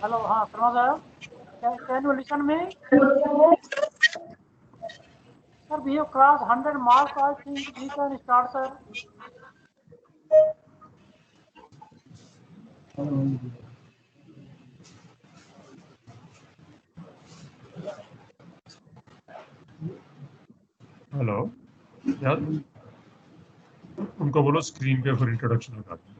Hello, Pranod, can you listen me? Sir, we have crossed 100 marks. I think we can start, sir. Hello यार उनको बोलो screen पे फिर introduction लगा दें।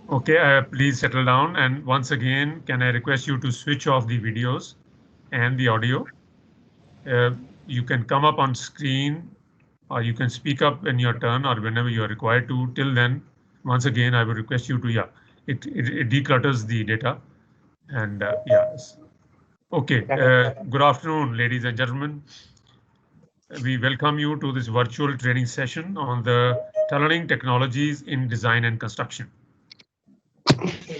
Okay, please settle down, and once again, can I request you to switch off the videos and the audio? You can come up on screen, or you can speak up in your turn or whenever you are required to. Till then, once again, I will request you to, it declutters the data. And yes. Okay, good afternoon, ladies and gentlemen. We welcome you to this virtual training session on the tunneling technologies in design and construction.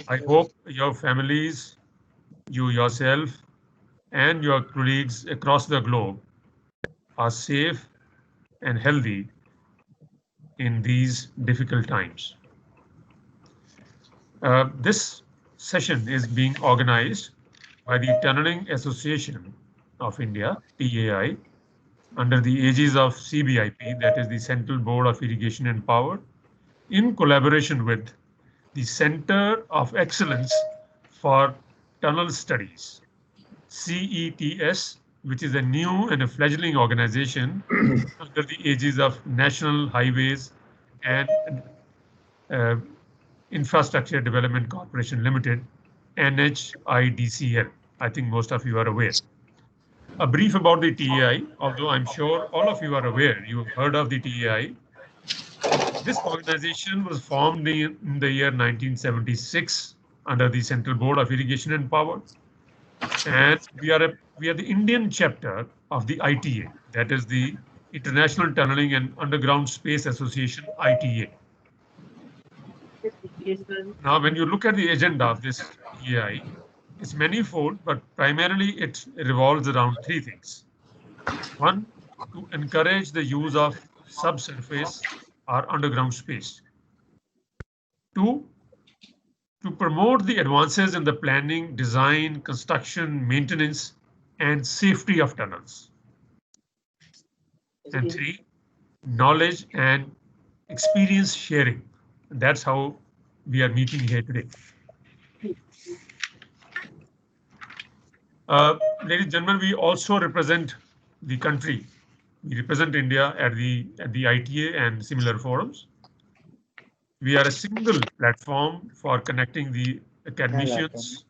I hope your families, you yourself, and your colleagues across the globe are safe and healthy in these difficult times. This session is being organized by the Tunneling Association of India, TAI, under the aegis of CBIP, that is the Central Board of Irrigation and Power, in collaboration with the Center of Excellence for Tunnel Studies, CETS, which is a new and a fledgling organization under the aegis of National Highways and Infrastructure Development Corporation Limited, NHIDCL. I think most of you are aware. A brief about the TAI, although I'm sure all of you are aware, you have heard of the TAI. This organization was formed in the year 1976 under the Central Board of Irrigation and Power. And we are the Indian chapter of the ITA, that is the International Tunneling and Underground Space Association, ITA. Now, when you look at the agenda of this TAI, it's manifold, but primarily it revolves around three things. One, to encourage the use of subsurface or underground space. Two, to promote the advances in the planning, design, construction, maintenance, and safety of tunnels. And three, knowledge and experience sharing. That's how we are meeting here today. Ladies and gentlemen, we also represent the country. We represent India at the ITA and similar forums. We are a single platform for connecting the academicians,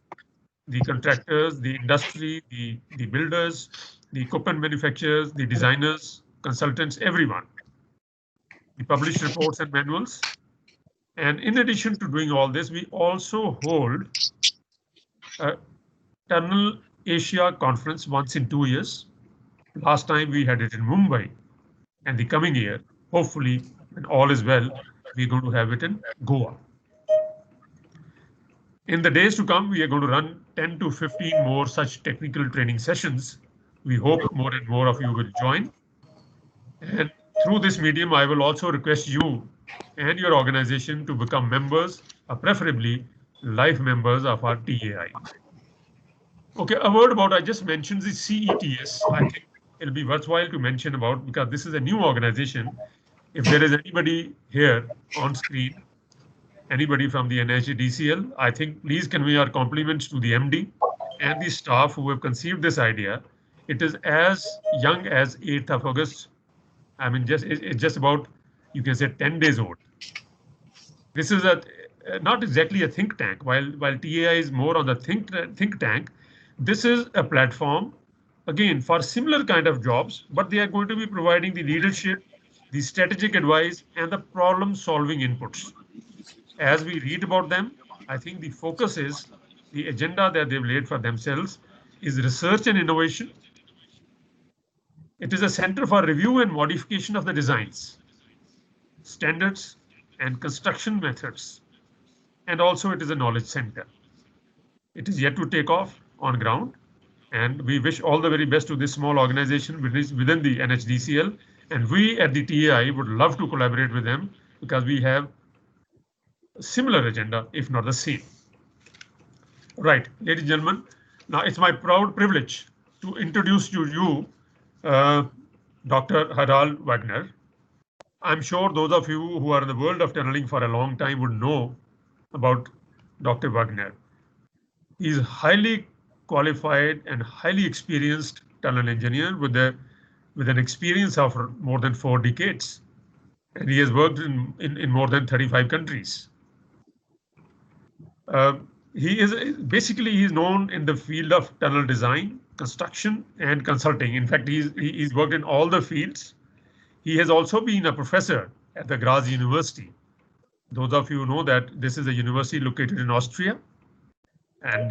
the contractors, the industry, the builders, the equipment manufacturers, the designers, consultants, everyone. We publish reports and manuals. And in addition to doing all this, we also hold a Tunnel Asia conference once in 2 years. Last time we had it in Mumbai, and the coming year, hopefully, when all is well, we're going to have it in Goa. In the days to come, we are going to run 10 to 15 more such technical training sessions. We hope more and more of you will join. And through this medium, I will also request you and your organization to become members, preferably life members of our TAI. Okay, a word about, I just mentioned the CETS. I think it'll be worthwhile to mention about, because this is a new organization. If there is anybody here on screen anybody from the NHDCL, I think please convey our compliments to the MD and the staff who have conceived this idea. It is as young as 8th of August. I mean, it's just about, you can say, 10 days old. This is not exactly a think tank. While TAI is more on the think tank, this is a platform, again, for similar kind of jobs, but they are going to be providing the leadership, the strategic advice, and the problem-solving inputs. As we read about them, I think the focus is the agenda that they've laid for themselves is research and innovation. It is a center for review and modification of the designs, standards, and construction methods. And also it is a knowledge center. It is yet to take off on ground. And we wish all the very best to this small organization within the NHDCL. And we at the TAI would love to collaborate with them because we have a similar agenda, if not the same. Right, ladies and gentlemen, now it's my proud privilege to introduce to you Dr. Harald Wagner. I'm sure those of you who are in the world of tunneling for a long time would know about Dr. Wagner. He's highly qualified and highly experienced tunnel engineer with an experience of more than 4 decades. And he has worked in more than 35 countries. He is known in the field of tunnel design, construction, and consulting. In fact, he's worked in all the fields. He has also been a professor at the Graz University. Those of you know that this is a university located in Austria. And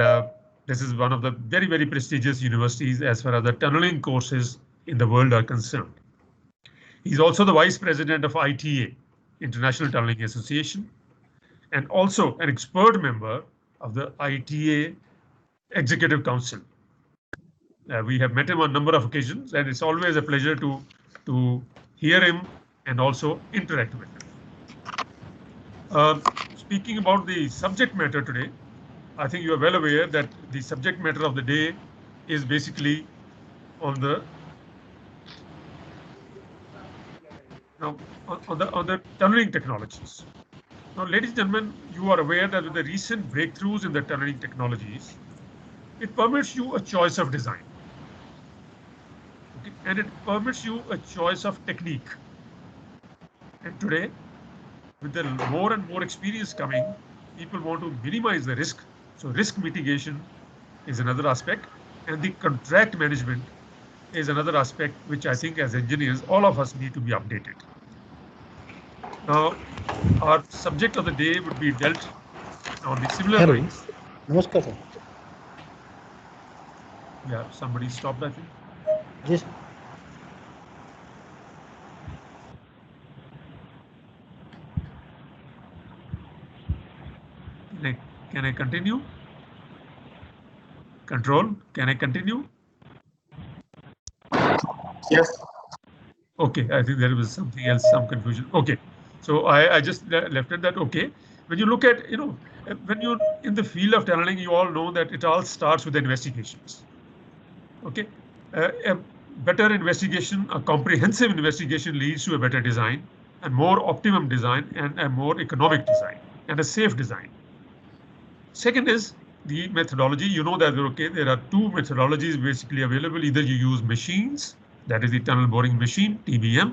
this is one of the very, very prestigious universities as far as the tunneling courses in the world are concerned. He's also the vice president of ITA, International Tunneling Association, and also an expert member of the ITA Executive Council. We have met him on a number of occasions, and it's always a pleasure to hear him and also interact with him. Speaking about the subject matter today, I think you are well aware that the subject matter of the day is basically on the tunneling technologies. Now, ladies and gentlemen, you are aware that with the recent breakthroughs in the tunneling technologies, it permits you a choice of design. Okay? And it permits you a choice of technique. And today, with the more and more experience coming, people want to minimize the risk. So risk mitigation is another aspect, and the contract management is another aspect which I think as engineers, all of us need to be updated. Now, our subject of the day would be dealt on the similar lines. Namaskar, sir. Yeah, somebody stopped, I think. Yes. Can I continue? Control, can I continue? Yes. Okay, I think there was something else, some confusion. Okay, so I just left it that, okay. When you look at, when you're in the field of tunneling, you all know that it all starts with investigations. Okay, a better investigation, a comprehensive investigation leads to a better design, a more optimum design, and a more economic design, and a safe design. Second is the methodology. You know that, okay, there are 2 methodologies basically available. Either you use machines, that is the tunnel boring machine, TBM,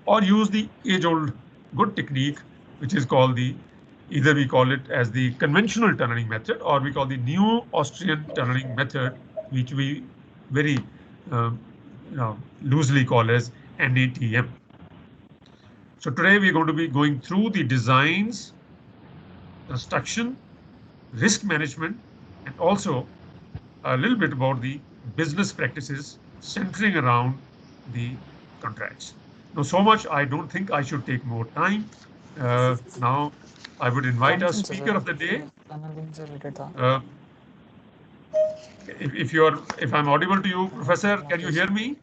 or use the age-old good technique, which is called either we call it as the conventional tunneling method, or we call the new Austrian tunneling method, which we very loosely call as NATM. So today we're going to be going through the designs, construction, risk management, and also a little bit about the business practices centering around the contracts. Now, so much, I don't think I should take more time. Now, I would invite our speaker of the day. If I'm audible to you, Professor, can you hear me?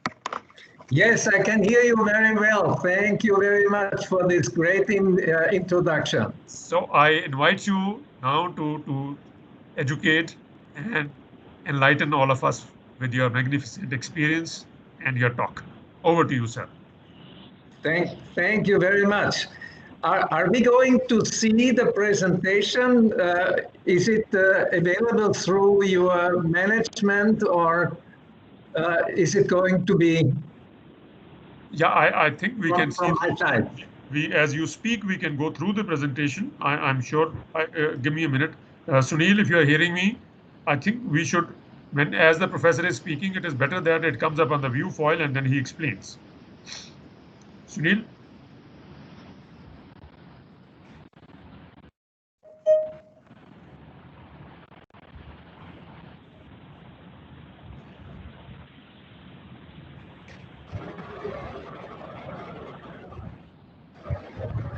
Yes, I can hear you very well. Thank you very much for this great introduction. So I invite you now to educate and enlighten all of us with your magnificent experience and your talk. Over to you, sir. Thank you very much. Are we going to see the presentation? Is it available through your management, or is it going to be Yeah, I think we can see from my side? as you speak, we can go through the presentation. I'm sure. Give me a minute. Sunil, if you are hearing me, I think we should, as the professor is speaking, it is better that it comes up on the view foil and then he explains. Sunil?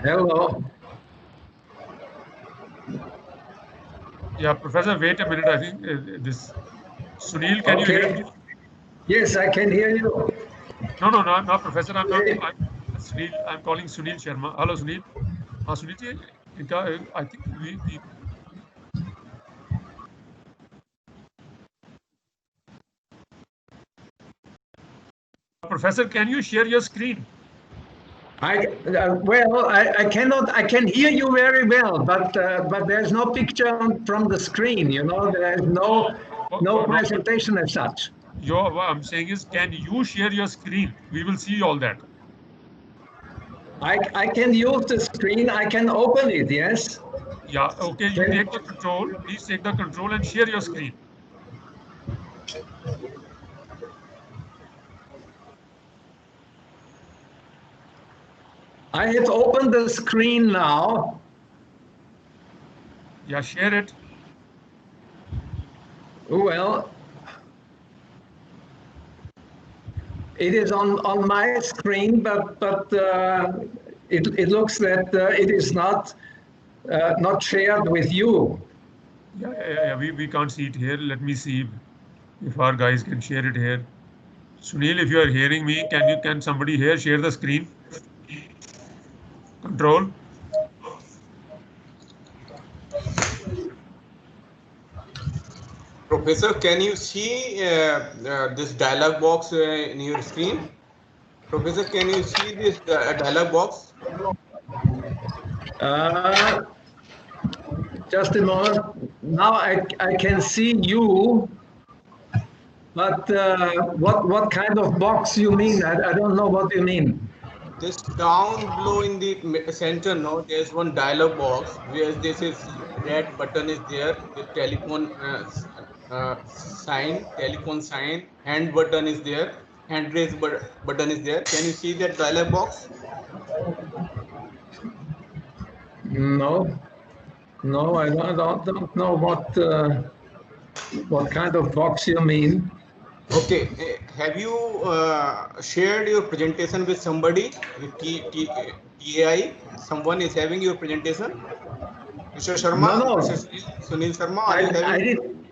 Hello. Yeah, Professor, wait a minute. I think this Sunil, can you hear me? Yes, I can hear you. No, Professor. I'm not. Sunil. I'm calling Sunil Sharma. Hello, Sunil. Sunil ji, I think we Professor, can you share your screen? I cannot. I can hear you very well, but there's no picture from the screen. You know, there is no presentation as such. What I'm saying is, can you share your screen? We will see all that. I can use the screen. I can open it. Yes. Yeah. Okay. You take the control. Please take the control and share your screen. I have opened the screen now. Yeah, share it. Well, it is on my screen, but it looks that it is not shared with you. Yeah. We can't see it here. Let me see if our guys can share it here. Sunil, if you are hearing me, can somebody here share the screen? Control. Professor, can you see this dialog box in your screen? Professor, can you see this dialog box? Just a moment. Now I can see you, but what kind of box you mean? I don't know what you mean. Just down below in the center, no, there's one dialog box where this is red button is there, the telephone sign, hand button is there, hand raise button is there. Can you see that dialog box? No, I don't know what kind of box you mean. Okay, have you shared your presentation with somebody, with TAI? Someone is having your presentation? Mr. Sharma? No. Mr. Sunil Sharma, are you having?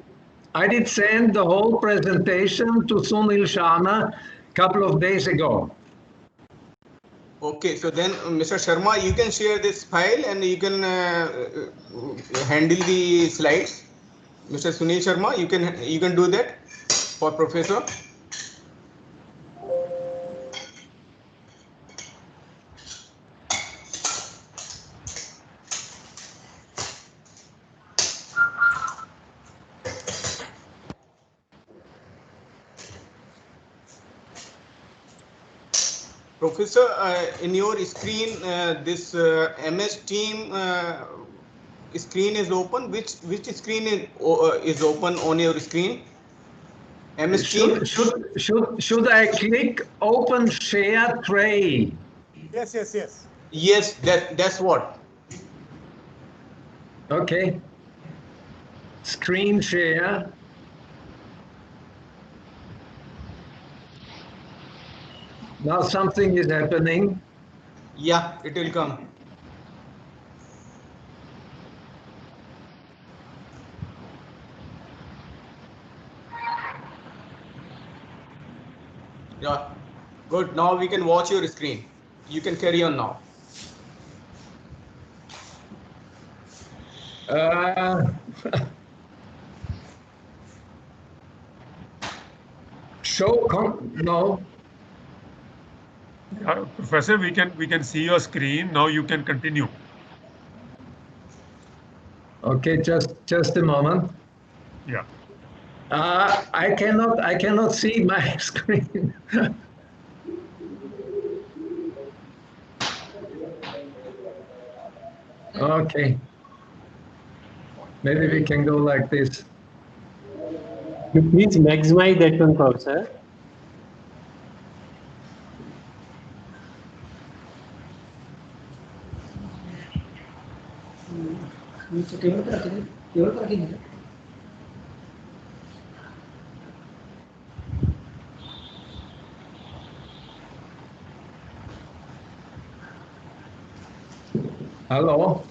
I did send the whole presentation to Sunil Sharma a couple of days ago. Okay, so then Mr. Sharma, you can share this file and you can handle the slides. Mr. Sunil Sharma, you can do that for Professor. Professor, in your screen, this MS Team screen is open. Which screen is open on your screen? MS Team. Should I click Open Share Tray? Yes. Yes, that's what. Okay. Screen share. Now something is happening. Yeah, it will come. Yeah, good. Now we can watch your screen. You can carry on now. No. Professor, we can see your screen now. You can continue. Okay, just a moment. Yeah. I cannot see my screen. Okay. Maybe we can go like this. You please maximize that one, Professor. Hello?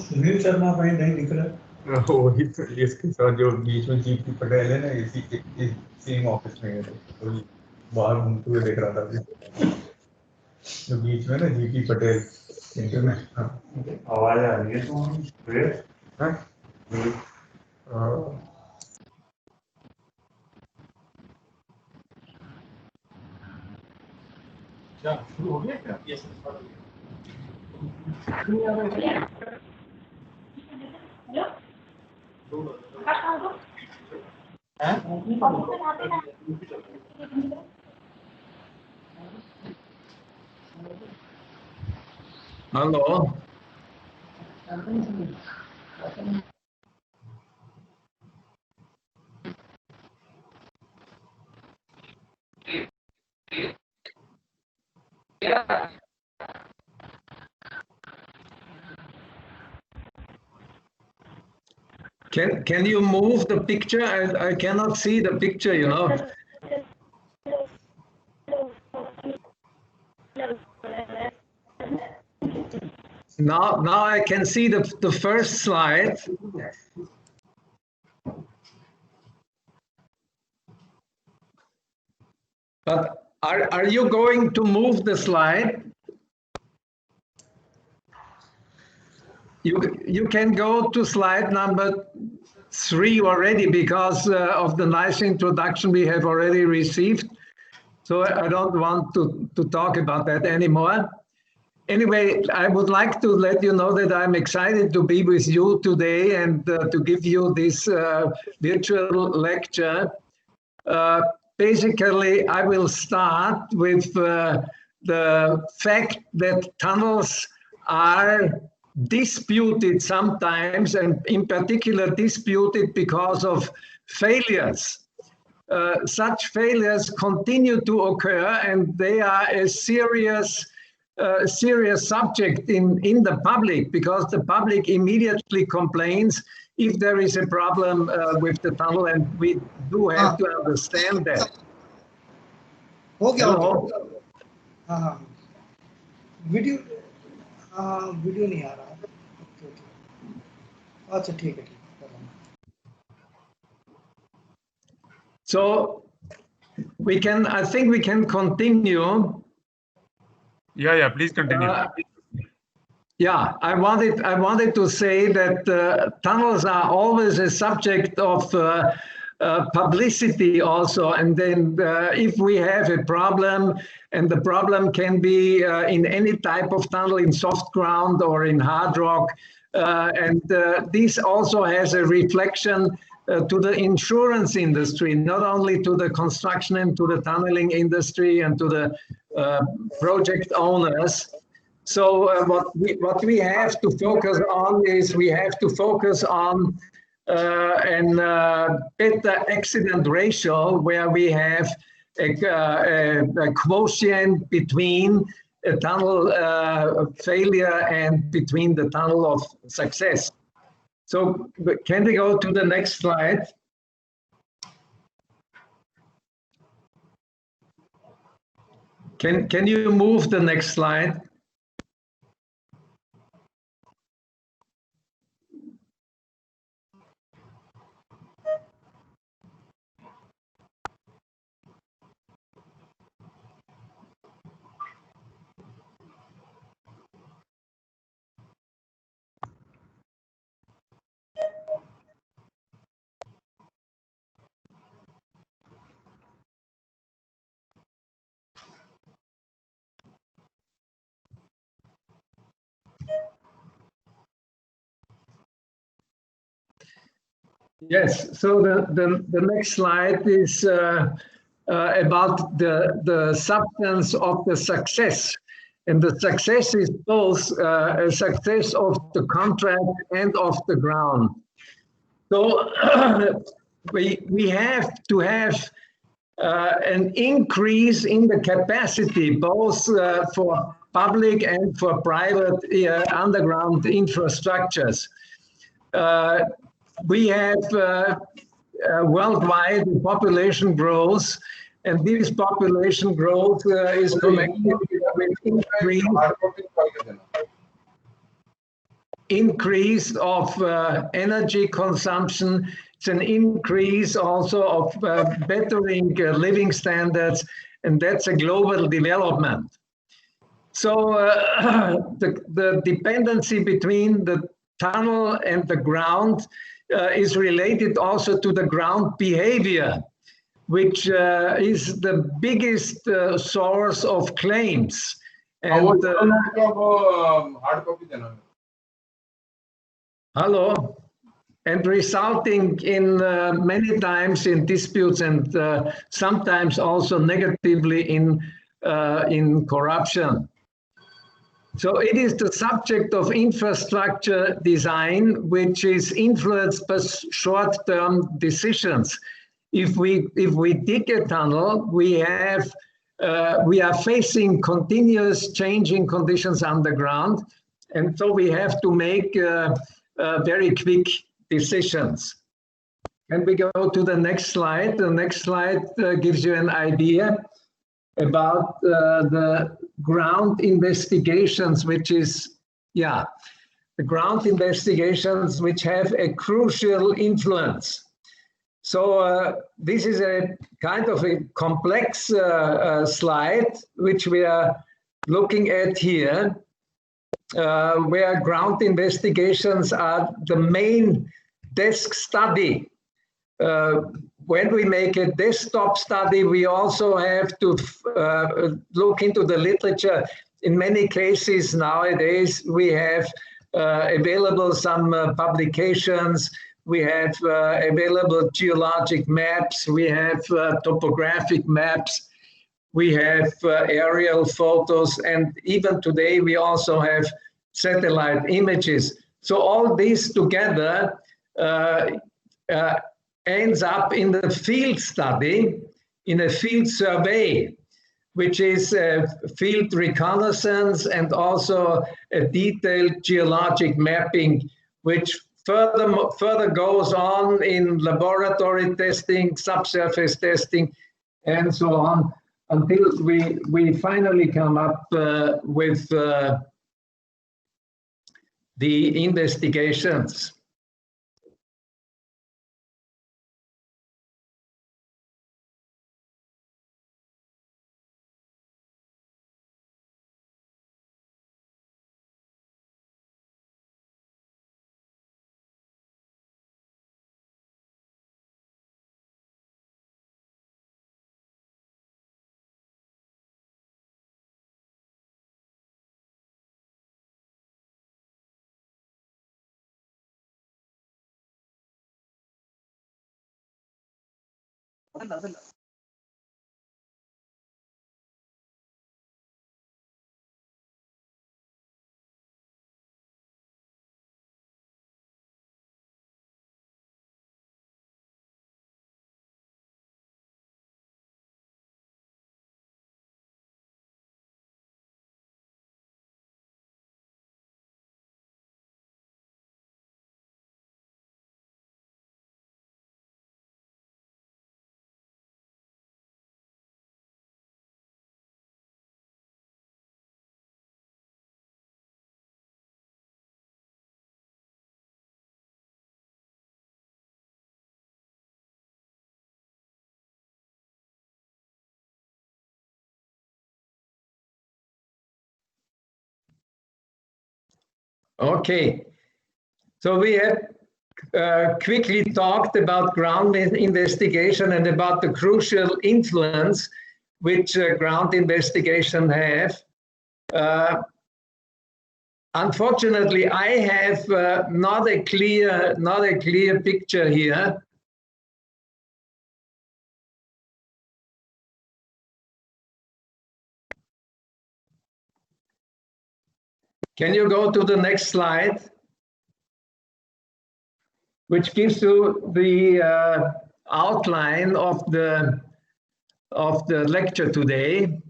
Sunil Sharma भाई नहीं दिख रहा। वही तो इसके साथ जो बीच में जीपी पटेल है ना, इसी सेम ऑफिस में है, तो बाहर घूमते हुए देख रहा था जो बीच में ना जीपी पटेल इंटरनेट। आवाज आ रही है तो क्या शुरू हो गया क्या? Yes Hello? Can you move the picture? I cannot see the picture, you know. Now I can see the first slide. But are you going to move the slide? You can go to slide number 3 already because of the nice introduction we have already received. So I don't want to talk about that anymore. Anyway, I would like to let you know that I'm excited to be with you today and to give you this virtual lecture. Basically, I will start with the fact that tunnels are disputed sometimes, and in particular disputed because of failures. Such failures continue to occur, and they are a serious subject in the public, because the public immediately complains if there is a problem with the tunnel, and we do have to understand that. हो गया Hello? हाँ हाँ video video नहीं आ रहा। अच्छा ठीक है So I think we can continue. Yeah, please continue. Yeah, I wanted to say that tunnels are always a subject of publicity also, and then if we have a problem, and the problem can be in any type of tunnel, in soft ground or in hard rock, and this also has a reflection to the insurance industry, not only to the construction and to the tunneling industry and to the project owners. So what we have to focus on is we have to focus on a better accident ratio, where we have a quotient between a tunnel failure and between the tunnel of success. So can we go to the next slide? Can you move the next slide? Yes, so the next slide is about the substance of the success. And the success is both a success of the contract and of the ground. So we have to have an increase in the capacity, both for public and for private underground infrastructures. We have worldwide population growth, and this population growth is connected with increase of energy consumption. It's an increase also of bettering living standards, and that's a global development. So the dependency between the tunnel and the ground is related also to the ground behavior, which is the biggest source of claims. And, hello, and resulting in many times in disputes and sometimes also negatively in corruption. So it is the subject of infrastructure design, which is influenced by short-term decisions. If we dig a tunnel, we are facing continuous changing conditions underground, and so we have to make very quick decisions. And we go to the next slide. The next slide gives you an idea about the ground investigations, which is, the ground investigations which have a crucial influence. So this is a kind of a complex slide, which we are looking at here, where ground investigations are the main desk study. When we make a desktop study, we also have to look into the literature. In many cases nowadays, we have available some publications, we have available geologic maps, we have topographic maps, we have aerial photos, and even today we also have satellite images. So all this together ends up in the field study, in a field survey, which is a field reconnaissance and also a detailed geologic mapping, which further goes on in laboratory testing, subsurface testing, and so on, until we finally come up with the investigations. Okay, so we have quickly talked about ground investigation and about the crucial influence which ground investigation have. Unfortunately, I have not a clear picture here. Can you go to the next slide, which gives you the outline of the lecture today?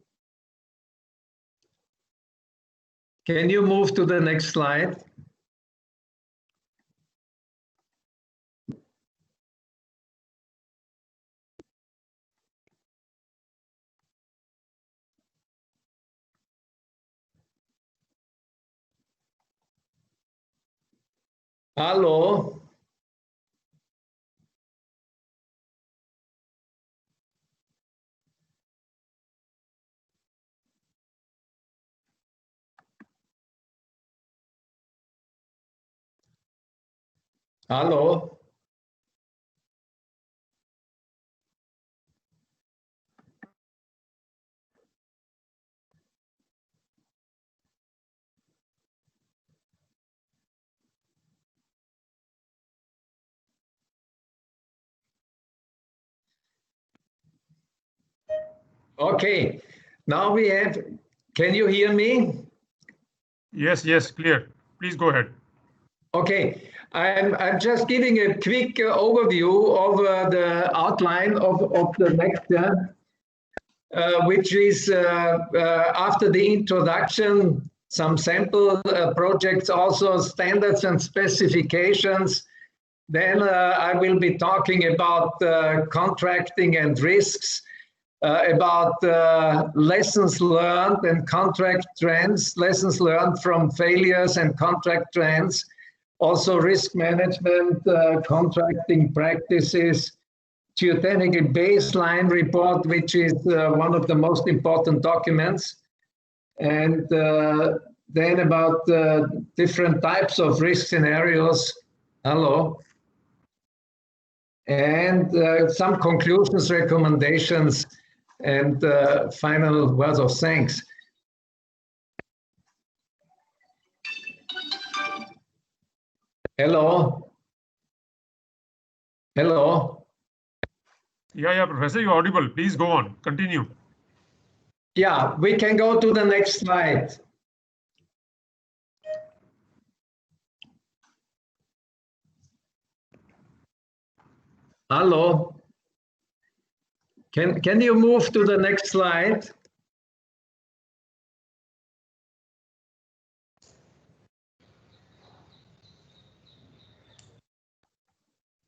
Can you move to the next slide? Hello? Hello? Okay, now we have, can you hear me? Yes, yes, clear. Please go ahead. Okay, I'm just giving a quick overview of the outline of the lecture, which is after the introduction, some sample projects, also standards and specifications. Then I will be talking about contracting and risks, about lessons learned and contract trends, lessons learned from failures and contract trends, also risk management, contracting practices, geotechnical baseline report, which is one of the most important documents, and then about different types of risk scenarios. Hello. And some conclusions, recommendations, and final words of thanks. Hello? Hello? Yeah, Professor, you're audible. Please go on. Continue. Yeah, we can go to the next slide. Hello? Can you move to the next slide?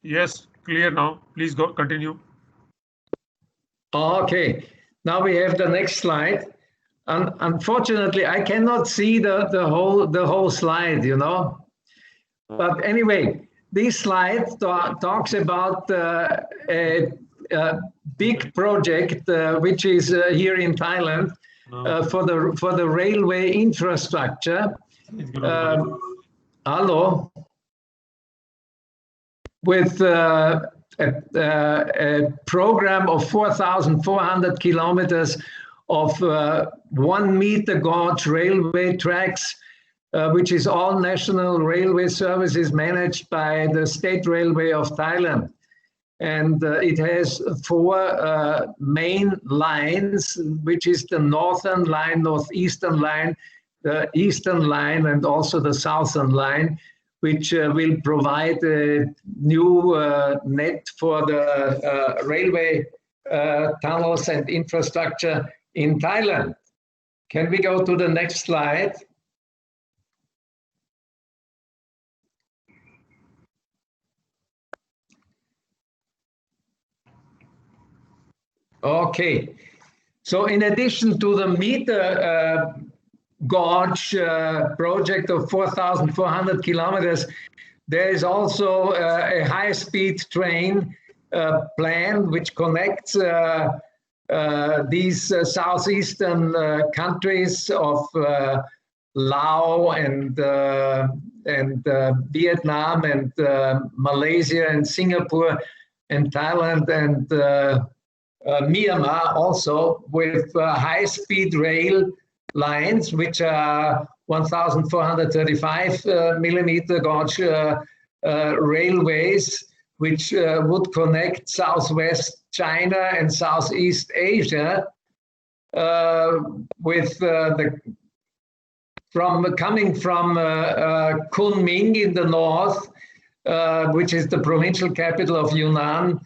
Yes, clear now. Please go, continue. Okay, now we have the next slide. Unfortunately, I cannot see the whole slide, you know. But anyway, this slide talks about a big project which is here in Thailand for the railway infrastructure. Hello. With a program of 4,400 kilometers of 1 meter gauge railway tracks, which is all national railway services managed by the State Railway of Thailand. And it has 4 main lines, which is the northern line, northeastern line, the eastern line, and also the southern line, which will provide a new net for the railway tunnels and infrastructure in Thailand. Can we go to the next slide? Okay, so in addition to the meter gauge project of 4,400 kilometers, there is also a high-speed train plan which connects these southeastern countries of Laos and Vietnam and Malaysia and Singapore and Thailand and Myanmar also, with high-speed rail lines which are 1,435 millimeter gauge railways, which would connect Southwest China and Southeast Asia with coming from Kunming in the north, which is the provincial capital of Yunnan,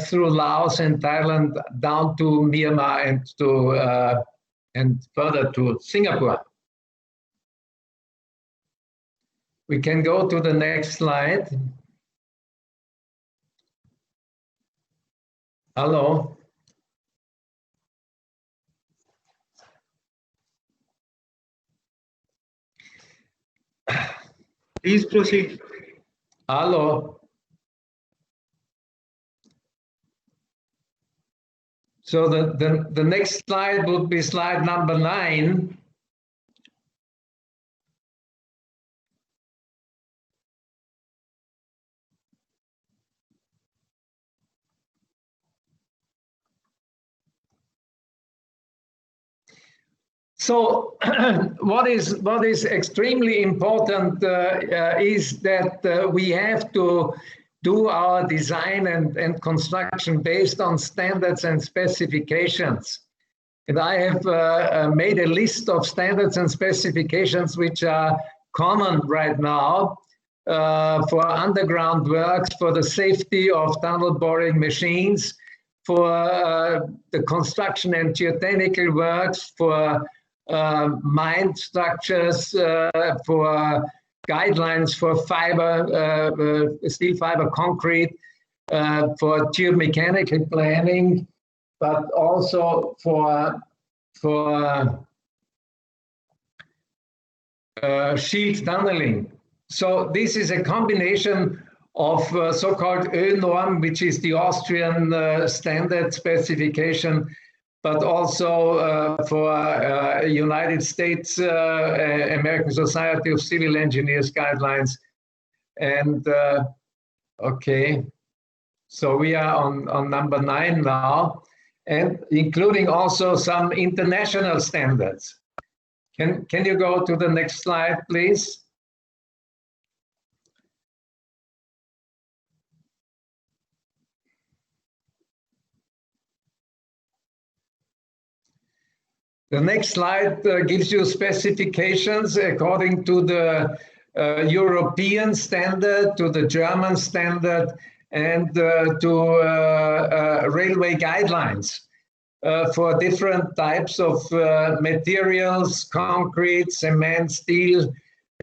through Laos and Thailand down to Myanmar and further to Singapore. We can go to the next slide. Hello. Please proceed. Hello. So the next slide would be slide number 9. So what is extremely important is that we have to do our design and construction based on standards and specifications. And I have made a list of standards and specifications which are common right now for underground works, for the safety of tunnel boring machines, for the construction and geotechnical works, for mine structures, for guidelines for fiber, steel fiber concrete, for geomechanical planning, but also for sheet tunneling. So this is a combination of so-called ÖNorm, which is the Austrian standard specification, but also for United States American Society of Civil Engineers guidelines. And okay, so we are on number 9 now, and including also some international standards. Can you go to the next slide, please? The next slide gives you specifications according to the European standard, to the German standard, and to railway guidelines for different types of materials, concrete, cement, steel,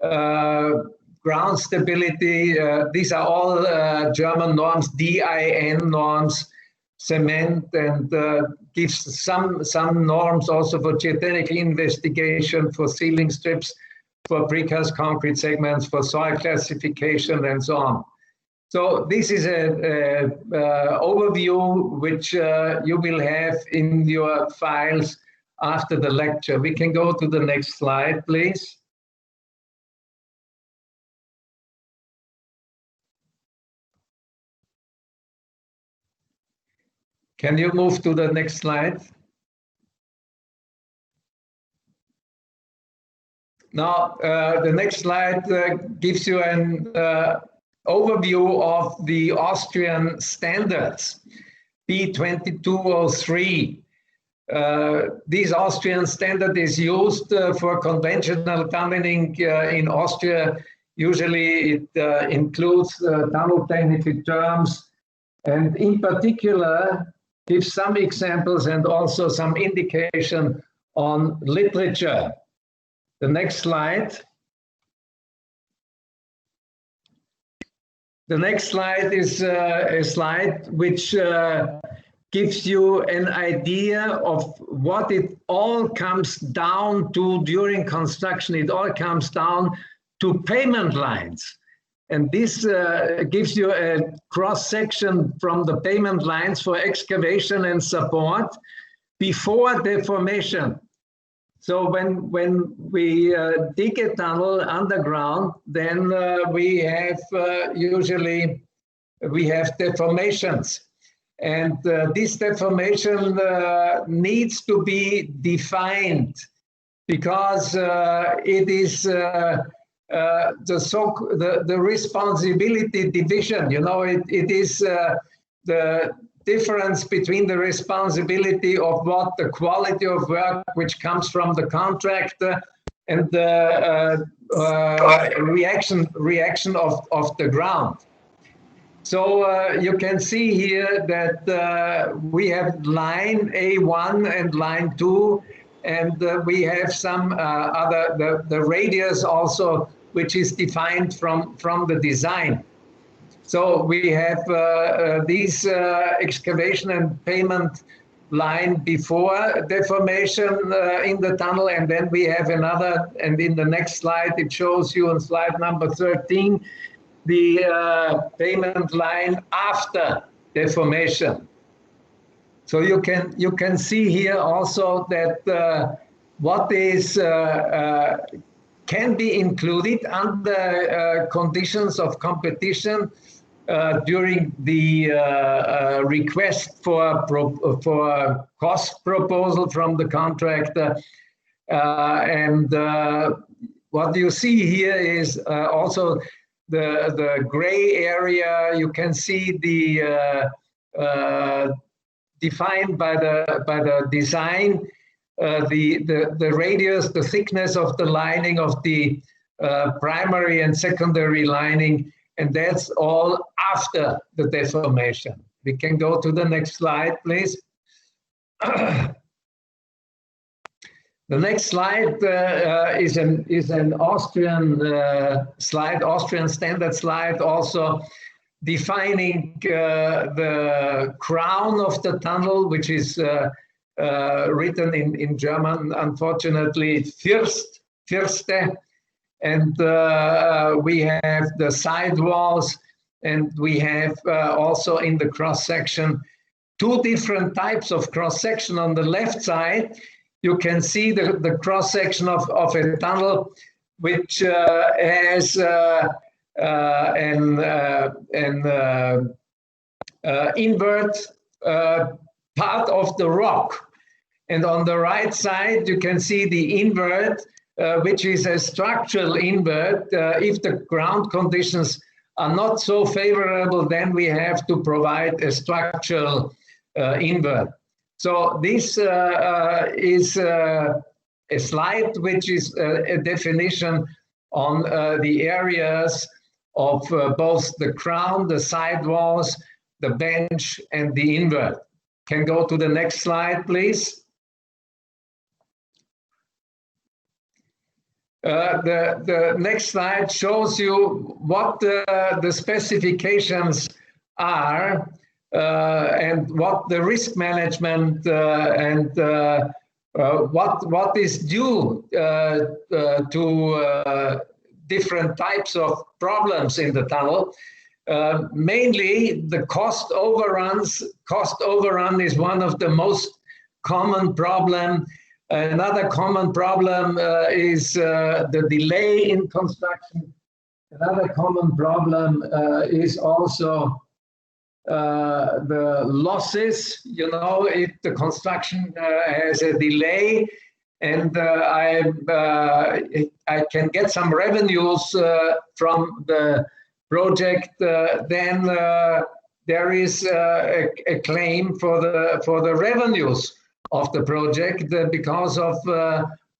ground stability. These are all German norms, DIN norms, cement, and gives some norms also for geotechnical investigation, for sealing strips, for precast concrete segments, for soil classification, and so on. So this is a overview which you will have in your files after the lecture. We can go to the next slide, please. Can you move to the next slide? Now, the next slide gives you an overview of the Austrian standards, B2203. This Austrian standard is used for conventional tunneling in Austria. Usually it includes tunnel technical terms, and in particular, gives some examples and also some indication on literature. The next slide. The next slide is a slide which gives you an idea of what it all comes down to during construction. It all comes down to payment lines. And this gives you a cross-section from the payment lines for excavation and support before deformation. So when we dig a tunnel underground, then we have usually deformations. And this deformation needs to be defined because it is the responsibility division. You know, it is the difference between the responsibility of what the quality of work which comes from the contractor and the reaction of the ground. So you can see here that we have line A1 and line 2, and we have some the radius also, which is defined from the design. So we have these excavation and payment line before deformation in the tunnel, and then we have another, and in the next slide it shows you on slide number 13 the payment line after deformation. So you can see here also that what is can be included under conditions of competition during the request for cost proposal from the contractor. And what you see here is also the gray area. You can see the defined by the design, the radius, the thickness of the lining of the primary and secondary lining, and that's all after the deformation. We can go to the next slide, please. The next slide is an Austrian slide, Austrian standard slide, also defining the crown of the tunnel, which is written in German, unfortunately, Firste. And we have the side walls, and we have also in the cross section two different types of cross section. On the left side, you can see the cross section of a tunnel which has an invert part of the rock. And on the right side, you can see the invert, which is a structural invert. If the ground conditions are not so favorable, then we have to provide a structural invert. So this is a slide which is a definition on the areas of both the crown, the side walls, the bench, and the invert. Can go to the next slide, please. The next slide shows you what the specifications are and what the risk management and what is due to different types of problems in the tunnel. Mainly the cost overruns. Cost overrun is one of the most common problem. Another common problem is the delay in construction. Another common problem is also the losses. You know, if the construction has a delay and I can get some revenues from the project, then there is a claim for the revenues of the project because of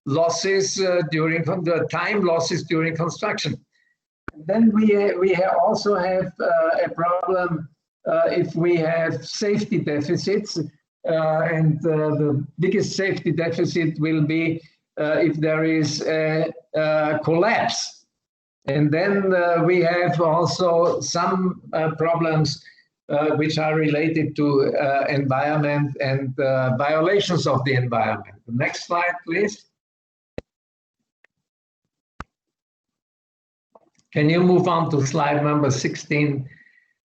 losses during the time losses during construction. And then we also have a problem if we have safety deficits, and the biggest safety deficit will be if there is a collapse. And then we have also some problems which are related to environment and violations of the environment. The next slide, please. Can you move on to slide number 16?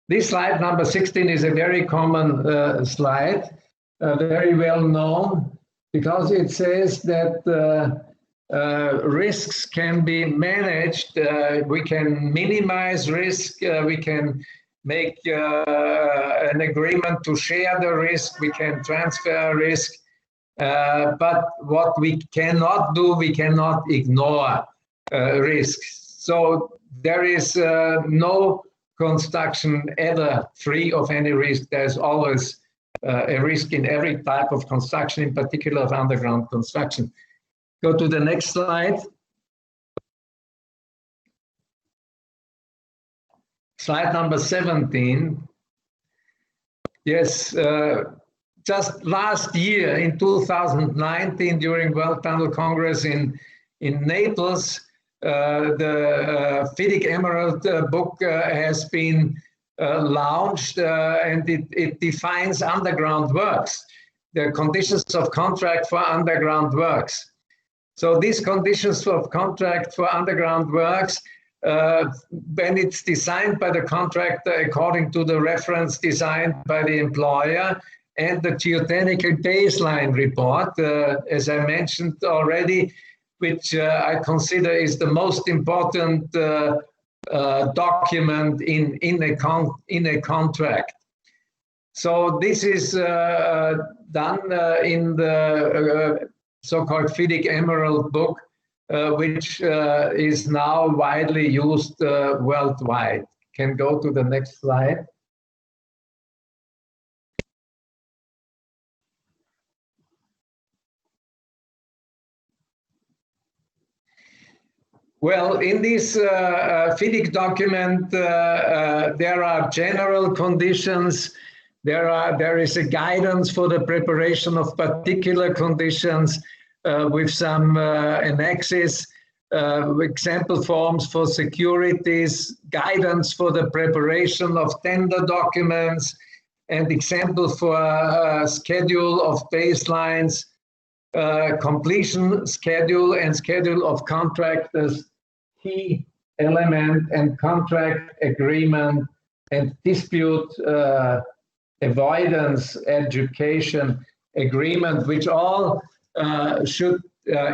This slide number 16 is a very common slide, very well known, because it says that risks can be managed. We can minimize risk. We can make an agreement to share the risk. We can transfer risk. But what we cannot do, we cannot ignore risks. So there is no construction ever free of any risk. There's always a risk in every type of construction, in particular of underground construction. Go to the next slide. Slide number 17. Yes, just last year in 2019, during World Tunnel Congress in Naples, the FIDIC Emerald book has been launched, and it defines underground works, the conditions of contract for underground works. So these conditions of contract for underground works, when it's designed by the contractor according to the reference designed by the employer and the geotechnical baseline report, as I mentioned already, which I consider is the most important document in a contract. So this is done in the so-called FIDIC Emerald book, which is now widely used worldwide. Can go to the next slide. Well, in this FIDIC document, there are general conditions. There is a guidance for the preparation of particular conditions with some annexes, example forms for securities, guidance for the preparation of tender documents, and example for schedule of baselines, completion schedule and schedule of contractors, key element and contract agreement, and dispute avoidance education agreement, which all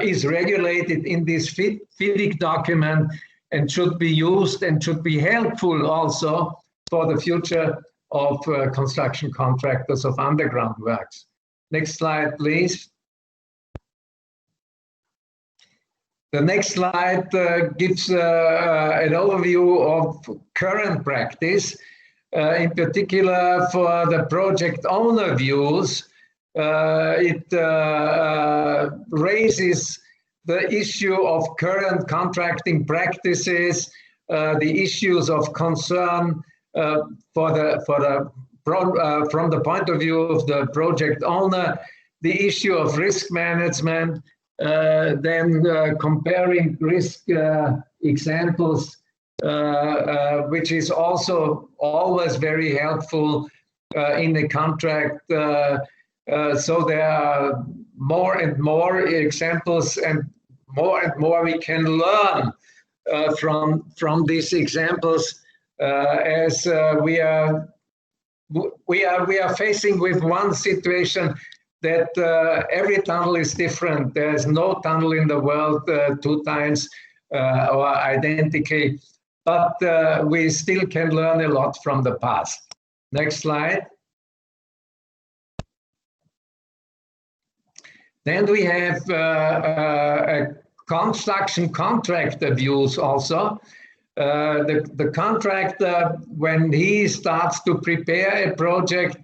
is regulated in this FIDIC document and should be used and should be helpful also for the future of construction contractors of underground works. Next slide, please. The next slide gives an overview of current practice, in particular for the project owner views. It raises the issue of current contracting practices, the issues of concern from the point of view of the project owner, the issue of risk management, then comparing risk examples, which is also always very helpful in the contract. So there are more and more examples, and more we can learn from these examples, as we are facing with one situation that every tunnel is different. There's no tunnel in the world 2 times or identical, but we still can learn a lot from the past. Next slide. Then we have a construction contractor views also. The contractor, when he starts to prepare a project,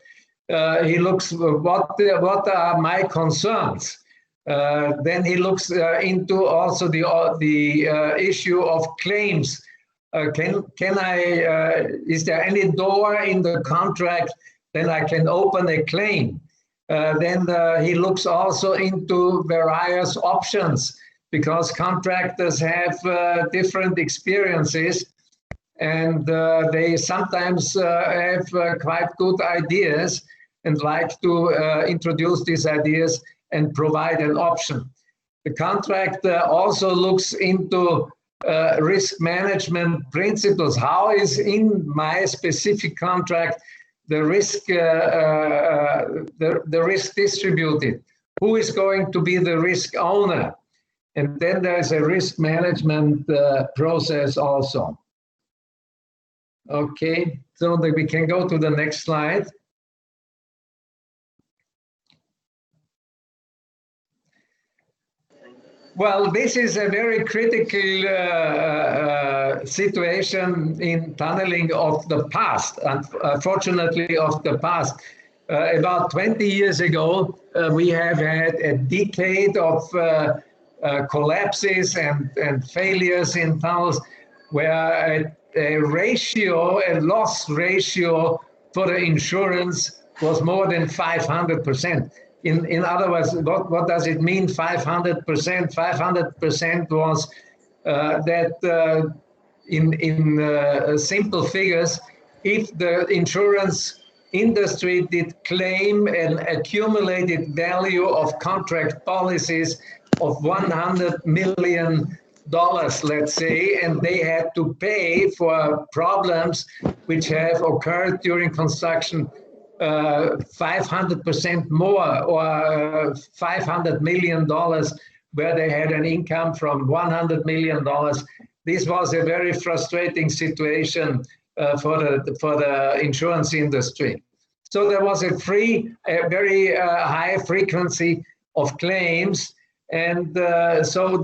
he looks what are my concerns. Then he looks into also the issue of claims. Can I? Is there any door in the contract then I can open a claim? Then he looks also into various options, because contractors have different experiences, and they sometimes have quite good ideas and like to introduce these ideas and provide an option. The contractor also looks into risk management principles. How is in my specific contract the risk distributed? Who is going to be the risk owner? And then there's a risk management process also. Okay, so that we can go to the next slide. Well, this is a very critical situation in tunneling of the past, unfortunately of the past. About 20 years ago, we have had a decade of collapses and failures in tunnels where a loss ratio for the insurance was more than 500%. In other words, what does it mean, 500%? 500% was that in simple figures, if the insurance industry did claim an accumulated value of contract policies of $100 million, let's say, and they had to pay for problems which have occurred during construction 500% more, or $500 million, where they had an income from $100 million. This was a very frustrating situation for the insurance industry. So there was a very high frequency of claims, and so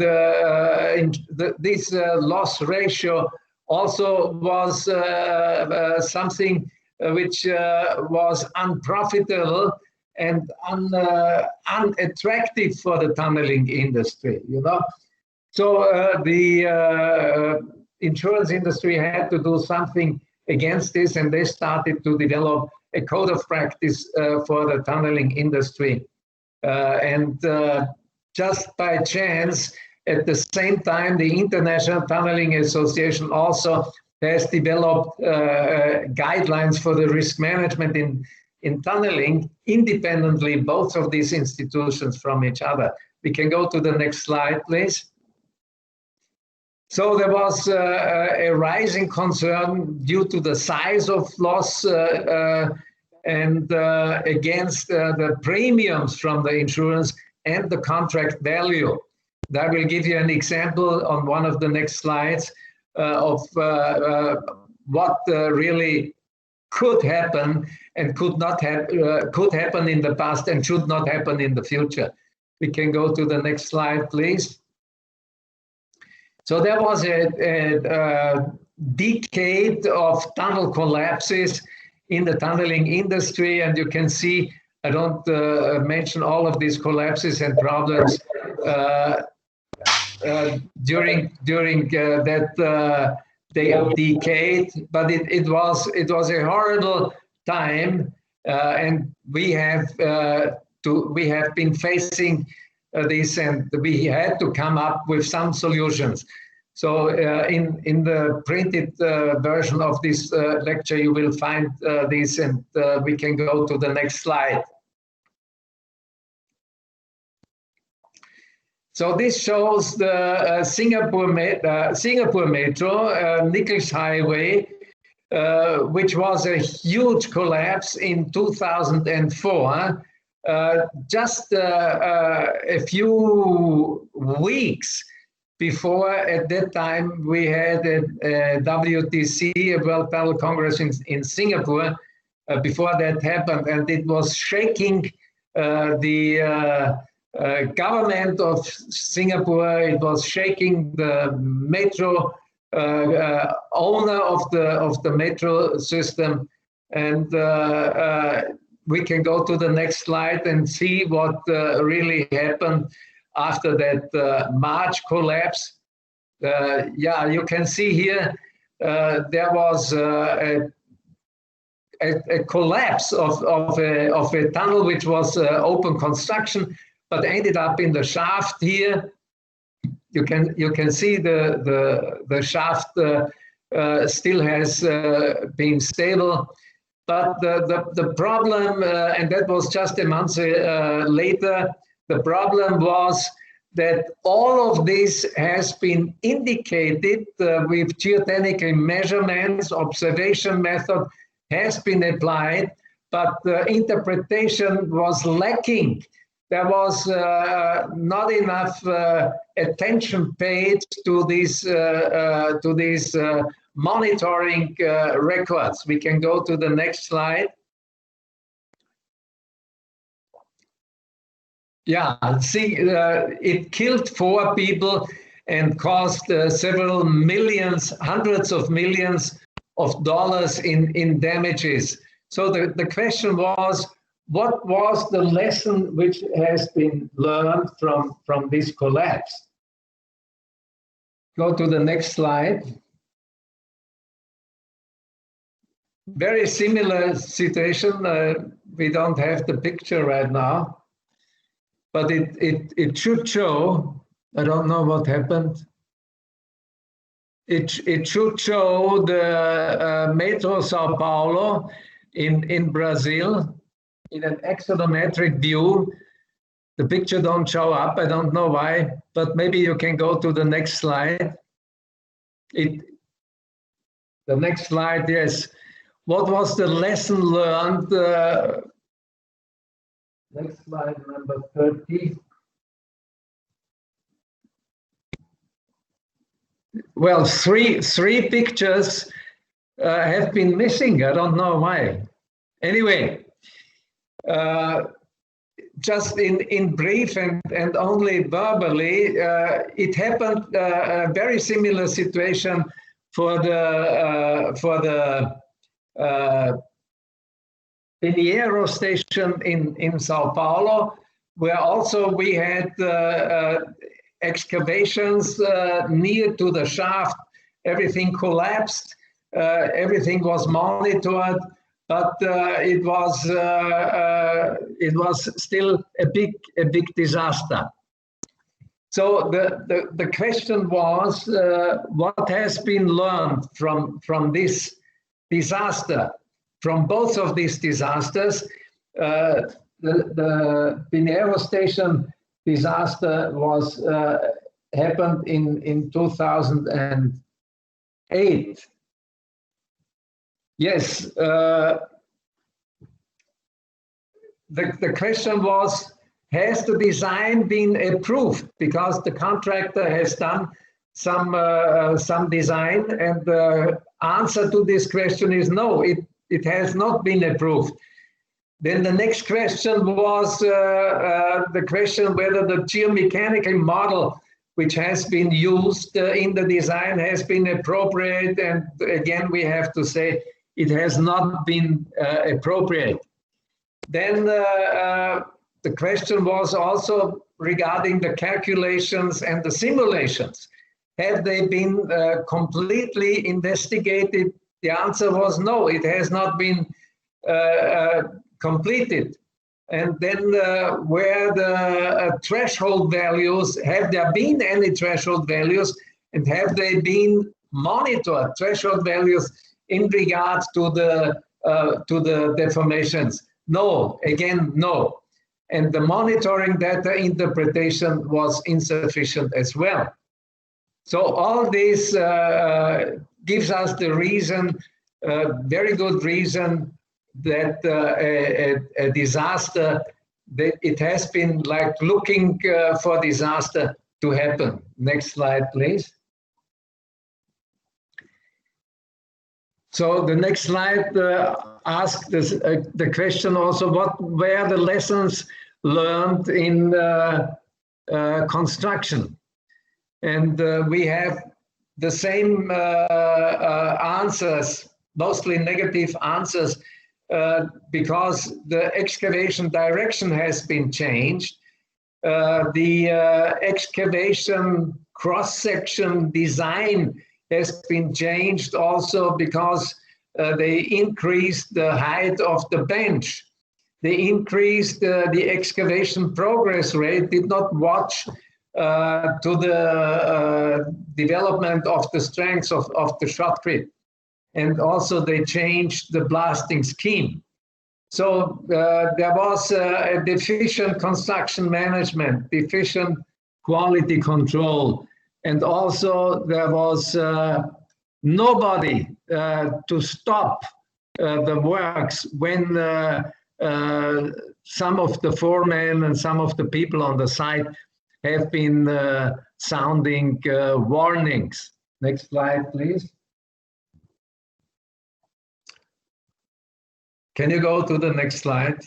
this loss ratio also was something which was unprofitable and unattractive for the tunneling industry, you know. So the insurance industry had to do something against this, and they started to develop a code of practice for the tunneling industry. Just by chance, at the same time, the International Tunneling Association also has developed guidelines for the risk management in tunneling independently, both of these institutions from each other. We can go to the next slide, please. So there was a rising concern due to the size of loss and against the premiums from the insurance and the contract value. I will give you an example on one of the next slides of what really could happen and could happen in the past and should not happen in the future. We can go to the next slide, please. So there was a decade of tunnel collapses in the tunneling industry, and you can see, I don't mention all of these collapses and problems during that decade, but it was a horrible time, and we have been facing this, and we had to come up with some solutions. So in the printed version of this lecture, you will find this, and we can go to the next slide. So this shows the Singapore Metro, Nichols Highway, which was a huge collapse in 2004. Just a few weeks before, at that time, we had a WTC, a World Tunnel Congress in Singapore, before that happened, and it was shaking the government of Singapore. It was shaking the metro owner of the metro system, and we can go to the next slide and see what really happened after that March collapse. Yeah, you can see here there was a collapse of a tunnel which was open construction, but ended up in the shaft here. You can see the shaft still has been stable, but the problem, and that was just a month later, the problem was that all of this has been indicated with geotechnical measurements, observation method has been applied, but the interpretation was lacking. There was not enough attention paid to these monitoring records. We can go to the next slide. Yeah, see, it killed 4 people and cost several millions, hundreds of millions of dollars in damages. So the question was, what was the lesson which has been learned from this collapse? Go to the next slide. Very similar situation. We don't have the picture right now, but it should show, I don't know what happened. It should show the Metro Sao Paulo in Brazil in an axonometric view. The picture don't show up, I don't know why, but maybe you can go to the next slide. The next slide, yes. What was the lesson learned? Next slide, number 30. Well, three pictures have been missing. I don't know why. Anyway, just in brief and only verbally, it happened a very similar situation for the Pinheiro station in Sao Paulo, where also we had excavations near to the shaft. Everything collapsed, everything was monitored, but it was still a big disaster. So the question was, what has been learned from this disaster? From both of these disasters, the Pinheiro station disaster was happened in 2008. Yes, the question was, has the design been approved? Because the contractor has done some design, and the answer to this question is no, it has not been approved. Then the next question was the question whether the geomechanical model which has been used in the design has been appropriate, and again we have to say it has not been appropriate. Then the question was also regarding the calculations and the simulations. Have they been completely investigated? The answer was no, it has not been completed. And then where the threshold values, have there been any threshold values, and have they been monitored, threshold values in regards to the deformations? No, again, no. And the monitoring data interpretation was insufficient as well. So all this gives us the reason, very good reason, that a disaster, that it has been like looking for disaster to happen. Next slide, please. So the next slide asks the question also, what were the lessons learned in construction? And we have the same answers, mostly negative answers, because the excavation direction has been changed. The excavation cross-section design has been changed also because they increased the height of the bench. They increased the excavation progress rate, did not watch to the development of the strengths of the shotcrete. And also they changed the blasting scheme. So there was a deficient construction management, deficient quality control, and also there was nobody to stop the works when some of the foremen and some of the people on the site have been sounding warnings. Next slide, please. Can you go to the next slide?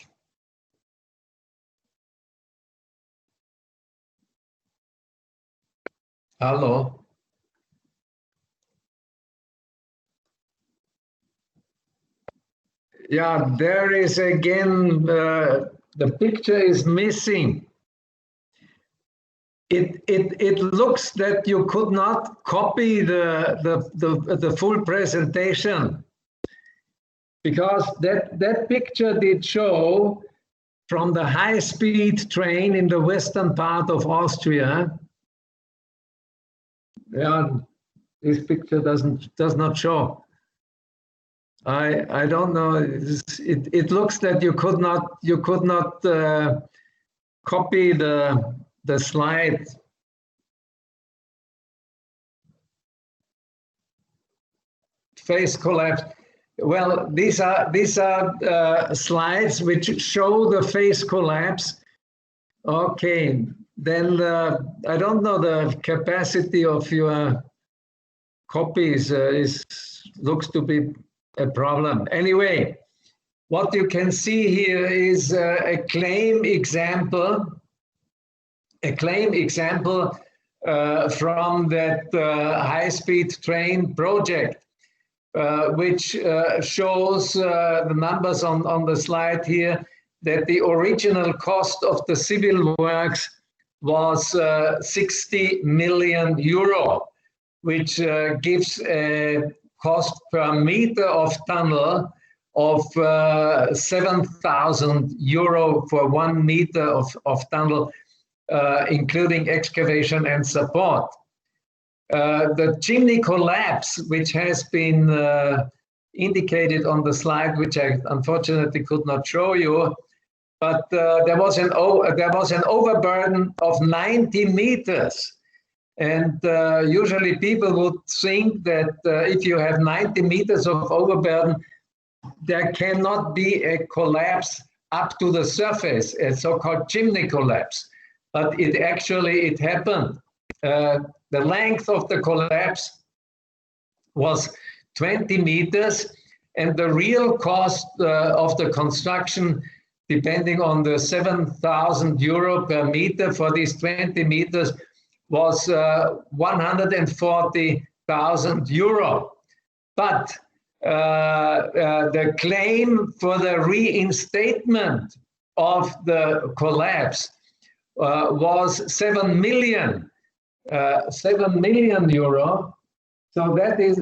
Hello. Yeah, there is again, the picture is missing. It looks that you could not copy the full presentation, because that picture did show from the high-speed train in the western part of Austria. Yeah, this picture does not show. I don't know. It looks that you could not copy the slide. Phase collapse. Well, these are slides which show the phase collapse. Okay, then I don't know the capacity of your copies looks to be a problem. Anyway, what you can see here is a claim example from that high-speed train project, which shows the numbers on the slide here, that the original cost of the civil works was 60 million euro, which gives a cost per meter of tunnel of 7,000 euro for 1 meter of tunnel, including excavation and support. The chimney collapse, which has been indicated on the slide, which I unfortunately could not show you, but there was an overburden of 90 meters. And usually people would think that if you have 90 meters of overburden, there cannot be a collapse up to the surface, a so-called chimney collapse. But it happened. The length of the collapse was 20 meters, and the real cost of the construction, depending on the 7,000 euro per meter for these 20 meters, was 140,000 euro. But the claim for the reinstatement of the collapse was 7 million euro. So that is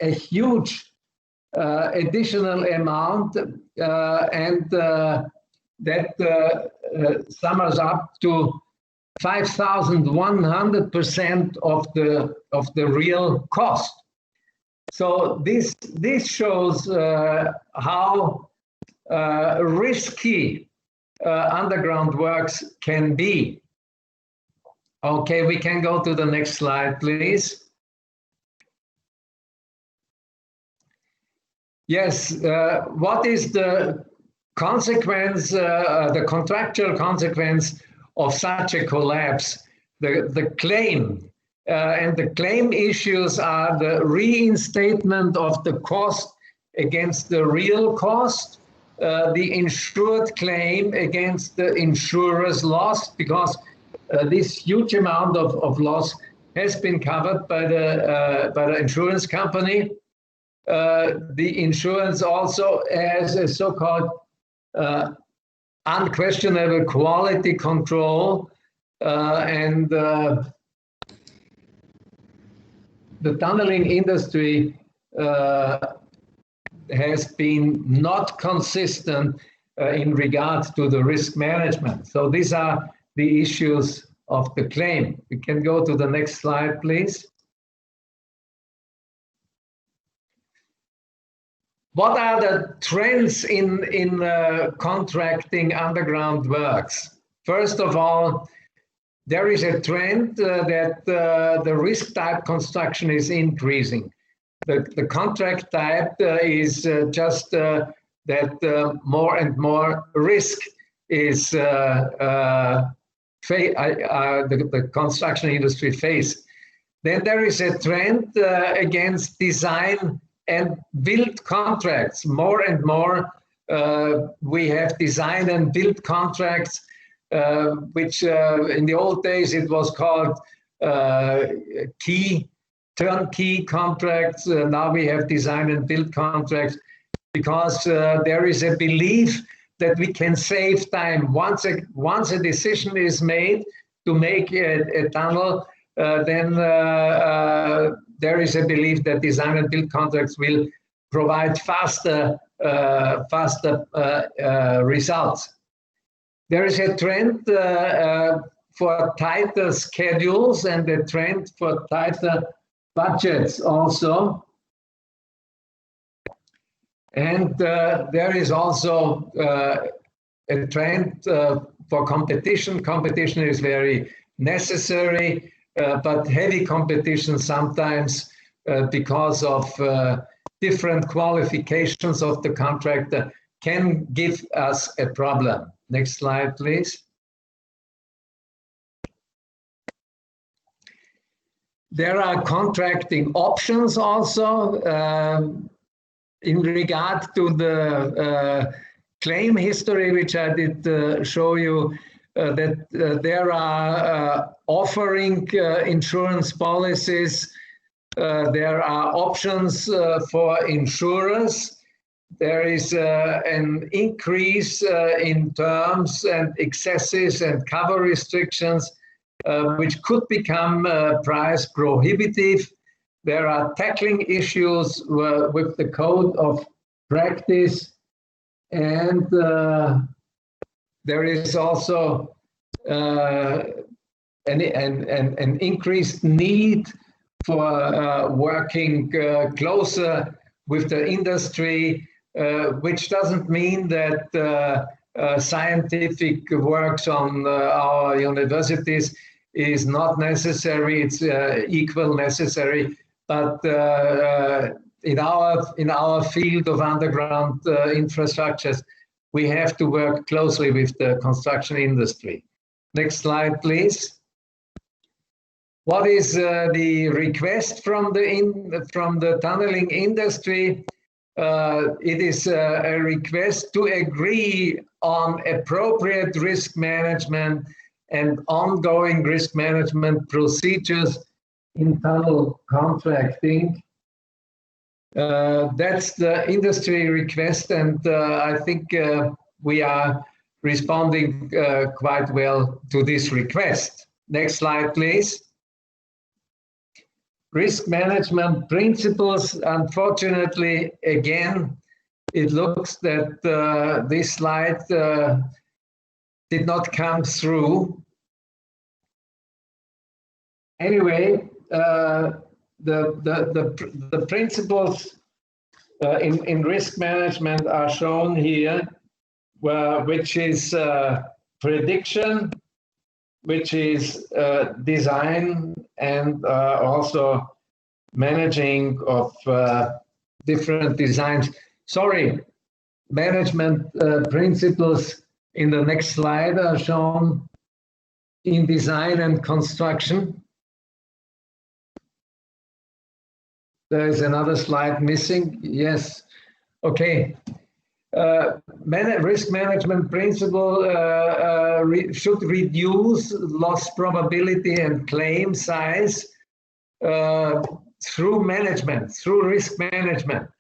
a huge additional amount, and that sums up to 5,100% of the real cost. So this shows how risky underground works can be. Okay, we can go to the next slide, please. Yes, what is the consequence, the contractual consequence of such a collapse? The claim, and the claim issues are the reinstatement of the cost against the real cost, the insured claim against the insurer's loss, because this huge amount of loss has been covered by the insurance company. The insurance also has a so-called unquestionable quality control, and the tunneling industry has been not consistent in regard to the risk management. So these are the issues of the claim. We can go to the next slide, please. What are the trends in contracting underground works? First of all, there is a trend that the risk type construction is increasing. The contract type is just that more and more risk is the construction industry face. Then there is a trend against design and build contracts. More and more we have design and build contracts which in the old days it was called turnkey contracts. Now we have design and build contracts, because there is a belief that we can save time. Once a decision is made to make a tunnel, then there is a belief that design and build contracts will provide faster results. There is a trend for tighter schedules and a trend for tighter budgets also. And there is also a trend for competition. Competition is very necessary, but heavy competition sometimes, because of different qualifications of the contractor, can give us a problem. Next slide, please. There are contracting options also. In regard to the claim history, which I did show you, that there are offering insurance policies. There are options for insurers. There is an increase in terms and excesses and cover restrictions, which could become price prohibitive. There are tackling issues with the code of practice, and there is also an increased need for working closer with the industry, which doesn't mean that scientific works on our universities is not necessary. It's equal necessary. But in our field of underground infrastructures, we have to work closely with the construction industry. Next slide, please. What is the request from the tunneling industry? It is a request to agree on appropriate risk management and ongoing risk management procedures in tunnel contracting. That's the industry request, and I think we are responding quite well to this request. Next slide, please. Risk management principles. Unfortunately, again, it looks that this slide did not come through. Anyway, the principles in risk management are shown here, which is prediction, which is design, and also managing of different designs. Sorry, management principles in the next slide are shown in design and construction. There is another slide missing. Yes. Okay. Risk management principle should reduce loss probability and claim size through management, through risk management.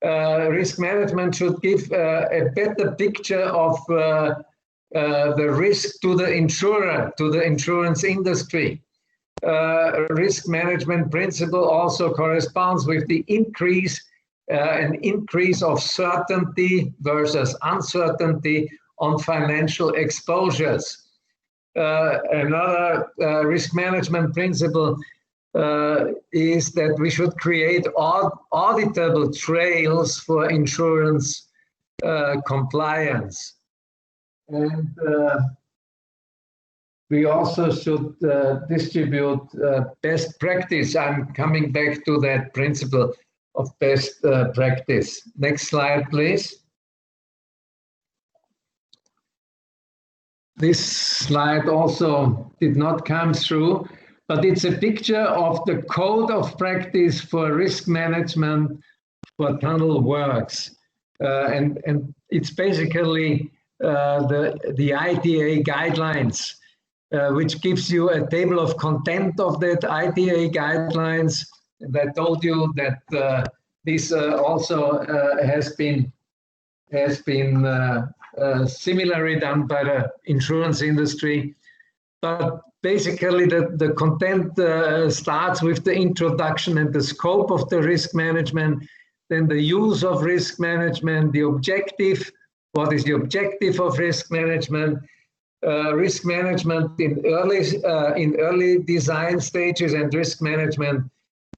Risk management should give a better picture of the risk to the insurer, to the insurance industry. Risk management principle also corresponds with the an increase of certainty versus uncertainty on financial exposures. Another risk management principle is that we should create auditable trails for insurance compliance. And we also should distribute best practice. I'm coming back to that principle of best practice. Next slide, please. This slide also did not come through, but it's a picture of the code of practice for risk management for tunnel works. And it's basically the ITA guidelines, which gives you a table of content of that ITA guidelines. And I told you that this also has been similarly done by the insurance industry. But basically, the content starts with the introduction and the scope of the risk management, then the use of risk management, the objective, what is the objective of risk management in early design stages, and risk management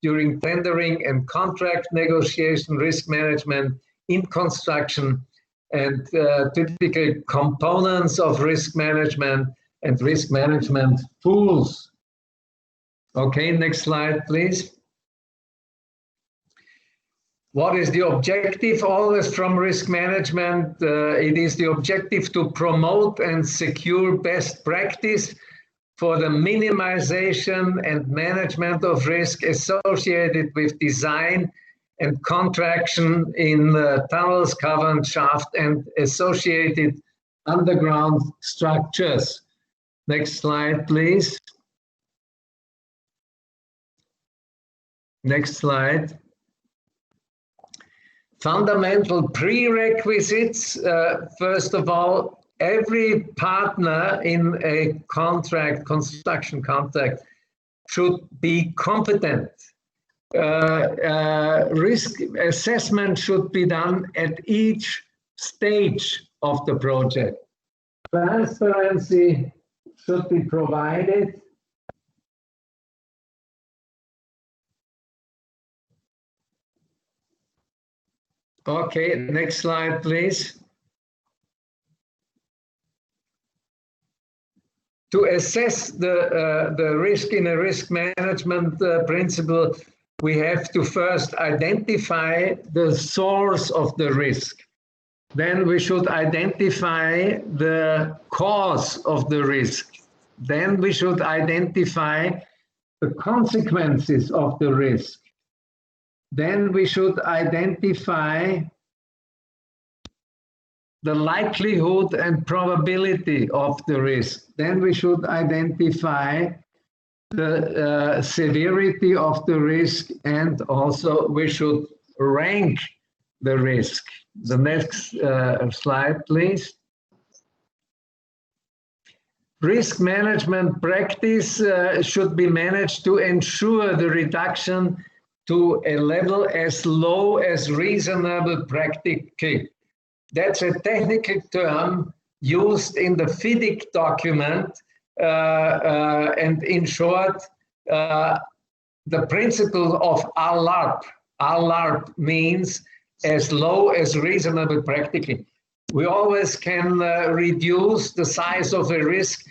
during tendering and contract negotiation, risk management in construction, and typical components of risk management and risk management tools. Okay, next slide, please. What is the objective always from risk management? It is the objective to promote and secure best practice for the minimization and management of risk associated with design and contraction in tunnels, cavern, shaft, and associated underground structures. Next slide, please. Next slide. Fundamental prerequisites. First of all, every partner in a contract, construction contract, should be competent. Risk assessment should be done at each stage of the project. Transparency should be provided. Okay, next slide, please. To assess the risk in a risk management principle, we have to first identify the source of the risk. Then we should identify the cause of the risk. Then we should identify the consequences of the risk. Then we should identify the likelihood and probability of the risk. Then we should identify the severity of the risk, and also we should rank the risk. The next slide, please. Risk management practice should be managed to ensure the reduction to a level as low as reasonable practically. That's a technical term used in the FIDIC document, and in short, the principle of ALARP. ALARP means as low as reasonable practically. We always can reduce the size of a risk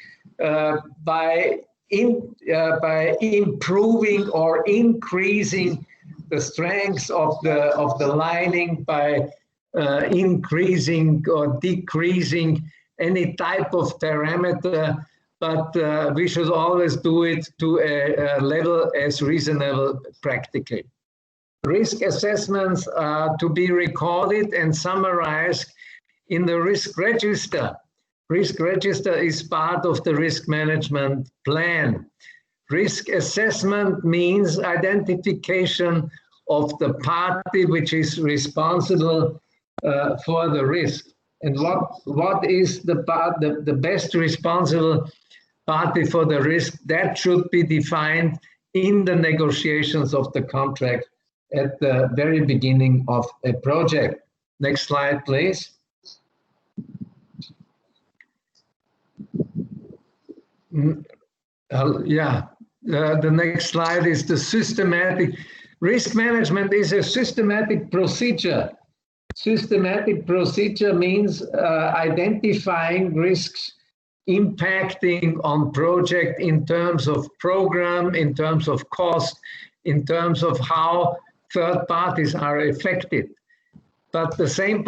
by improving or increasing the strength of the lining, by increasing or decreasing any type of parameter, but we should always do it to a level as reasonable practically. Risk assessments are to be recorded and summarized in the risk register. Risk register is part of the risk management plan. Risk assessment means identification of the party which is responsible for the risk. And what is the best responsible party for the risk? That should be defined in the negotiations of the contract at the very beginning of a project. Next slide, please. The next slide is the systematic. Risk management is a systematic procedure. Systematic procedure means identifying risks impacting on project in terms of program, in terms of cost, in terms of how third parties are affected. But the same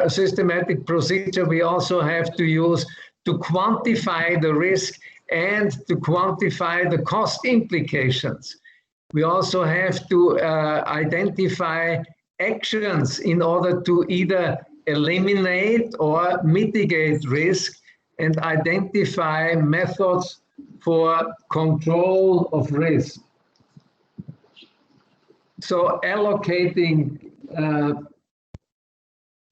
systematic procedure we also have to use to quantify the risk and to quantify the cost implications. We also have to identify actions in order to either eliminate or mitigate risk, and identify methods for control of risk. So allocating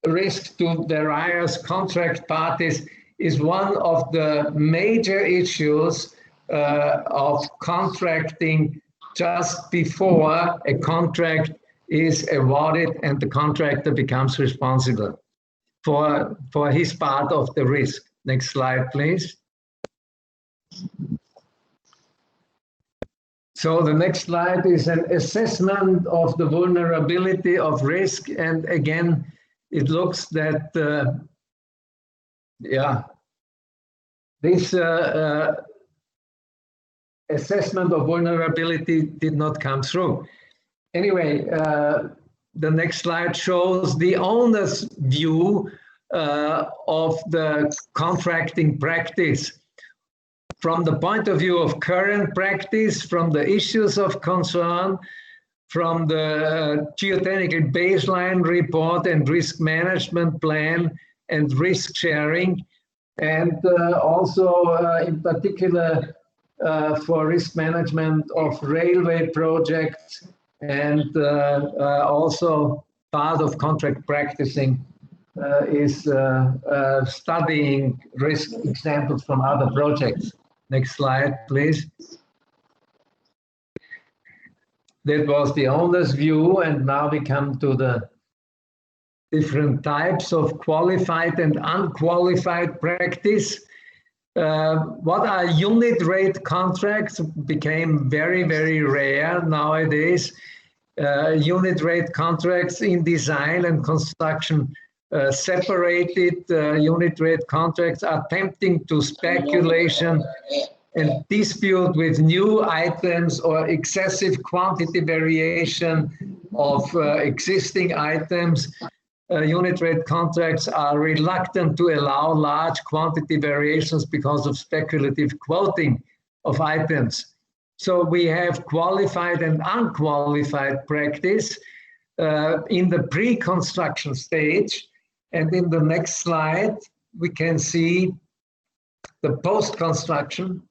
risk to various contract parties is one of the major issues of contracting just before a contract is awarded and the contractor becomes responsible for his part of the risk. Next slide, please. So the next slide is an assessment of the vulnerability of risk. And again, it looks that, this assessment of vulnerability did not come through. Anyway, the next slide shows the owner's view of the contracting practice from the point of view of current practice, from the issues of concern, from the geotechnical baseline report and risk management plan and risk sharing, and also in particular for risk management of railway projects, and also part of contract practicing is studying risk examples from other projects. Next slide, please. That was the owner's view, and now we come to the different types of qualified and unqualified practice. What are unit rate contracts became very, very rare nowadays. Unit rate contracts in design and construction, separated unit rate contracts are tempting to speculation and dispute with new items or excessive quantity variation of existing items. Unit rate contracts are reluctant to allow large quantity variations because of speculative quoting of items. So we have qualified and unqualified practice in the pre-construction stage. And in the next slide, we can see the post-construction.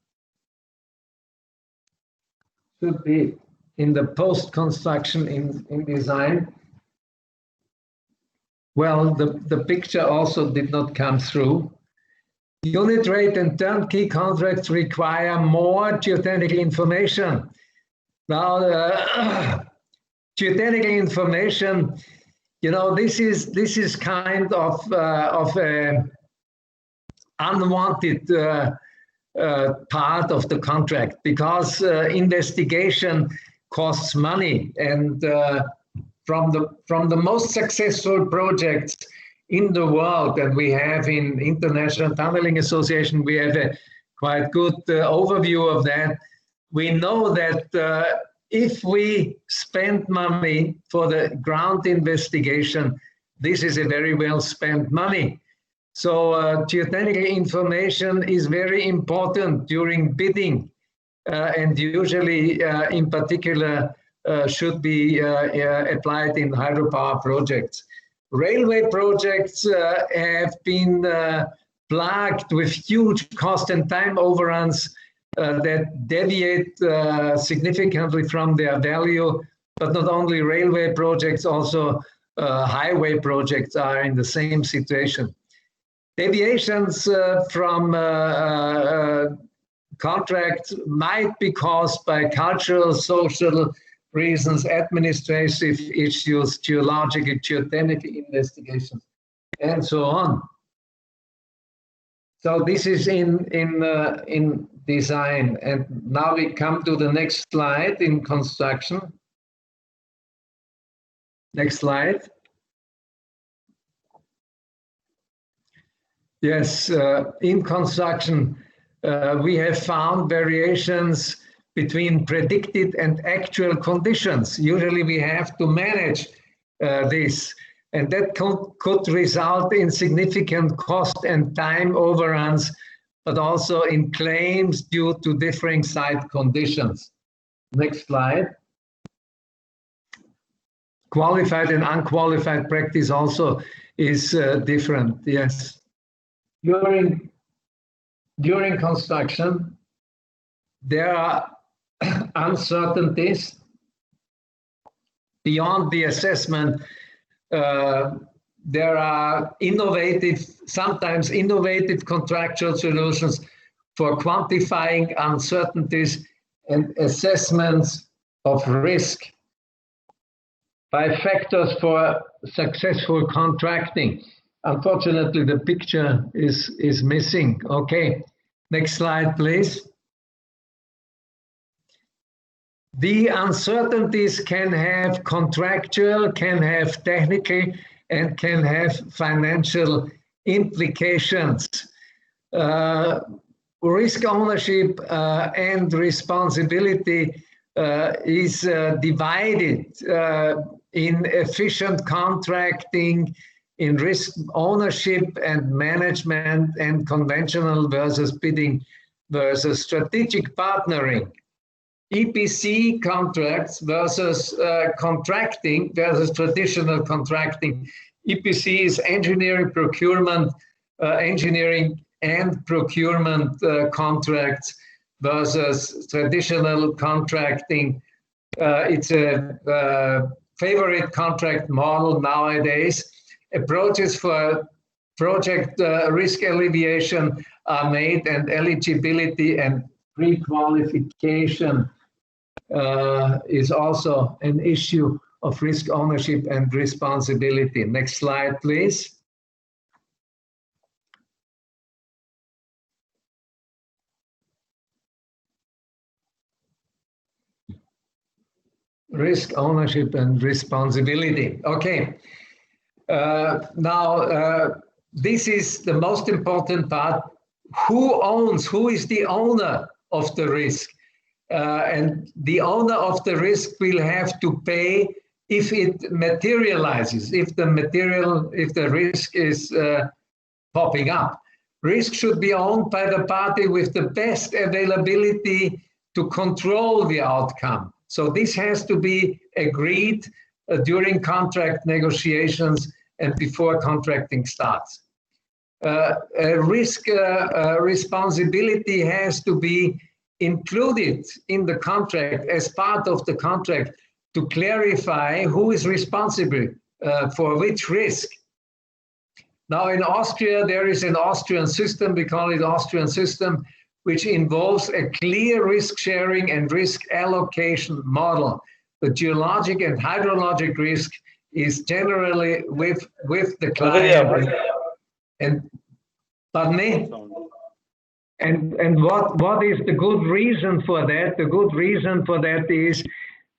Should be in the post-construction in design. Well, the picture also did not come through. Unit rate and turnkey contracts require more geotechnical information. Now, geotechnical information, you know, this is kind of a unwanted part of the contract, because investigation costs money, and from the most successful projects in the world that we have in International Tunneling Association, we have a quite good overview of that. We know that if we spend money for the ground investigation, this is a very well spent money. So geotechnical information is very important during bidding, and usually in particular should be applied in hydropower projects. Railway projects have been plagued with huge cost and time overruns that deviate significantly from their value. But not only railway projects, also highway projects are in the same situation. Deviations from contracts might be caused by cultural, social reasons, administrative issues, geological, geotechnical investigations, and so on. So this is in design, and now we come to the next slide in construction. Next slide. Yes, in construction, we have found variations between predicted and actual conditions. Usually we have to manage this, and that could result in significant cost and time overruns, but also in claims due to differing site conditions. Next slide. qualified and unqualified practice also is different. Yes. During construction, there are uncertainties beyond the assessment. There are sometimes innovative contractual solutions for quantifying uncertainties and assessments of risk by factors for successful contracting. Unfortunately, the picture is missing. Okay, next slide, please. The uncertainties can have contractual, can have technical, and can have financial implications. Risk ownership and responsibility is divided in efficient contracting, in risk ownership and management, and conventional versus bidding versus strategic partnering. EPC contracts versus contracting versus traditional contracting. EPC is engineering, procurement, engineering and procurement contracts versus traditional contracting. It's a favorite contract model nowadays. Approaches for project risk alleviation are made, and eligibility and pre-qualification is also an issue of risk ownership and responsibility. Next slide, please. Risk ownership and responsibility. Okay. Now, this is the most important part. Who is the owner of the risk? And the owner of the risk will have to pay if it materializes, if the risk is popping up. Risk should be owned by the party with the best availability to control the outcome. So this has to be agreed during contract negotiations and before contracting starts. Risk responsibility has to be included in the contract as part of the contract to clarify who is responsible for which risk. Now in Austria, there is an Austrian system, we call it Austrian system, which involves a clear risk sharing and risk allocation model. The geologic and hydrologic risk is generally with the client. And pardon me? And what is the good reason for that? The good reason for that is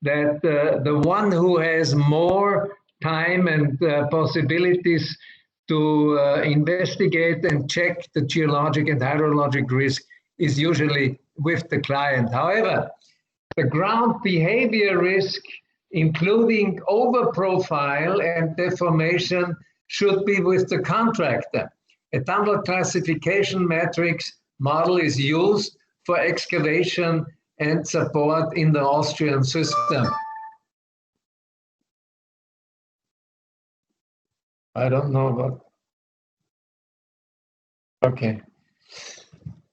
that the one who has more time and possibilities to investigate and check the geologic and hydrologic risk is usually with the client. However, the ground behavior risk, including over-profile and deformation, should be with the contractor. A tunnel classification matrix model is used for excavation and support in the Austrian system. I don't know what. Okay.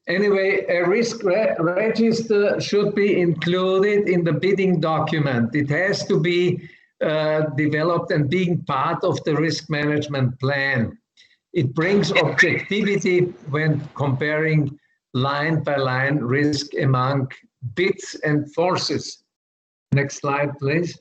Anyway, a risk register should be included in the bidding document. It has to be developed and being part of the risk management plan. It brings objectivity when comparing line by line risk among bids and forces. Next slide, please.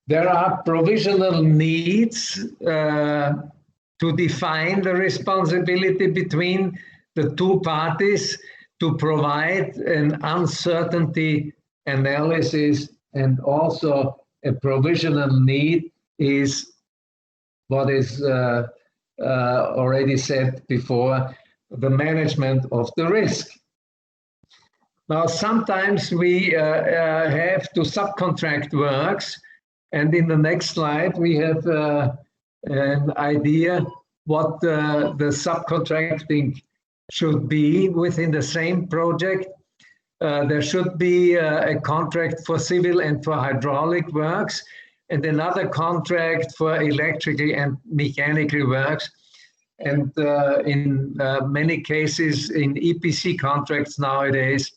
There are provisional needs to define the responsibility between the two parties to provide an uncertainty analysis, and also a provisional need is what is already said before, the management of the risk. Now, sometimes we have to subcontract works, and in the next slide we have an idea what the subcontracting should be within the same project. there should be a contract for civil and for hydraulic works, and another contract for electrical and mechanical works. And in many cases, in EPC contracts nowadays,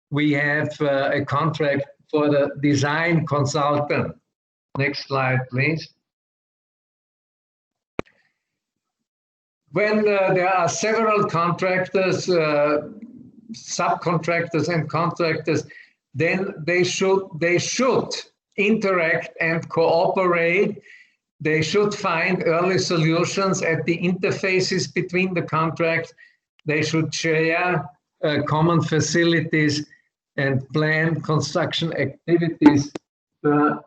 we have a contract for the design consultant. Next slide, please. When there are several contractors, subcontractors and contractors, then they should interact and cooperate. They should find early solutions at the interfaces between the contracts. They should share common facilities and plan construction activities,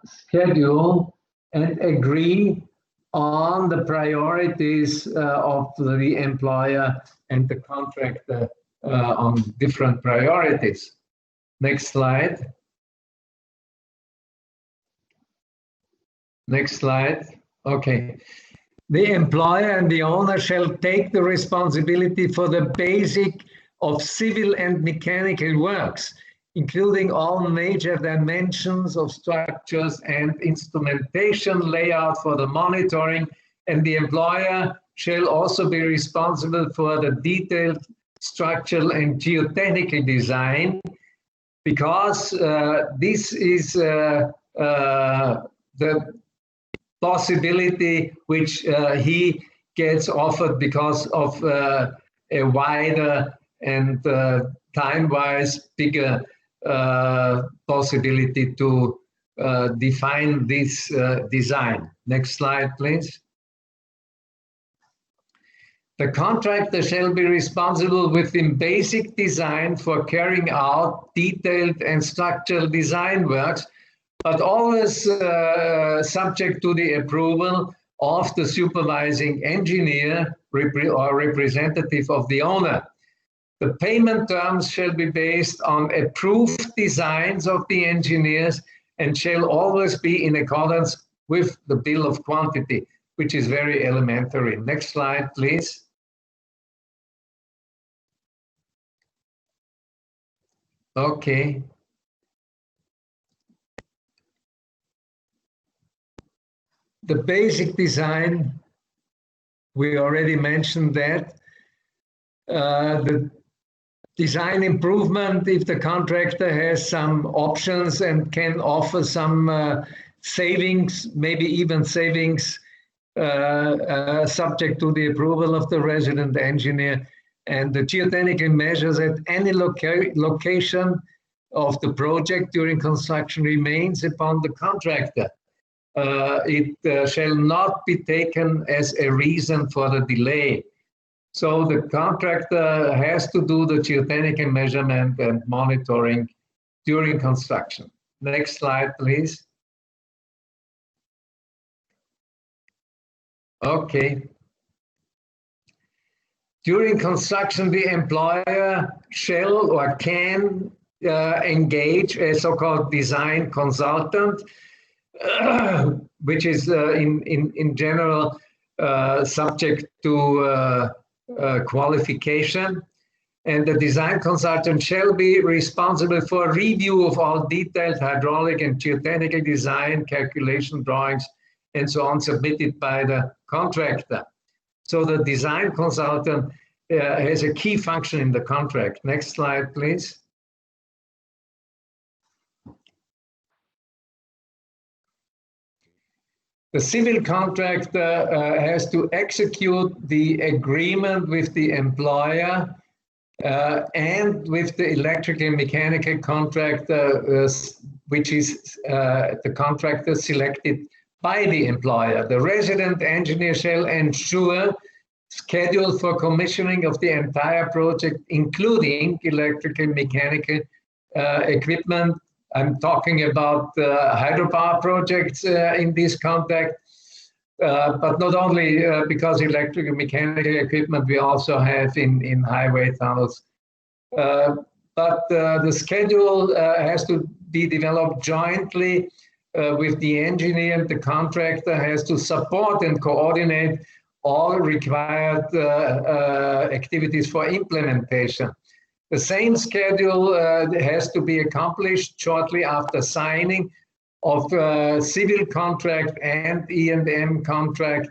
schedule and agree on the priorities of the employer and the contractor on different priorities. Next slide. Next slide. Okay. The employer and the owner shall take the responsibility for the basic of civil and mechanical works, including all major dimensions of structures and instrumentation layout for the monitoring, and the employer shall also be responsible for the detailed structural and geotechnical design, because this is the possibility which he gets offered because of a wider and time-wise bigger possibility to define this design. Next slide, please. The contractor shall be responsible within basic design for carrying out detailed and structural design works, but always subject to the approval of the supervising engineer or representative of the owner. The payment terms shall be based on approved designs of the engineers and shall always be in accordance with the bill of quantity, which is very elementary. Next slide, please. Okay. The basic design, we already mentioned that. The design improvement, if the contractor has some options and can offer some savings, maybe even savings, subject to the approval of the resident engineer, and the geotechnical measures at any location of the project during construction remains upon the contractor. It shall not be taken as a reason for the delay. So the contractor has to do the geotechnical measurement and monitoring during construction. Next slide, please. Okay. During construction, the employer shall or can engage a so-called design consultant, which is in general subject to qualification. And the design consultant shall be responsible for review of all detailed hydraulic and geotechnical design, calculation drawings, and so on submitted by the contractor. So the design consultant has a key function in the contract. Next slide, please. The civil contractor has to execute the agreement with the employer and with the electrical and mechanical contractor, which is the contractor selected by the employer. The resident engineer shall ensure schedule for commissioning of the entire project, including electrical and mechanical equipment. I'm talking about hydropower projects in this context, but not only because electrical and mechanical equipment we also have in highway tunnels. But the schedule has to be developed jointly with the engineer, and the contractor has to support and coordinate all required activities for implementation. The same schedule has to be accomplished shortly after signing of civil contract and E&M contract,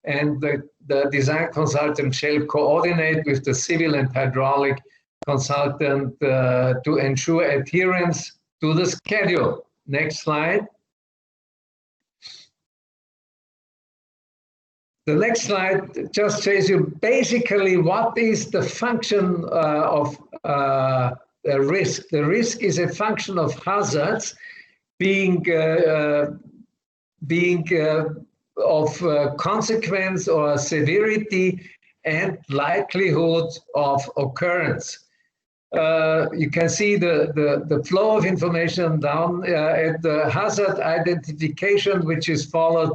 and the design consultant shall coordinate with the civil and hydraulic consultant to ensure adherence to the schedule. Next slide. The next slide just shows you basically what is the function of the risk. The risk is a function of hazards being of consequence or severity and likelihood of occurrence. You can see the flow of information down at the hazard identification, which is followed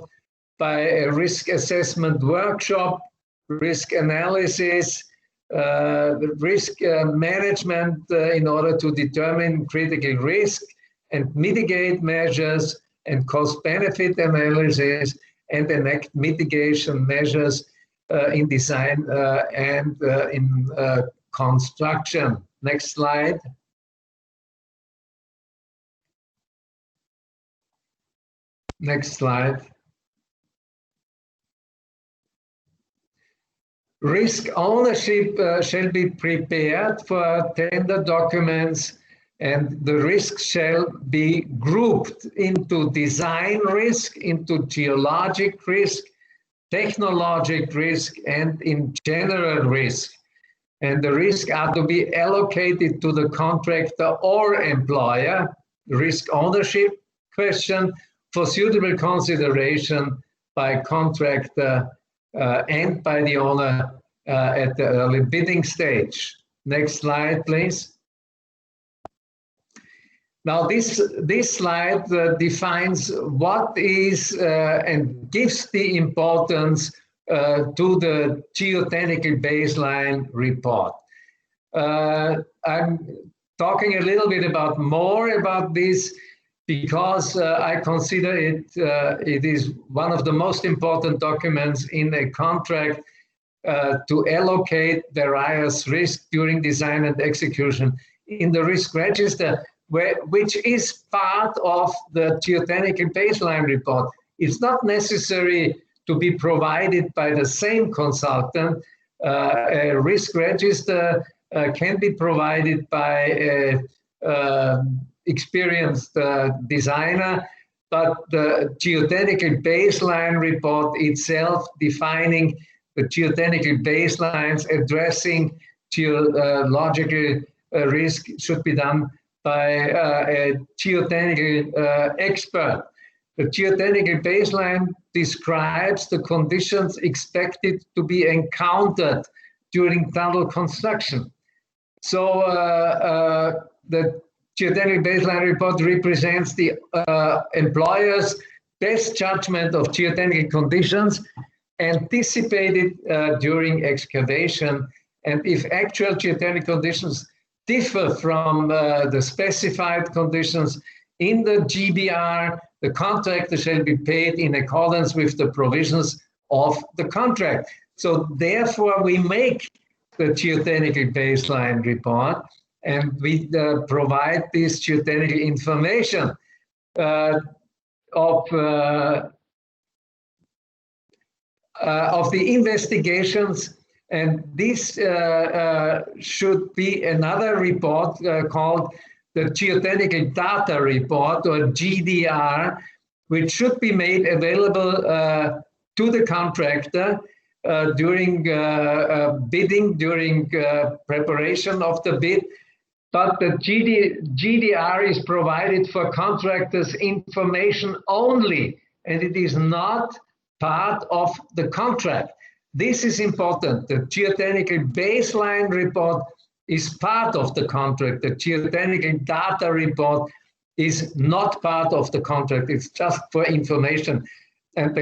by a risk assessment workshop, risk analysis, risk management in order to determine critical risk and mitigate measures, and cost-benefit analysis, and enact mitigation measures in design and in construction. Next slide. Next slide. Risk ownership shall be prepared for tender documents, and the risks shall be grouped into design risk, into geologic risk, technologic risk, and in general risk. And the risks are to be allocated to the contractor or employer, risk ownership question, for suitable consideration by contractor and by the owner at the early bidding stage. Next slide, please. Now, this slide defines what is and gives the importance to the geotechnical baseline report. I'm talking a little bit more about this because I consider it is one of the most important documents in a contract to allocate various risks during design and execution in the risk register, which is part of the geotechnical baseline report. It's not necessary to be provided by the same consultant. A risk register can be provided by an experienced designer, but the geotechnical baseline report itself, defining the geotechnical baselines, addressing geological risk, should be done by a geotechnical expert. The geotechnical baseline describes the conditions expected to be encountered during tunnel construction. So the geotechnical baseline report represents the employer's best judgment of geotechnical conditions anticipated during excavation. And if actual geotechnical conditions differ from the specified conditions in the GBR, the contractor shall be paid in accordance with the provisions of the contract. So therefore, we make the geotechnical baseline report, and we provide this geotechnical information of the investigations. And this should be another report called the Geotechnical Data Report, or GDR, which should be made available to the contractor during bidding, during preparation of the bid. But the GDR is provided for contractors' information only, and it is not part of the contract. This is important. The geotechnical baseline report is part of the contract. The geotechnical data report is not part of the contract. It's just for information. And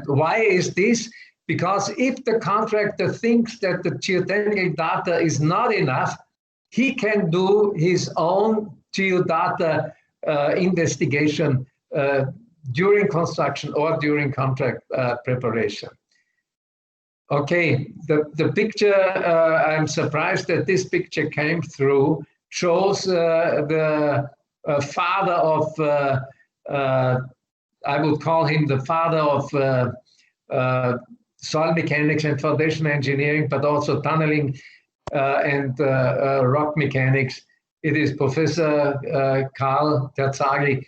why is this? Because if the contractor thinks that the geotechnical data is not enough, he can do his own geodata investigation during construction or during contract preparation. Okay, the picture, I'm surprised that this picture came through, shows the father of, I would call him the father of soil mechanics and foundation engineering, but also tunneling and rock mechanics. It is Professor Karl Terzaghi.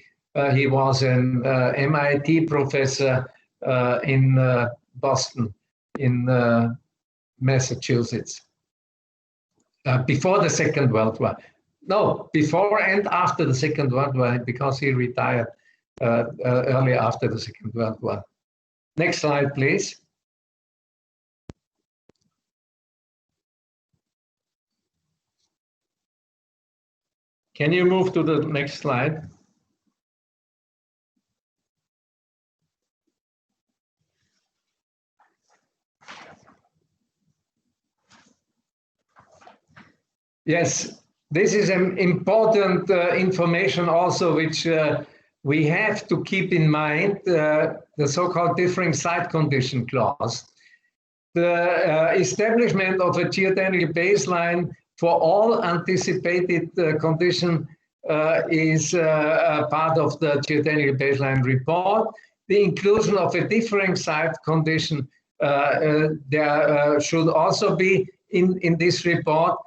He was an MIT professor in Boston, in Massachusetts, before the Second World War. No, before and after the Second World War, because he retired early after the Second World War. Next slide, please. Can you move to the next slide? Yes, this is an important information also, which we have to keep in mind, the so-called differing site condition clause. The establishment of a geotechnical baseline for all anticipated condition is a part of the geotechnical baseline report. The inclusion of a differing site condition there should also be in this report.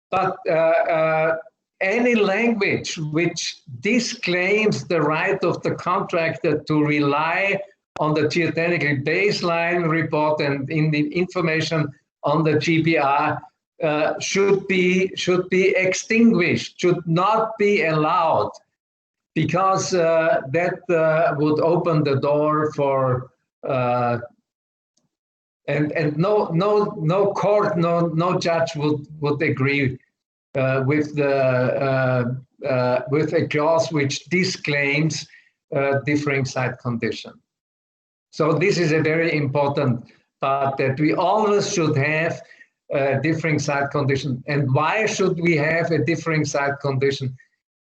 But any language which disclaims the right of the contractor to rely on the geotechnical baseline report and in the information on the GBR should be extinguished, should not be allowed, because that would open the door for and no court, no judge would agree with a clause which disclaims differing site condition. So this is a very important part, that we always should have a differing site condition. And why should we have a differing site condition?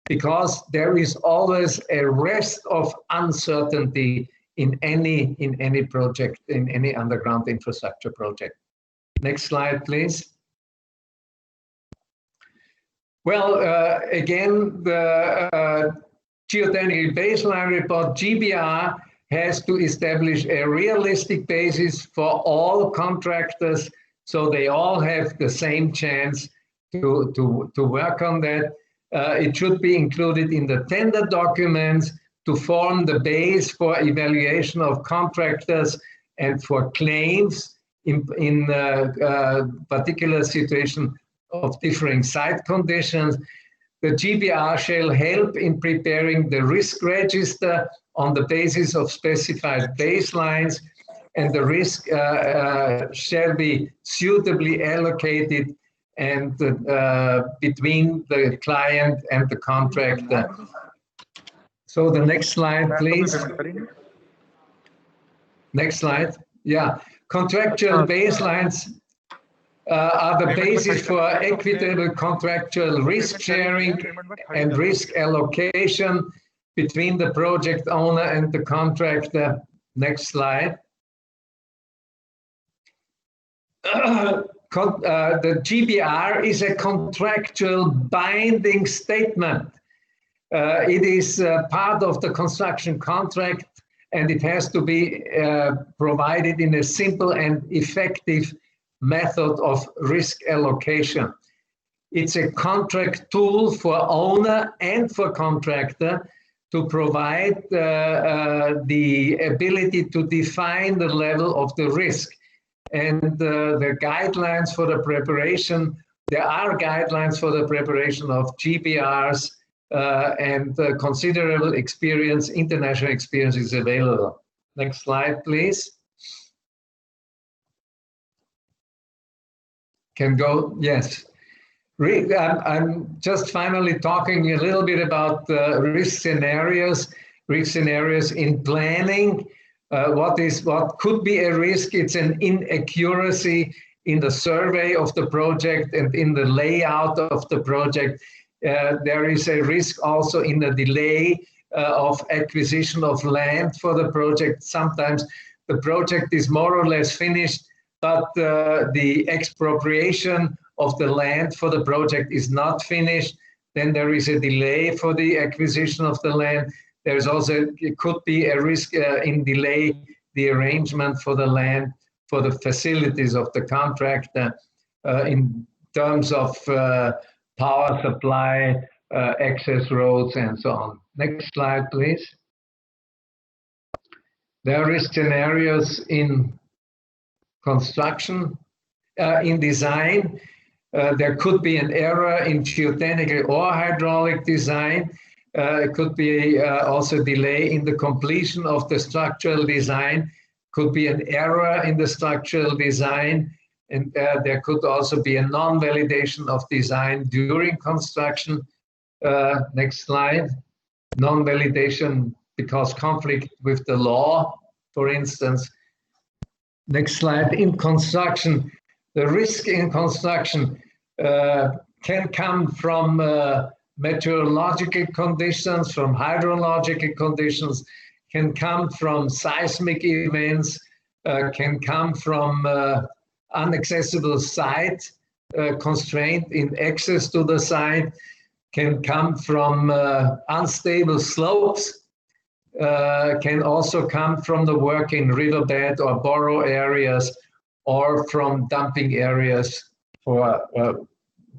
Because there is always a rest of uncertainty in any project, in any underground infrastructure project. Next slide, please. Well, again, the geotechnical baseline report, GBR, has to establish a realistic basis for all contractors, so they all have the same chance to work on that. It should be included in the tender documents to form the base for evaluation of contractors and for claims in particular situation of differing site conditions. The GBR shall help in preparing the risk register on the basis of specified baselines, and the risk shall be suitably allocated and between the client and the contractor. So the next slide, please. Next slide. Yeah, contractual baselines are the basis for equitable contractual risk sharing and risk allocation between the project owner and the contractor. Next slide. The GBR is a contractual binding statement. It is part of the construction contract, and it has to be provided in a simple and effective method of risk allocation. It's a contract tool for owner and for contractor to provide the ability to define the level of the risk. And the guidelines for the preparation, there are guidelines for the preparation of GBRs, and considerable experience, international experience is available. Next slide, please. Can go, yes. I'm just finally talking a little bit about risk scenarios in planning. What could be a risk? It's an inaccuracy in the survey of the project and in the layout of the project. There is a risk also in the delay of acquisition of land for the project. Sometimes the project is more or less finished, but the expropriation of the land for the project is not finished, then there is a delay for the acquisition of the land. There's also, it could be a risk in delay the arrangement for the land for the facilities of the contractor in terms of power supply, access roads, and so on. Next slide, please. There is scenarios in construction, in design. There could be an error in geotechnical or hydraulic design. It could be also delay in the completion of the structural design. Could be an error in the structural design. And there could also be a non-validation of design during construction. Next slide. Non-validation because conflict with the law, for instance. Next slide. In construction, the risk in construction can come from meteorological conditions, from hydrological conditions, can come from seismic events, can come from inaccessible site, constraint in access to the site, can come from unstable slopes, can also come from the work in riverbed or borrow areas, or from dumping areas for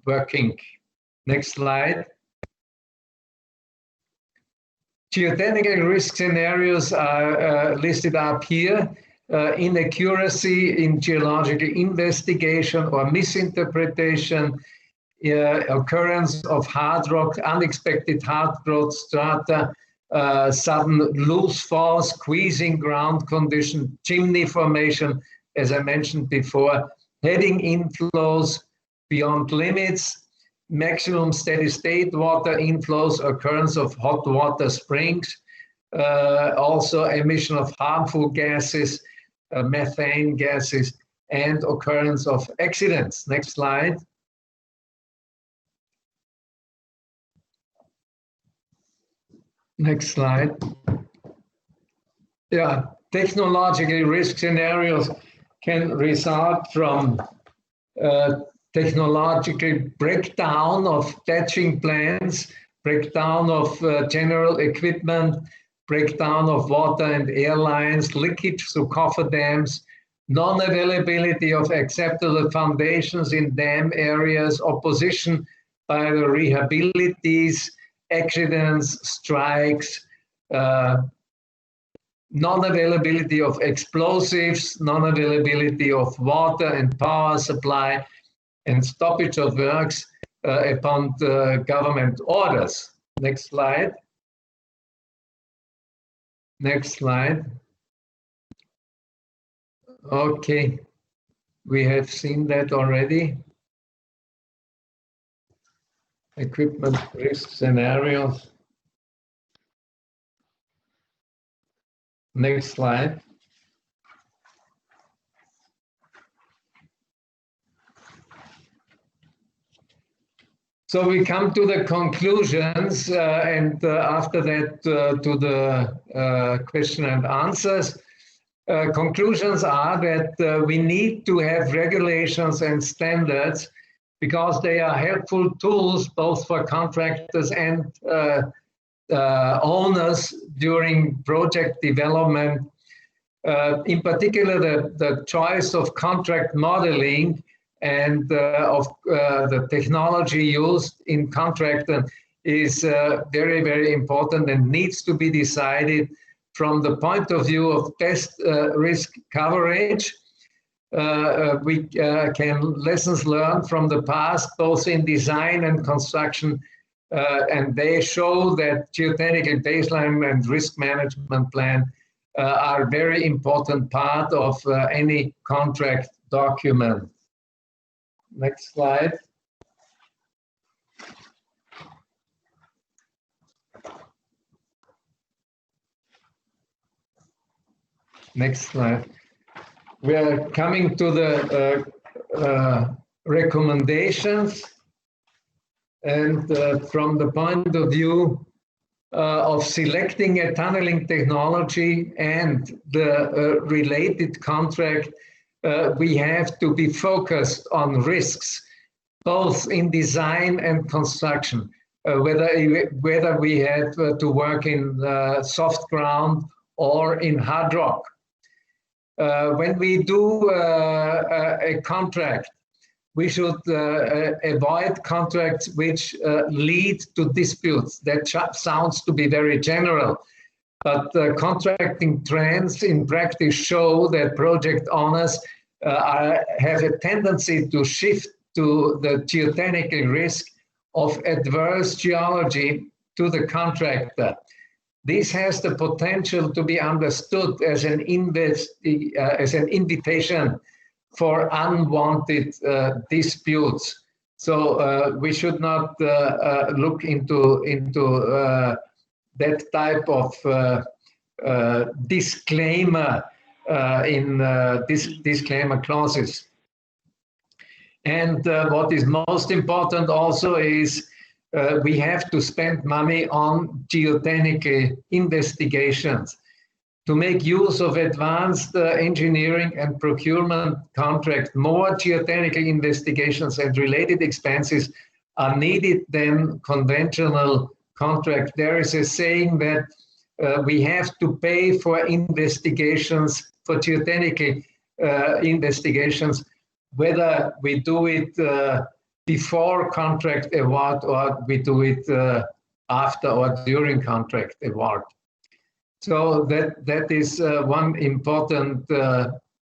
working. Next slide. Geotechnical risk scenarios are listed up here. Inaccuracy in geological investigation or misinterpretation, occurrence of hard rock, unexpected hard rock strata, sudden loose falls, squeezing ground condition, chimney formation, as I mentioned before, heading inflows beyond limits, maximum steady state water inflows, occurrence of hot water springs, also emission of harmful gases, methane gases, and occurrence of accidents. Next slide. Next slide. Yeah, technological risk scenarios can result from technological breakdown of thatching plants, breakdown of general equipment, breakdown of water and air lines, leakage through cofferdams, non-availability of acceptable foundations in dam areas, opposition by the rehabilities, accidents, strikes, non-availability of explosives, non-availability of water and power supply, and stoppage of works upon the government orders. Next slide. Next slide. Okay, we have seen that already. Equipment risk scenarios. Next slide. So we come to the conclusions, and after that to the question and answers. Conclusions are that we need to have regulations and standards because they are helpful tools both for contractors and owners during project development. In particular, the choice of contract modeling and of the technology used in contracting is very, very important and needs to be decided from the point of view of best risk coverage. We can lessons learned from the past, both in design and construction, and they show that geotechnical baseline and risk management plan are a very important part of any contract document. Next slide. Next slide. We are coming to the recommendations, and from the point of view of selecting a tunneling technology and the related contract, we have to be focused on risks, both in design and construction, whether we have to work in soft ground or in hard rock. When we do a contract, we should avoid contracts which lead to disputes. That sounds to be very general, but contracting trends in practice show that project owners have a tendency to shift to the geotechnical risk of adverse geology to the contractor. This has the potential to be understood as an invitation for unwanted disputes. So we should not look into that type of disclaimer in disclaimer clauses. And what is most important also is we have to spend money on geotechnical investigations. To make use of advanced engineering and procurement contract, more geotechnical investigations and related expenses are needed than conventional contract. There is a saying that we have to pay for investigations, for geotechnical investigations, whether we do it before contract award or we do it after or during contract award. So that is one important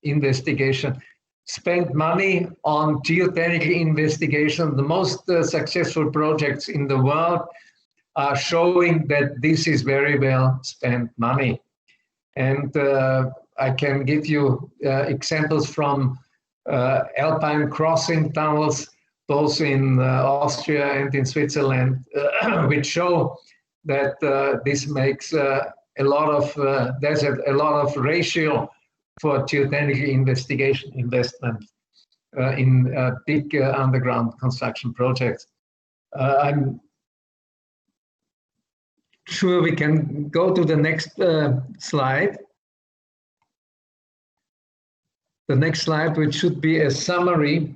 investigation. Spend money on geotechnical investigation. The most successful projects in the world are showing that this is very well spent money. And I can give you examples from alpine crossing tunnels, both in Austria and in Switzerland, which show that this makes a lot of there's a lot of ratio for geotechnical investigation investment in big underground construction projects. I'm sure we can go to the next slide. The next slide, which should be a summary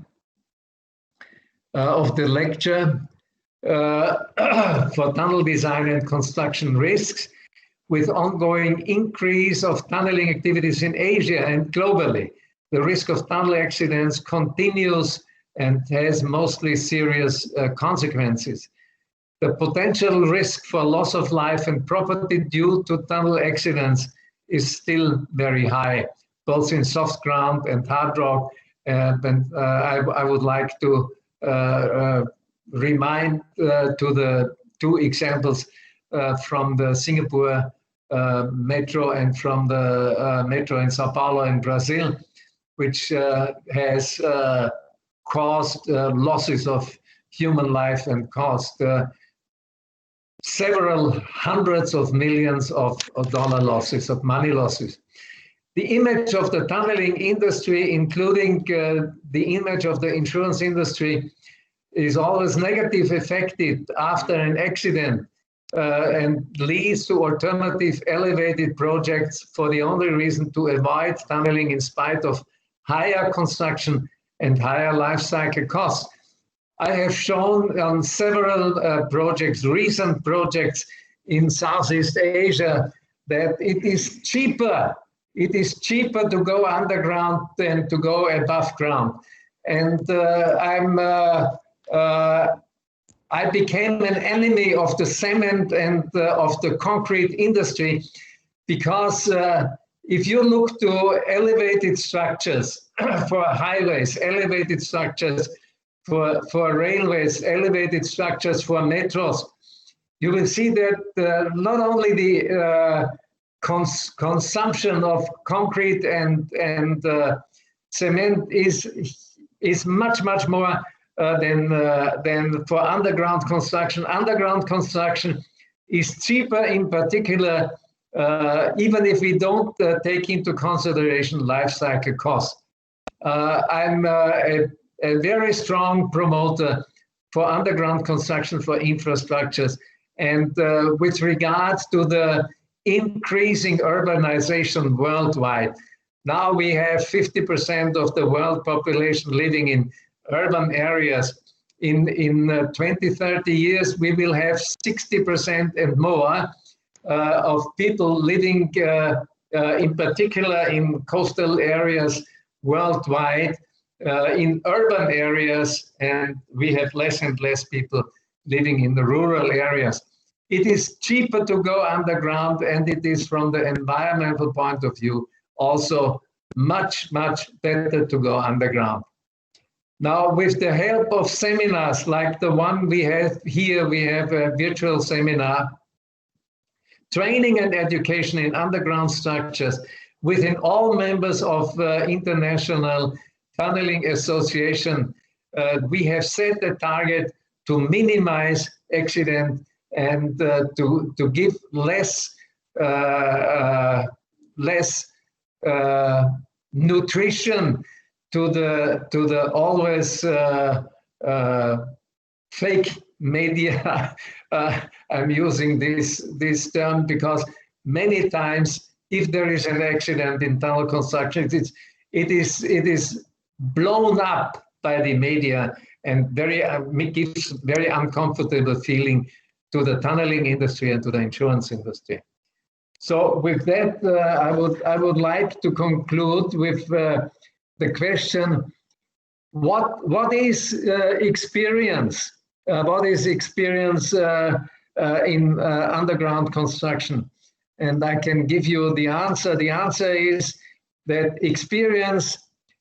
of the lecture for tunnel design and construction risks, with ongoing increase of tunneling activities in Asia and globally. The risk of tunnel accidents continues and has mostly serious consequences. The potential risk for loss of life and property due to tunnel accidents is still very high, both in soft ground and hard rock. And I would like to remind to the two examples from the Singapore metro and from the metro in Sao Paulo in Brazil, which has caused losses of human life and caused several hundreds of millions of dollar losses, of money losses. The image of the tunneling industry, including the image of the insurance industry, is always negatively affected after an accident and leads to alternative elevated projects for the only reason to avoid tunneling in spite of higher construction and higher life cycle costs. I have shown on several projects, recent projects in Southeast Asia, that it is cheaper. It is cheaper to go underground than to go above ground. And I became an enemy of the cement and of the concrete industry, because if you look to elevated structures for highways, elevated structures for railways, elevated structures for metros, you will see that not only the consumption of concrete and cement is much more than for underground construction. Underground construction is cheaper, in particular, even if we don't take into consideration life cycle costs. I'm a very strong promoter for underground construction for infrastructures, and with regards to the increasing urbanization worldwide, Now we have 50% of the world population living in urban areas. In 20, 30 years, we will have 60% and more of people living in particular in coastal areas worldwide, in urban areas, and we have less and less people living in the rural areas. It is cheaper to go underground, and it is from the environmental point of view also much, much better to go underground. Now, with the help of seminars like the one we have here, we have a virtual seminar, training and education in underground structures within all members of International Tunneling Association. We have set a target to minimize accident and to give less nutrition to the always fake media. I'm using this term because many times, if there is an accident in tunnel construction, it is blown up by the media and gives very uncomfortable feeling to the tunneling industry and to the insurance industry. So with that, I would like to conclude with the question: what is experience? What is experience in underground construction? And I can give you the answer. The answer is that experience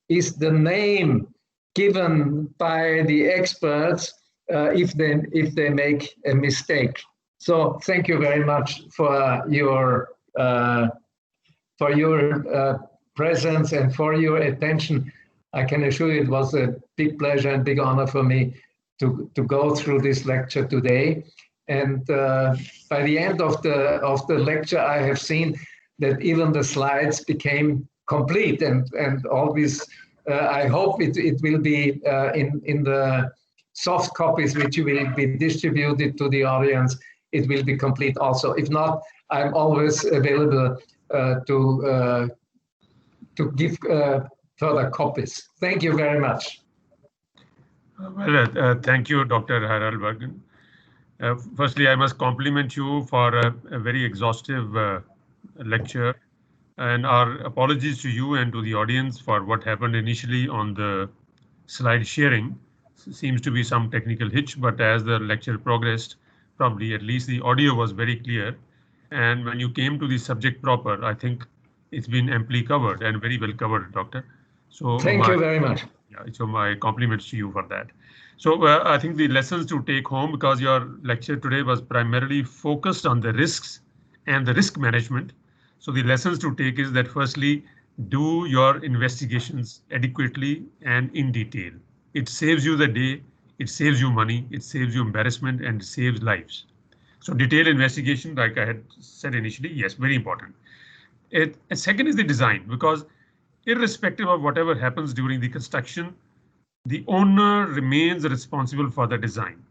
is the name given by the experts if they make a mistake. So thank you very much for your presence and for your attention. I can assure you it was a big pleasure and big honor for me to go through this lecture today. And by the end of the lecture, I have seen that even the slides became complete, and all this. I hope it will be in the soft copies which will be distributed to the audience. It will be complete also. If not, I'm always available to give further copies. Thank you very much. Well, thank you, Dr. Heidelberg. Firstly, I must compliment you for a very exhaustive lecture, and our apologies to you and to the audience for what happened initially on the slide sharing. Seems to be some technical hitch, but as the lecture progressed, probably at least the audio was very clear. And when you came to the subject proper, I think it's been amply covered and very well covered, Doctor. So thank you very much. Yeah, so my compliments to you for that. So I think the lessons to take home, because your lecture today was primarily focused on the risks and the risk management. So the lessons to take is that firstly, do your investigations adequately and in detail. It saves you the day, it saves you money, it saves you embarrassment, and it saves lives. So detailed investigation, like I had said initially, yes, very important. And second is the design, because irrespective of whatever happens during the construction, the owner remains responsible for the design.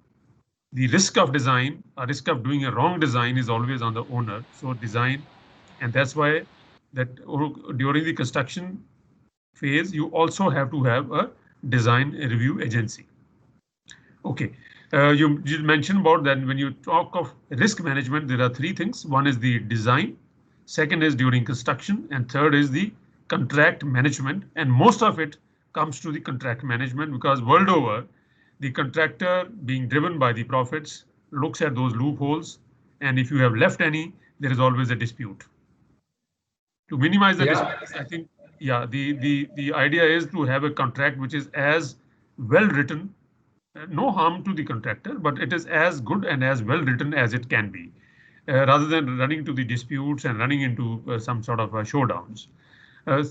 The risk of design, a risk of doing a wrong design, is always on the owner. So design, and that's why that during the construction phase, you also have to have a design review agency. Okay, you mentioned about that when you talk of risk management, there are three things. One is the design, second is during construction, and third is the contract management. And most of it comes to the contract management, because world over, the contractor, being driven by the profits, looks at those loopholes, and if you have left any, there is always a dispute. To minimize the disputes, I think, yeah, the idea is to have a contract which is as well written, no harm to the contractor, but it is as good and as well written as it can be, rather than running to the disputes and running into some sort of showdowns.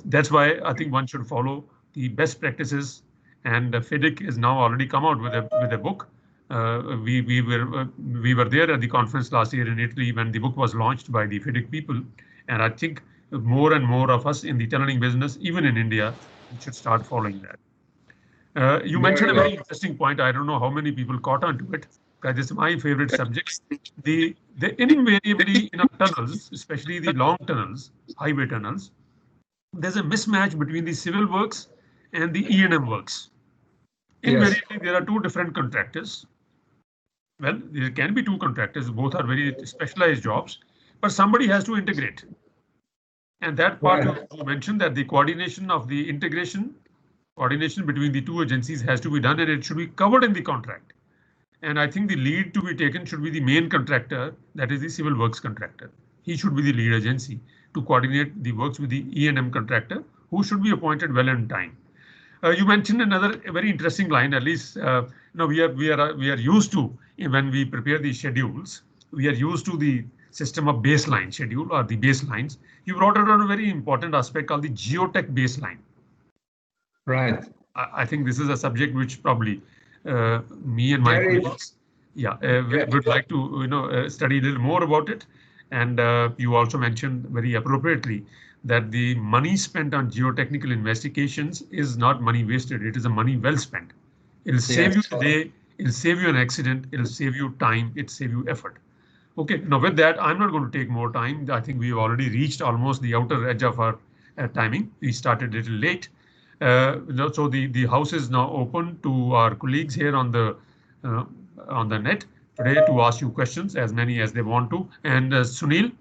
That's why I think one should follow the best practices, and FIDIC has now already come out with a book. We were there at the conference last year in Italy when the book was launched by the FIDIC people, and I think more and more of us in the tunneling business, even in India, should start following that. You mentioned a very interesting point. I don't know how many people caught on to it, because it's my favorite subject. The invariably in our tunnels, especially the long tunnels, highway tunnels, there's a mismatch between the civil works and the E&M works. Invariably, there are two different contractors. Well, there can be two contractors, both are very specialized jobs, but somebody has to integrate. And that part you mentioned that the coordination of the coordination between the two agencies has to be done, and it should be covered in the contract. And I think the lead to be taken should be the main contractor, that is the civil works contractor. He should be the lead agency to coordinate the works with the E&M contractor, who should be appointed well in time. You mentioned another very interesting line. At least we are used to, when we prepare these schedules, we are used to the system of baseline schedule or the baselines. You brought out a very important aspect called the geotech baseline. Right. I think this is a subject which probably me and my colleagues, would like to study a little more about it. And you also mentioned very appropriately that the money spent on geotechnical investigations is not money wasted. It is a money well spent. It'll save you today. It'll save you an accident. It'll save you time. It'll save you effort. Okay, now with that, I'm not going to take more time. I think we've already reached almost the outer edge of our timing. We started a little late. So the house is now open to our colleagues here on the net today to ask you questions, as many as they want to. And Sunil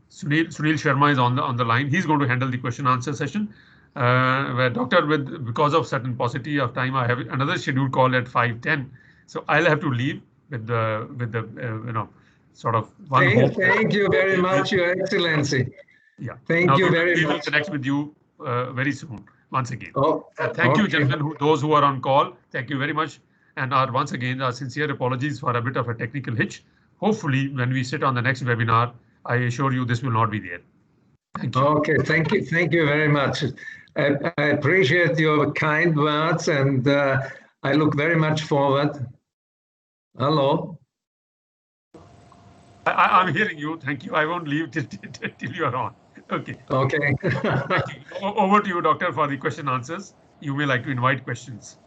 Sharma is on the line. He's going to handle the question answer session. Where Doctor, because of certain paucity of time, I have another scheduled call at 5:10. So I'll have to leave with the sort of one hope. Thank you very much, Your Excellency. Yeah. Thank you very much. We will connect with you very soon. Once again. Thank you, gentlemen, those who are on call. Thank you very much. And once again, our sincere apologies for a bit of a technical hitch. Hopefully, when we sit on the next webinar, I assure you this will not be there. Thank you. Okay, thank you. Thank you very much. I appreciate your kind words, and I look very much forward. Hello. I'm hearing you. Thank you. I won't leave till you are on. Okay. Okay. Over to you, Doctor, for the question answers. You may like to invite questions.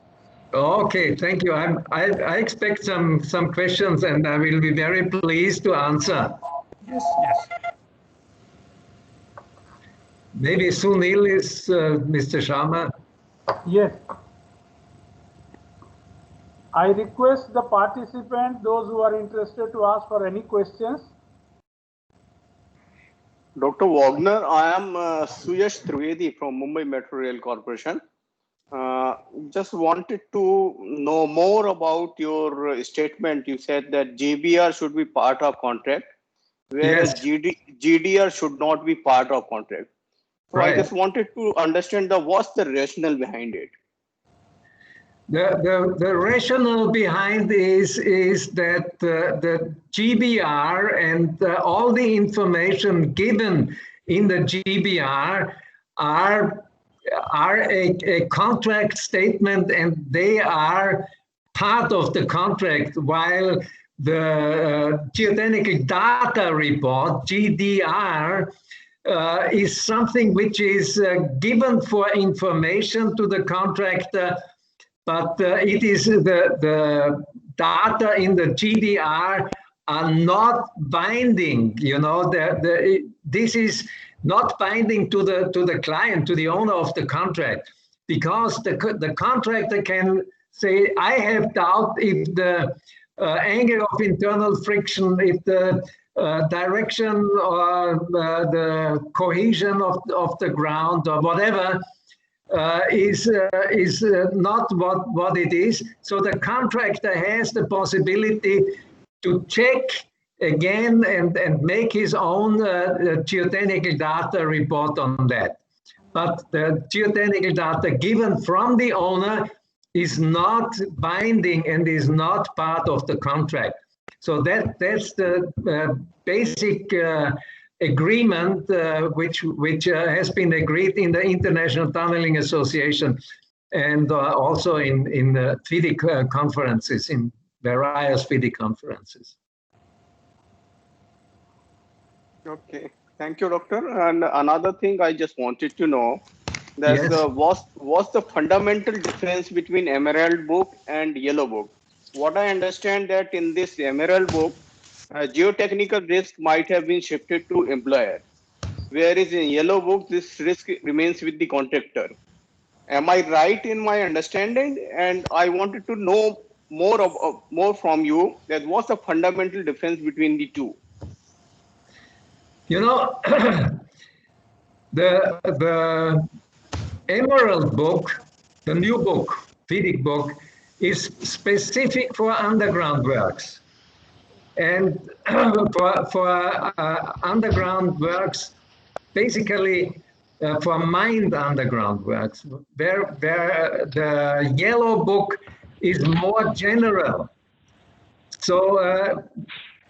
Okay, thank you. I expect some questions, and I will be very pleased to answer. Yes. Maybe Sunil is Mr. Sharma. Yes. I request the participants, those who are interested, to ask for any questions. Dr. Wagner, I am Suyash Trivedi from Mumbai Metro Rail Corporation. Just wanted to know more about your statement. You said that GBR should be part of contract, whereas GDR should not be part of contract. So right. I just wanted to understand what's the rationale behind it. The rationale behind this is that the GBR and all the information given in the GBR are a contract statement, and they are part of the contract, while the geotechnical data report, GDR, is something which is given for information to the contractor, but it is the data in the GDR are not binding. This is not binding to the client, to the owner of the contract, because the contractor can say, I have doubt if the angle of internal friction, if the direction or the cohesion of the ground or whatever is not what it is. So the contractor has the possibility to check again and make his own geotechnical data report on that. But the geotechnical data given from the owner is not binding and is not part of the contract. So that's the basic agreement which has been agreed in the International Tunneling Association and also in FIDI conferences, in various FIDI conferences. Okay, thank you, Doctor. And another thing I just wanted to know, that what's the fundamental difference between Emerald Book and Yellow Book? What I understand that in this Emerald Book, geotechnical risk might have been shifted to employer, whereas in yellow book, this risk remains with the contractor. Am I right in my understanding? And I wanted to know more from you that what's the fundamental difference between the two? You know, the Emerald book, the new book, FIDIC book, is specific for underground works. And for underground works, basically for mined underground works, where the yellow book is more general. So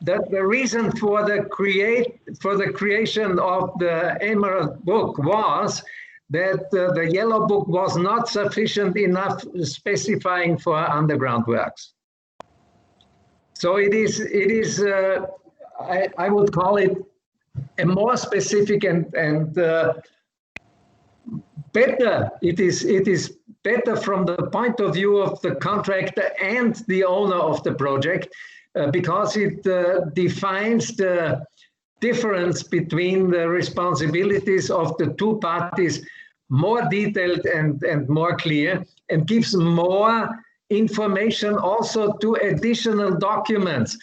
the reason for the creation of the Emerald book was that the yellow book was not sufficient enough specifying for underground works. So it is I would call it a more specific and better. It is better from the point of view of the contractor and the owner of the project, because it defines the difference between the responsibilities of the two parties more detailed and more clear, and gives more information also to additional documents,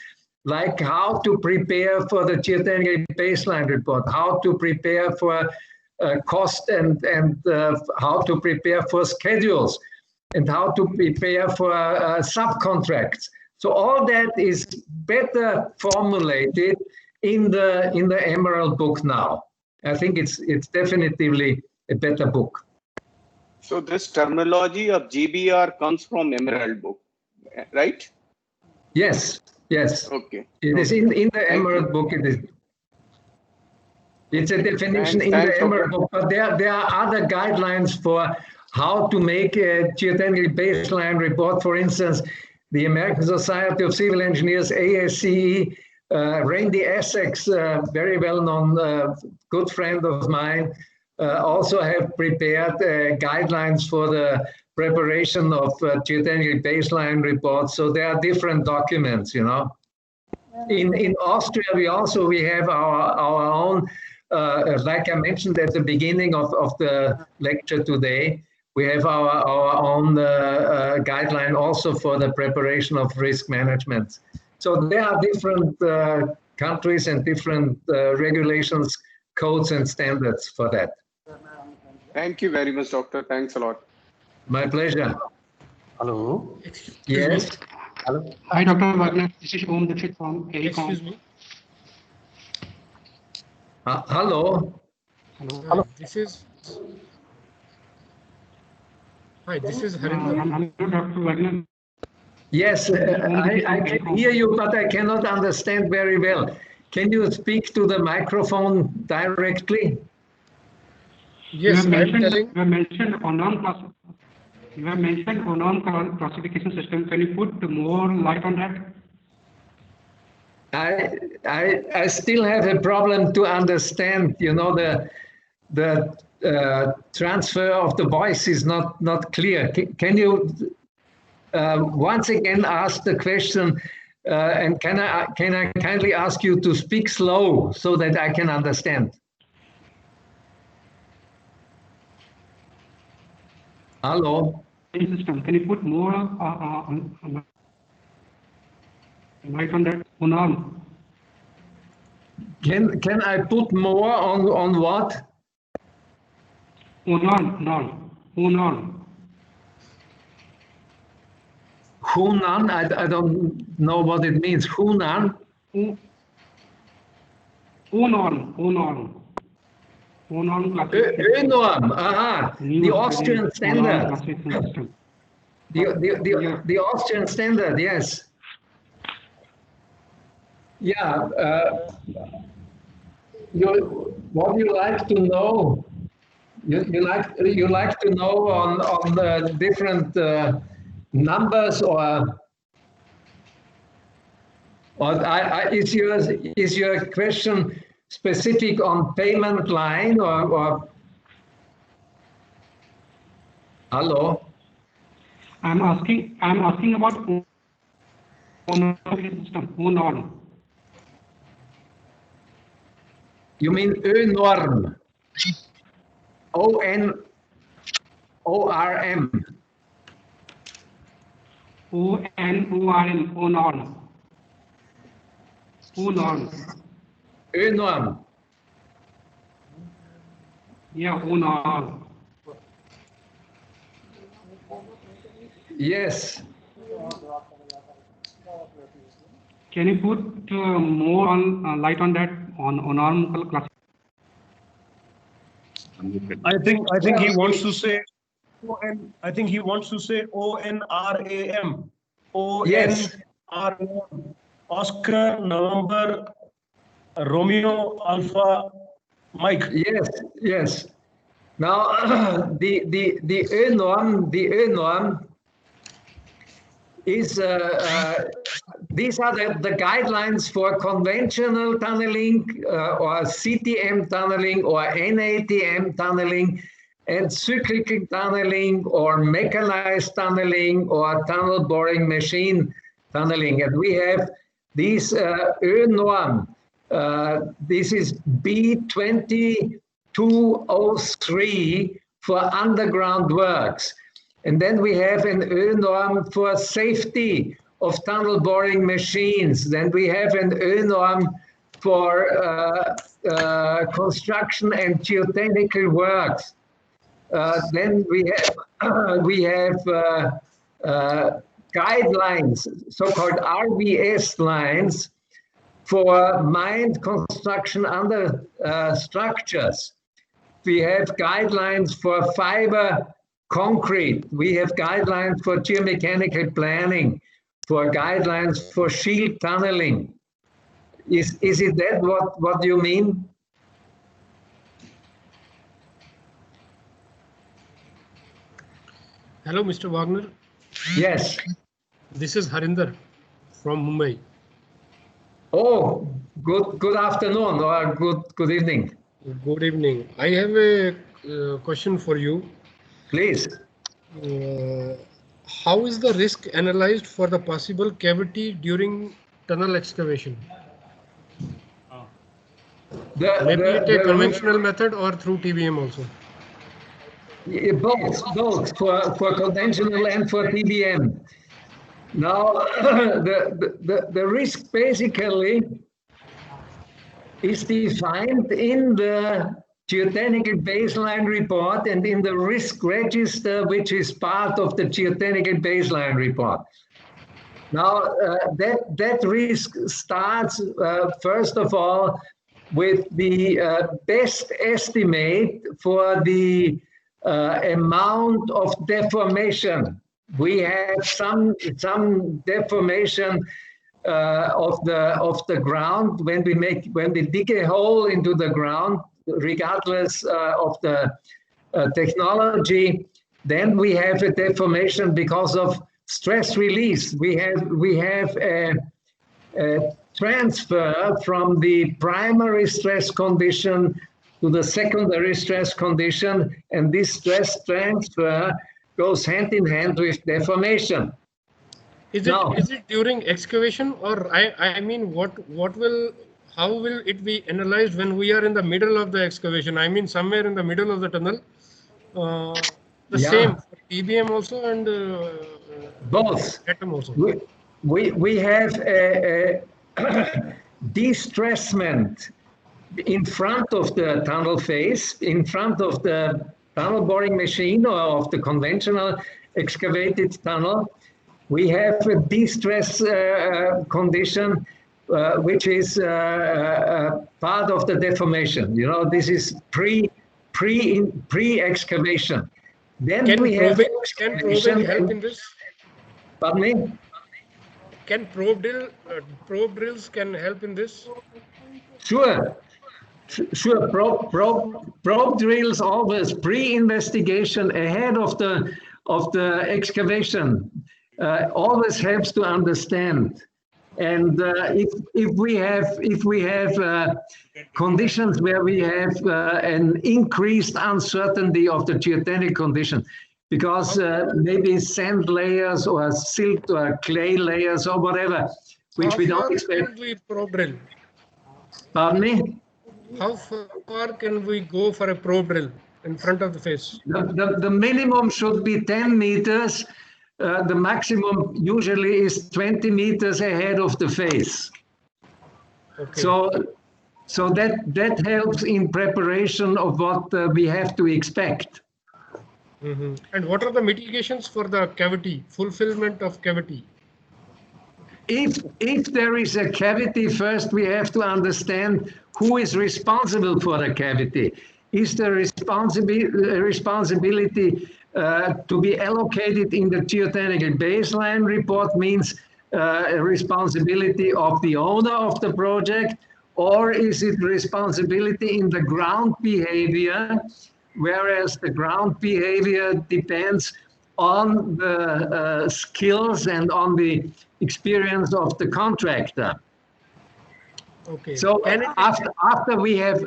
like how to prepare for the geotechnical baseline report, how to prepare for cost and how to prepare for schedules, and how to prepare for subcontracts. So all that is better formulated in the Emerald book now. I think it's definitively a better book. So this terminology of GBR comes from Emerald book, right? Yes, yes. Okay. It is in the Emerald book. It's a definition in the Emerald book, but there are other guidelines for how to make a geotechnical baseline report. For instance, the American Society of Civil Engineers, ASCE, Randy Essex, very well-known good friend of mine, also have prepared guidelines for the preparation of geotechnical baseline reports. So there are different documents, you know. In Austria, we have our own, like I mentioned at the beginning of the lecture today, we have our own guideline also for the preparation of risk management. So there are different countries and different regulations, codes and standards for that. Thank you very much, Doctor. Thanks a lot. My pleasure. Hello. Yes. Hello. Hi, Dr. Wagner. This is Om Dixit from AECOM. Excuse me. Hello. Hello. This is. Hi, this is Harinder. Hello, Dr. Wagner. Yes, I can hear you, but I cannot understand very well. Can you speak to the microphone directly? Yes, You I'm telling. have mentioned ONORM classification system. Can you put more light on that? I still have a problem to understand. You know, the transfer of the voice is not clear. Can you once again ask the question? And can I kindly ask you to speak slow so that I can understand? Hello. System. Can you put more light on that? ONORM. Can I put more on what? ONORM. Hunan? I don't know what it means. Hunan? ONORM. ÖNORM, aha, the Austrian standard. The Austrian standard, yes. Yeah, what you like to know? You like to know on the different numbers, or is your question specific on payment line or hello? I'm asking about ONORM system. ONORM. You mean Ö-norm. O-N-O-R-M. O-N-O-R-M, O-norm. O-norm. Ö-norm. Yeah, O-norm. Yes. Can you put more on light on that on norm class? I think he wants to say I think he wants to say O-N-R-A-M. O-N-R-A-M. Oscar, November, Romeo, Alpha, Mike. Yes, yes. Now the Ö-norm is these are the guidelines for conventional tunneling or CTM tunneling or NATM tunneling and cyclical tunneling or mechanized tunneling or tunnel boring machine tunneling. And we have these Ö-norm. This is B2203 for underground works. And then we have an Ö-norm for safety of tunnel boring machines. Then we have an Ö-norm for construction and geotechnical works. Then we have guidelines, so-called RVS lines for mined construction under structures. We have guidelines for fiber concrete. We have guidelines for geomechanical planning, for guidelines for shield tunneling. Is it that what you mean? Hello, Mr. Wagner. Yes. This is Harinder from Mumbai. Oh, good afternoon or good evening. Good evening. I have a question for you. Please. How is the risk analyzed for the possible cavity during tunnel excavation? Maybe it a conventional method or through TBM also? Both for conventional and for TBM. Now, the risk basically is defined in the geotechnical baseline report and in the risk register, which is part of the geotechnical baseline report. Now, that risk starts, first of all, with the best estimate for the amount of deformation. We have some deformation of the ground when we dig a hole into the ground, regardless of the technology. Then we have a deformation because of stress release. We have a transfer from the primary stress condition to the secondary stress condition, and this stress transfer goes hand in hand with deformation. Is it during excavation, or I mean how will it be analyzed when we are in the middle of the excavation? I mean somewhere in the middle of the tunnel. Same for TBM also and both. ATOM also. We have a distressment in front of the tunnel face, in front of the tunnel boring machine or of the conventional excavated tunnel. We have a distress condition, which is part of the deformation. You know, this is pre-excavation. Then can we have probing help in this? Pardon me? Can probe drills can help in this? Sure. Probe drills always pre-investigation ahead of the excavation always helps to understand. And if we have conditions where we have an increased uncertainty of the geotechnical condition, because maybe sand layers or silt or clay layers or whatever, which we don't expect. Probe drill. Pardon me? how far can we go for a probe drill in front of the face? The minimum should be 10 meters. The maximum usually is 20 meters ahead of the face. Okay. So that helps in preparation of what we have to expect. And what are the mitigations for the cavity, fulfillment of cavity? If there is a cavity, first we have to understand who is responsible for the cavity. Is the responsibility to be allocated in the geotechnical baseline report means a responsibility of the owner of the project, or is it responsibility in the ground behavior, whereas the ground behavior depends on the skills and on the experience of the contractor. Okay. So after we have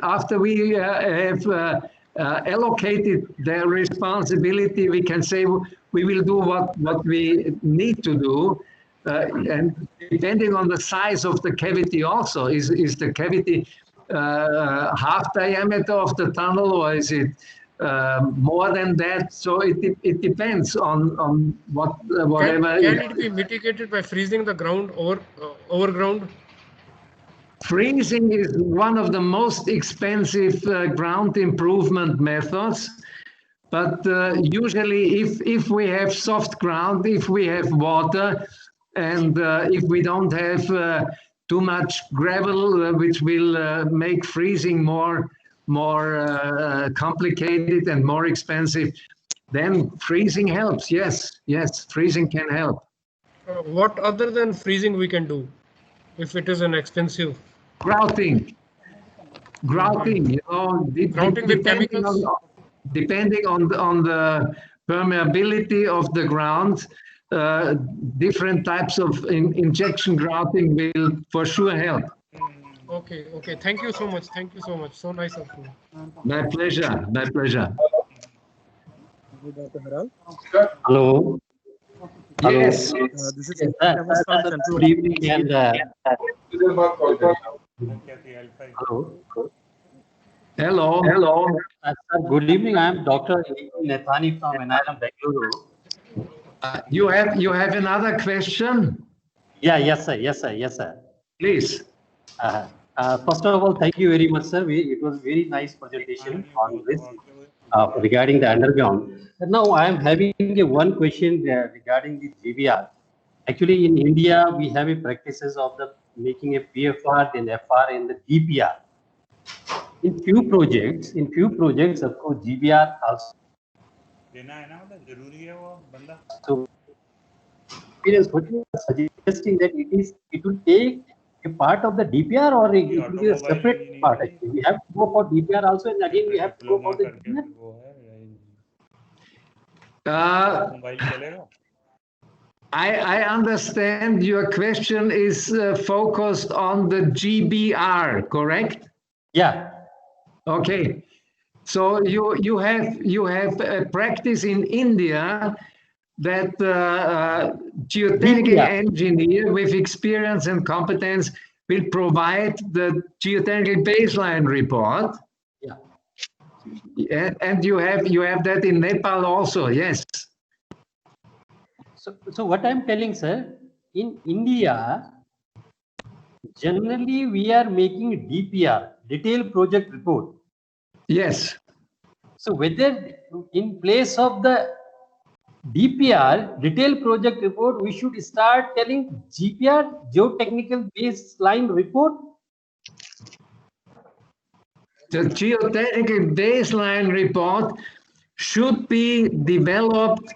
allocated their responsibility, we can say we will do what we need to do, and depending on the size of the cavity also, is the cavity half diameter of the tunnel, or is it more than that? So it depends on whatever. Can it be mitigated by freezing the ground overground? Freezing is one of the most expensive ground improvement methods, but usually if we have soft ground, if we have water, and if we don't have too much gravel, which will make freezing more complicated and more expensive, then freezing helps. Yes, freezing can help. What other than freezing we can do if it is an expensive? Grouting, you know, Grouting with chemicals? Depending on the permeability of the ground, different types of injection grouting will for sure help. Okay. Thank you so much. So nice of you. My pleasure. Hello. Yes. This is good evening and Hello. sir, good evening. I am Dr. Nethani from NIM Bengaluru. You have another question? Yes, sir. Please. First of all, thank you very much, sir. It was very nice presentation on this regarding the underground. Now I am having one question regarding the GBR. Actually, in India, we have a practices of the making a PFR, then FR, and the DPR. In few projects, of course, GBR also. So, suggesting that it will take a part of the DPR, or it will be a separate part. Actually, we have to go for DPR also, and again we have to go for the DPR. I understand your question is focused on the GBR, correct? Yeah. Okay. So you have a practice in India that geotechnical engineer with experience and competence will provide the geotechnical baseline report. Yeah. And you have that in Nepal also, yes. So what I'm telling, sir, in India, generally we are making DPR, detailed project report. Yes. So whether in place of the DPR, detailed project report, we should start telling GPR, geotechnical baseline report. The geotechnical baseline report should be developed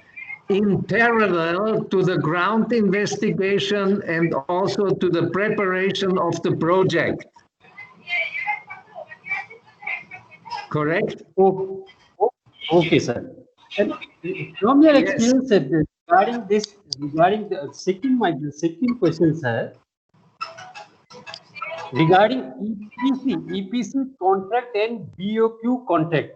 in parallel to the ground investigation and also to the preparation of the project. Correct? Oh, okay, sir. And from your experience, sir, regarding the second question, sir, regarding EPC contract and BOQ contract,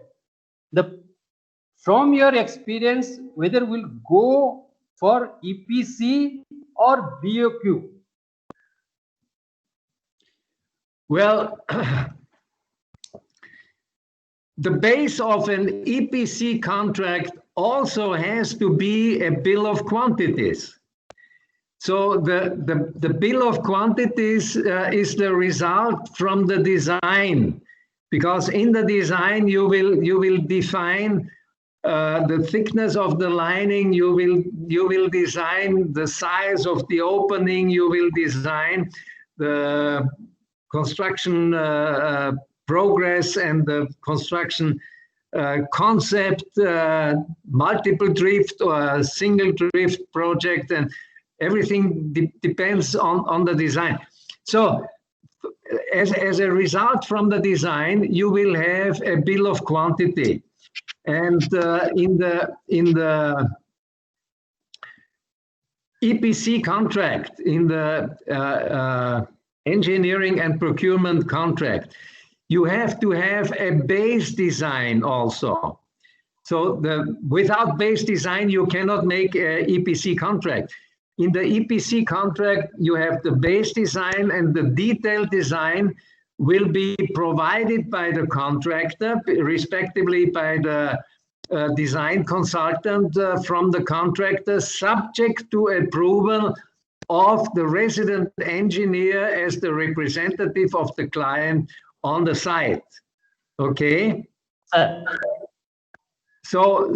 from your experience, whether we'll go for EPC or BOQ? Well, the base of an EPC contract also has to be a bill of quantities. So the bill of quantities is the result from the design, because in the design you will define the thickness of the lining, you will design the size of the opening, you will design the construction progress and the construction concept, multiple drift or single drift project, and everything depends on the design. So as a result from the design, you will have a bill of quantity. And in the EPC contract, in the engineering and procurement contract, you have to have a base design also. So without base design, you cannot make an EPC contract. In the EPC contract, you have the base design, and the detailed design will be provided by the contractor, respectively by the design consultant from the contractor, subject to approval of the resident engineer as the representative of the client on the site. Okay? So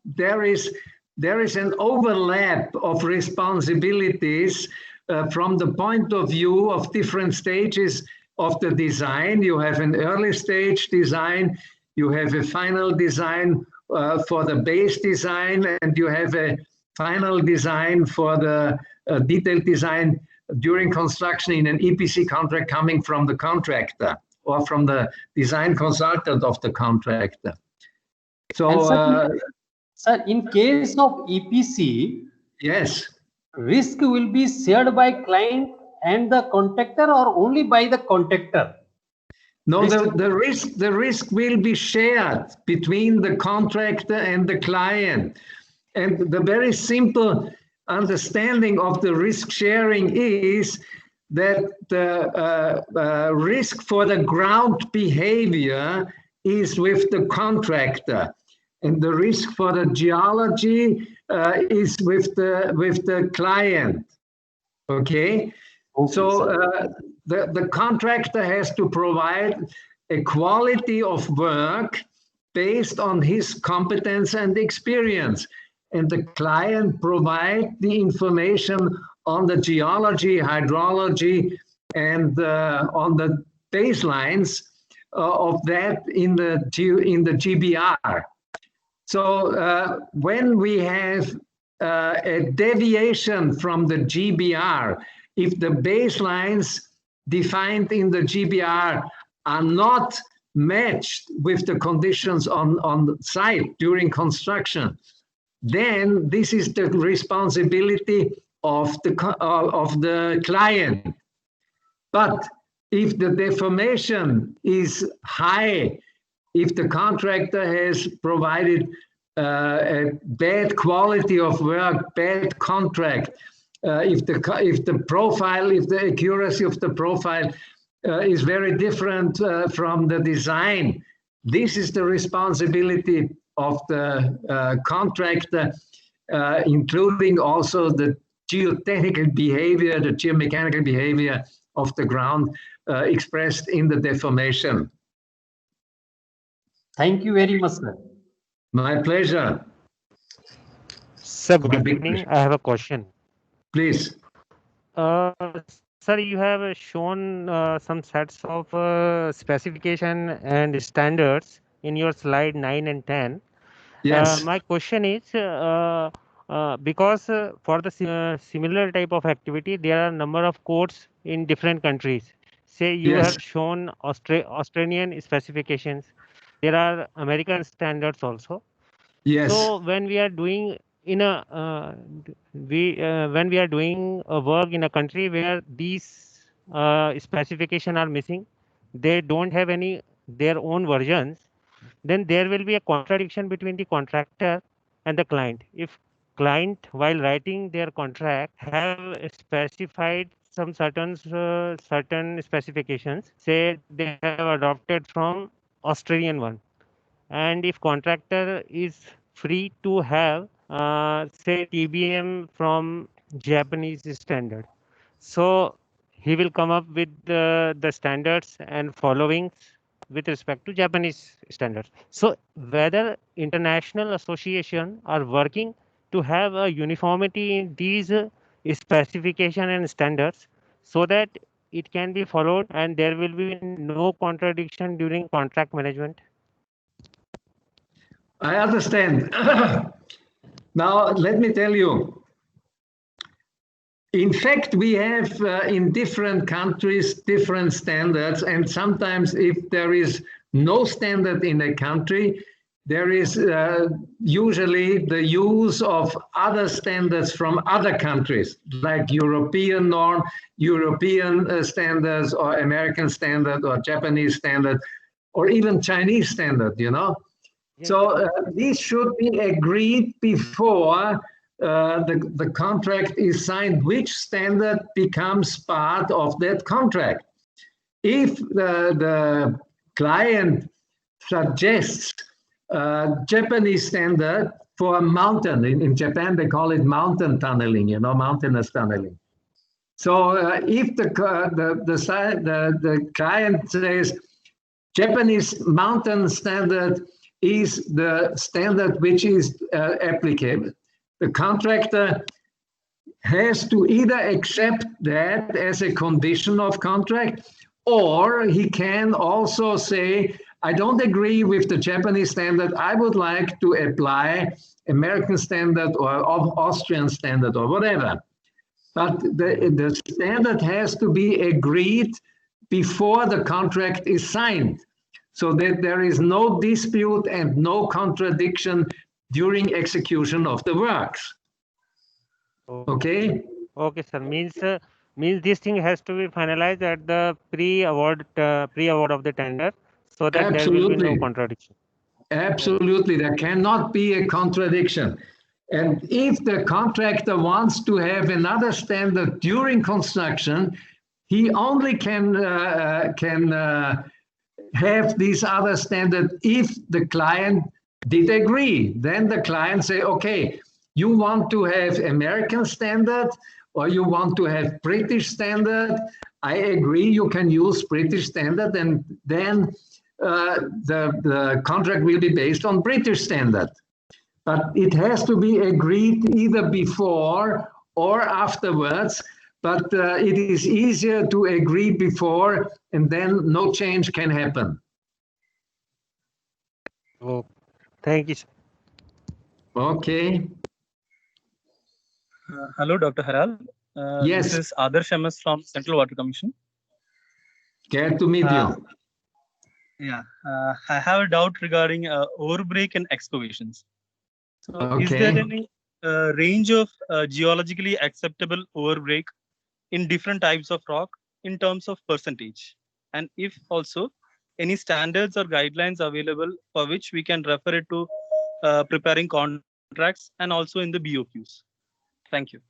there is an overlap of responsibilities from the point of view of different stages of the design. You have an early stage design, you have a final design for the base design, and you have a final design for the detailed design during construction in an EPC contract coming from the contractor or from the design consultant of the contractor. So, sir, in case of EPC, yes, risk will be shared by client and the contractor, or only by the contractor? No, the risk will be shared between the contractor and the client. And the very simple understanding of the risk sharing is that the risk for the ground behavior is with the contractor, and the risk for the geology is with the client. Okay, so the contractor has to provide a quality of work based on his competence and experience, and the client provide the information on the geology, hydrology, and on the baselines of that in the GBR. So when we have a deviation from the GBR, if the baselines defined in the GBR are not matched with the conditions on the site during construction, then this is the responsibility of the client. But if the deformation is high, if the contractor has provided a bad quality of work, bad contract, if the profile, if the accuracy of the profile is very different from the design, this is the responsibility of the contractor, including also the geotechnical behavior, the geomechanical behavior of the ground expressed in the deformation. Thank you very much, sir. My pleasure. Sir, good evening. I have a question. Please. Sir, you have shown some sets of specification and standards in your slide 9 and 10. Yes. My question is, because for the similar type of activity, there are a number of codes in different countries. Say you have shown Australian specifications. There are American standards also. Yes. So when we are doing in a when we are doing a work in a country where these specifications are missing, they don't have any their own versions, then there will be a contradiction between the contractor and the client. If client, while writing their contract, have specified some certain specifications, say they have adopted from Australian one. And if contractor is free to have, say, TBM from Japanese standard, so he will come up with the standards and followings with respect to Japanese standards. So whether international association are working to have a uniformity in these specification and standards, so that it can be followed and there will be no contradiction during contract management. I understand. Now, let me tell you. In fact, we have in different countries different standards, and sometimes if there is no standard in a country, there is usually the use of other standards from other countries, like European norm, European standards, or American standard, or Japanese standard, or even Chinese standard, you know. Yes. So these should be agreed before the contract is signed, which standard becomes part of that contract. If the client suggests Japanese standard for a mountain, in Japan they call it mountain tunneling, you know, mountainous tunneling. So if the client says Japanese mountain standard is the standard which is applicable, the contractor has to either accept that as a condition of contract, or he can also say, I don't agree with the Japanese standard, I would like to apply American standard or Austrian standard or whatever. But the standard has to be agreed before the contract is signed, so that there is no dispute and no contradiction during execution of the works. Okay? Okay, sir. Means this thing has to be finalized at the pre-award of the tender, so that Absolutely. There will be no contradiction. Absolutely, there cannot be a contradiction. And if the contractor wants to have another standard during construction, he only can have this other standard if the client did agree. Then the client say, okay, you want to have American standard or you want to have British standard. I agree, you can use British standard, and then the contract will be based on British standard. But it has to be agreed either before or afterwards. But it is easier to agree before, and then no change can happen. Oh, thank you, sir. Okay. Hello, Dr. Haral. Yes. This is Adarsh MS from Central Water Commission. Glad to meet you. Yeah, I have a doubt regarding overbreak and excavations. So, okay. Is there any range of geologically acceptable overbreak in different types of rock in terms of percentage? And if also any standards or guidelines available for which we can refer it to preparing contracts and also in the BOQs? Thank you.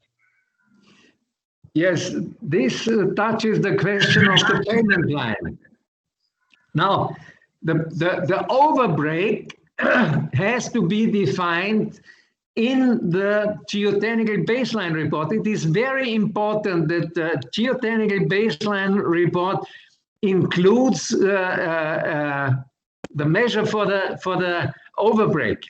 Yes, this touches the question of the payment line. Now, the overbreak has to be defined in the geotechnical baseline report. It is very important that the geotechnical baseline report includes the measure for the overbreak.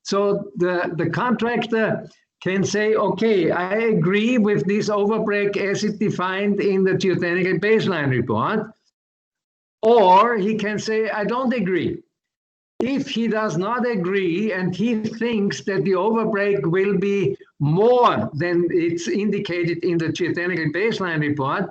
So the contractor can say, okay, I agree with this overbreak as it defined in the geotechnical baseline report. Or he can say, I don't agree. If he does not agree and he thinks that the overbreak will be more than it's indicated in the geotechnical baseline report,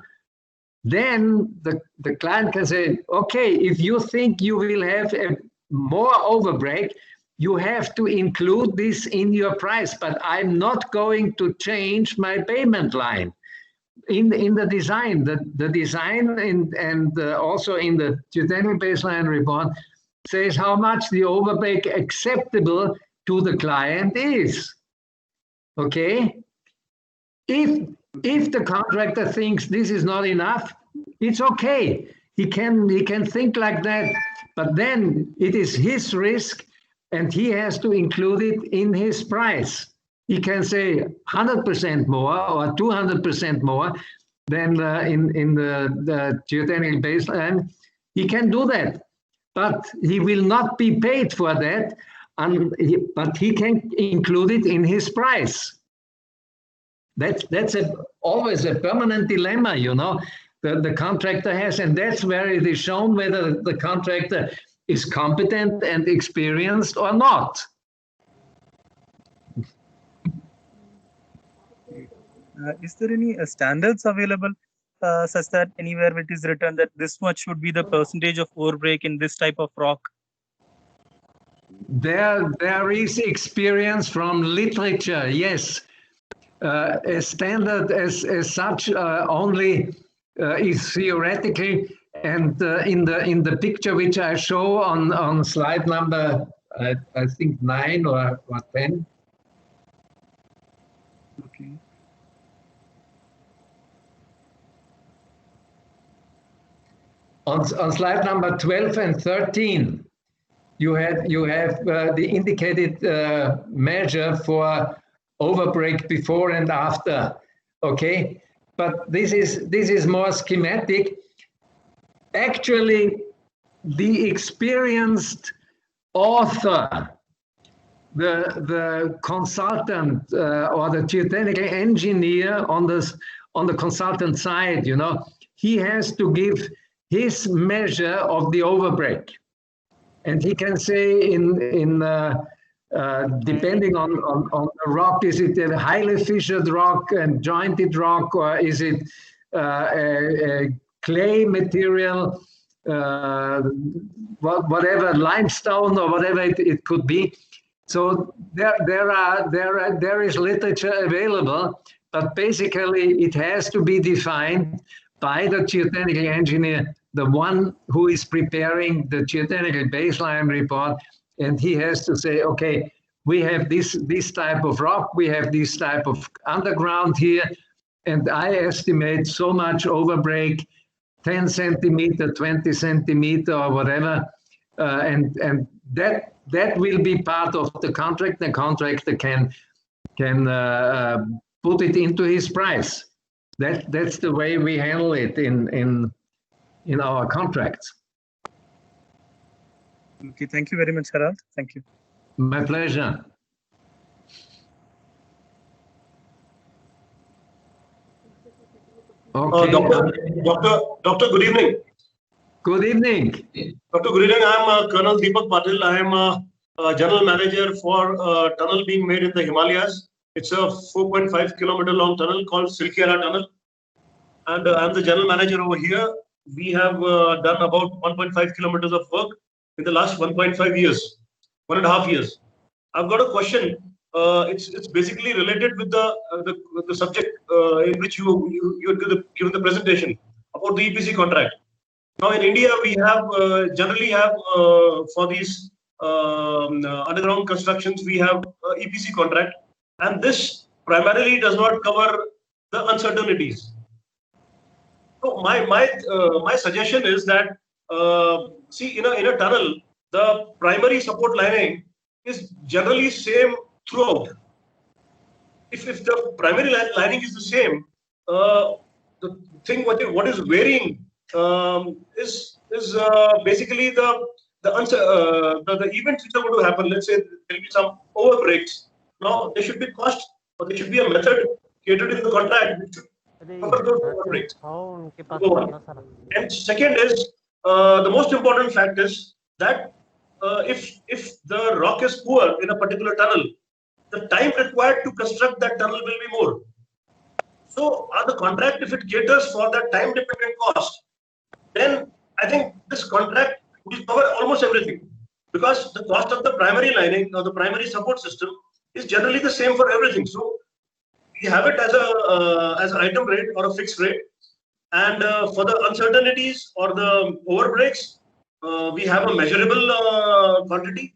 then the client can say, okay, if you think you will have a more overbreak, you have to include this in your price, but I'm not going to change my payment line. In the design, the design and also in the geotechnical baseline report says how much the overbreak acceptable to the client is. Okay? If the contractor thinks this is not enough, it's okay. He can think like that. But then it is his risk, and he has to include it in his price. He can say 100% more or 200% more than in the geotechnical baseline. He can do that, but he will not be paid for that, but he can include it in his price. That's always a permanent dilemma, you know, the contractor has, and that's where it is shown whether the contractor is competent and experienced or not. Is there any standards available such that anywhere it is written that this much should be the percentage of overbreak in this type of rock? There is experience from literature, yes. A standard as such only is theoretical, and in the picture which I show on slide number I think 9 or 10. Okay. On slide number 12 and 13, you have the indicated measure for overbreak before and after. Okay, but this is more schematic. Actually, the experienced author, the consultant or the geotechnical engineer on the consultant side, you know, he has to give his measure of the overbreak, and he can say depending on the rock, is it a highly fissured rock and jointed rock, or is it a clay material, whatever, limestone or whatever it could be. So there is literature available, but basically it has to be defined by the geotechnical engineer, the one who is preparing the geotechnical baseline report, and he has to say, okay, we have this type of rock, we have this type of underground here, and I estimate so much overbreak, 10 centimeter, 20 centimeter, or whatever, and that will be part of the contract. The contractor can put it into his price. That's the way we handle it in our contracts. Okay, thank you very much, Harald. Thank you. My pleasure. Okay. Doctor, good evening. Good evening. Doctor, good evening. I'm Colonel Deepak Patil. I am a general manager for a tunnel being made in the Himalayas. It's a 4.5 kilometer long tunnel called Silkyara Tunnel. And I'm the general manager over here. We have done about 1.5 kilometers of work in the last 1.5 years, 1.5 years. I've got a question. It's basically related with the subject in which you given the presentation about the EPC contract. Now in India, we have generally have for these underground constructions, we have EPC contract, and this primarily does not cover the uncertainties. So my suggestion is that see, in a tunnel, the primary support lining is generally same throughout. If the primary lining is the same, the thing what is varying is basically the events which are going to happen. Let's say there will be some overbreaks. Now there should be cost, or there should be a method catered in the contract which should cover those overbreaks. And second is the most important fact is that if the rock is poor in a particular tunnel, the time required to construct that tunnel will be more. So on the contract, if it caters for that time-dependent cost, then I think this contract will cover almost everything, because the cost of the primary lining or the primary support system is generally the same for everything. So we have it as an item rate or a fixed rate, and for the uncertainties or the overbreaks, we have a measurable quantity,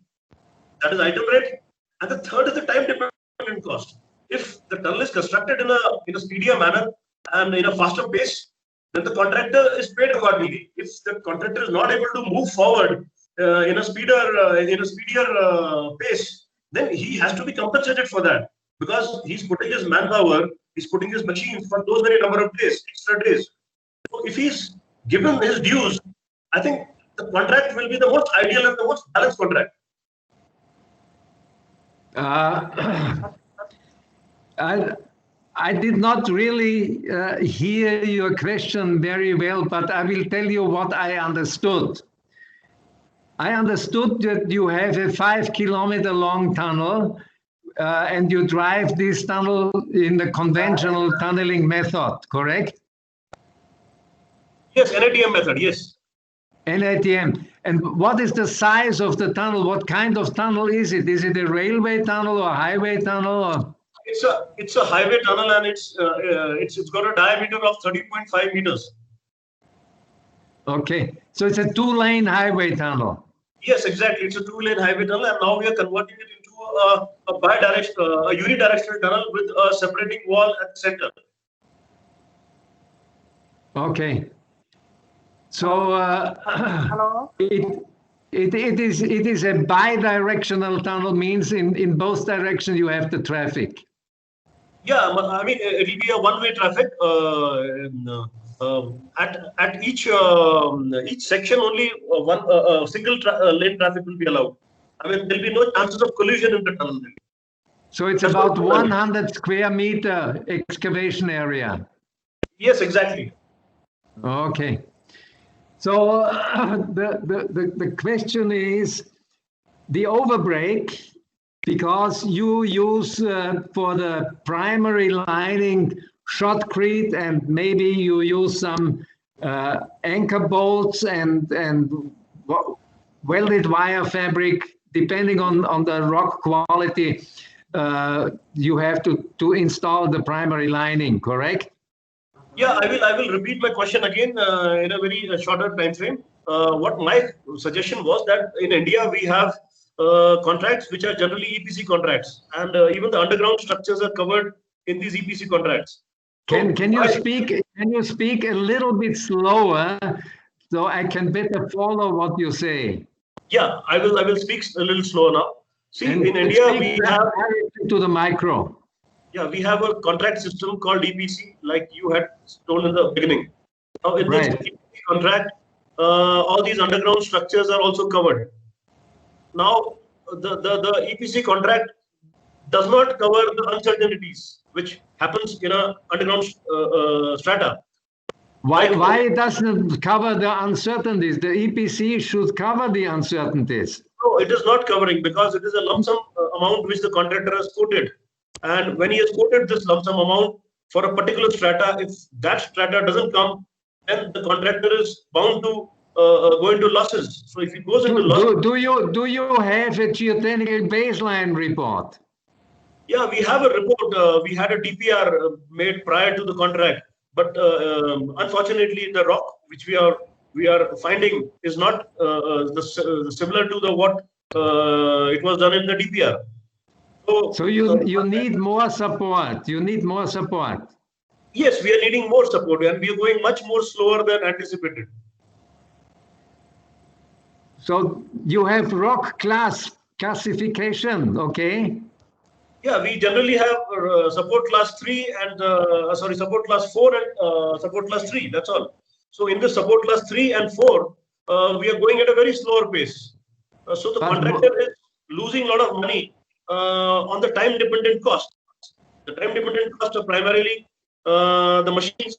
that is item rate. And the third is the time-dependent cost. If the tunnel is constructed in a speedier manner and in a faster pace, then the contractor is paid accordingly. If the contractor is not able to move forward in a speedier pace, then he has to be compensated for that, because he's putting his manpower, he's putting his machines for those very number of days, extra days. So if he's given his dues, I think the contract will be the most ideal and the most balanced contract. I did not really hear your question very well, but I will tell you what I understood. I understood that you have a 5 kilometer long tunnel and you drive this tunnel in the conventional tunneling method, correct? Yes, NATM method, yes. NATM. And what is the size of the tunnel? What kind of tunnel is it? Is it a railway tunnel or a highway tunnel? Or? It's a highway tunnel, and it's got a diameter of 30.5 meters. Okay, so it's a 2-lane highway tunnel. Yes, exactly. It's a 2-lane highway tunnel, and now we are converting it into a unidirectional tunnel with a separating wall at the center. Okay. So Hello. It is a bi-directional tunnel, means in both directions you have the traffic. Yeah, I mean it will be a one-way traffic. At each section, only one single lane traffic will be allowed. I mean, there will be no chances of collision in the tunnel. So it's about 100 square meter excavation area. Yes, exactly. Okay. So the question is the overbreak, because you use for the primary lining shotcrete, and maybe you use some anchor bolts and welded wire fabric, depending on the rock quality. You have to install the primary lining, correct? Yeah, I will repeat my question again in a very shorter time frame. What my suggestion was that in India we have contracts which are generally EPC contracts, and even the underground structures are covered in these EPC contracts. Can you speak a little bit slower so I can better follow what you say? Yeah, I will speak a little slower now. See, in India we have to the micro. Yeah, we have a contract system called EPC, like you had told in the beginning. Now, in this EPC contract, all these underground structures are also covered. Now, the EPC contract does not cover the uncertainties which happens in a underground strata. Why it doesn't cover the uncertainties? The EPC should cover the uncertainties. No, it is not covering, because it is a lump sum amount which the contractor has quoted. And when he has quoted this lump sum amount for a particular strata, if that strata doesn't come, then the contractor is bound to go into losses. So if he goes into losses, do you have a geotechnical baseline report? Yeah, we have a report. We had a DPR made prior to the contract, but unfortunately, the rock which we are finding is not similar to what it was done in the DPR. So you need more support. You need more support. Yes, we are needing more support, and we are going much more slower than anticipated. So you have rock classification, okay? Yeah, we generally have support class 3 and support class 4 and support class 3. That's all. So in the support class 3 and 4, we are going at a very slower pace. So the contractor is losing a lot of money on the time-dependent cost. The time-dependent costs are primarily the machines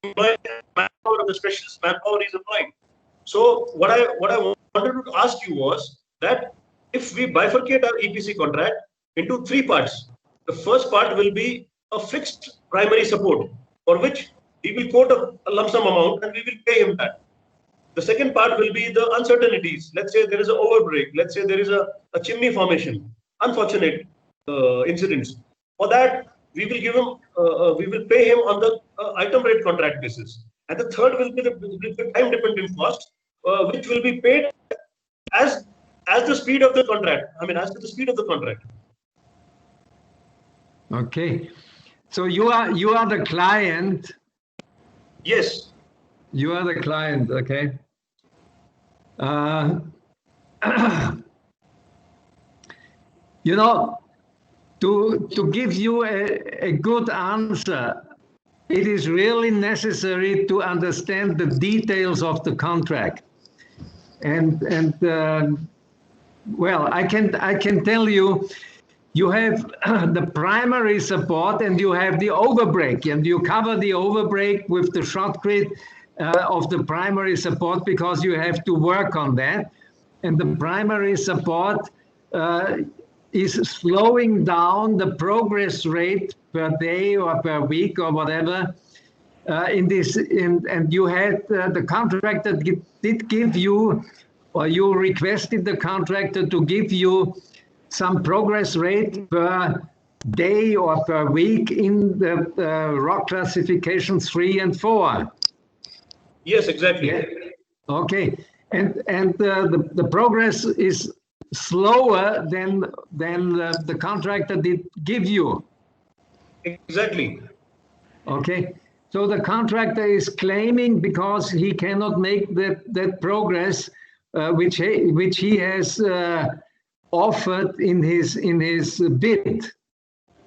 employing, manpower, the specialist manpower is employing. So what I wanted to ask you was that if we bifurcate our EPC contract into 3 parts, the first part will be a fixed primary support, for which he will quote a lump sum amount and we will pay him that. The second part will be the uncertainties. Let's say there is an overbreak. Let's say there is a chimney formation, unfortunate incidents. For that, we will give him, we will pay him on the item rate contract basis. And the third will be the time-dependent cost, which will be paid as the speed of the contract. I mean, as to the speed of the contract. Okay, so you are the client. Yes. You are the client. Okay. you know, to give you a good answer, it is really necessary to understand the details of the contract. Well, I can tell you, you have the primary support and you have the overbreak, and you cover the overbreak with the shotcrete of the primary support because you have to work on that. And the primary support is slowing down the progress rate per day or per week or whatever. And you had the contractor did give you, or you requested the contractor to give you some progress rate per day or per week in the rock classifications 3 and 4. Yes, exactly. Yeah. Okay, and the progress is slower than the contractor did give you. Exactly. Okay, so the contractor is claiming because he cannot make that progress which he has offered in his bid.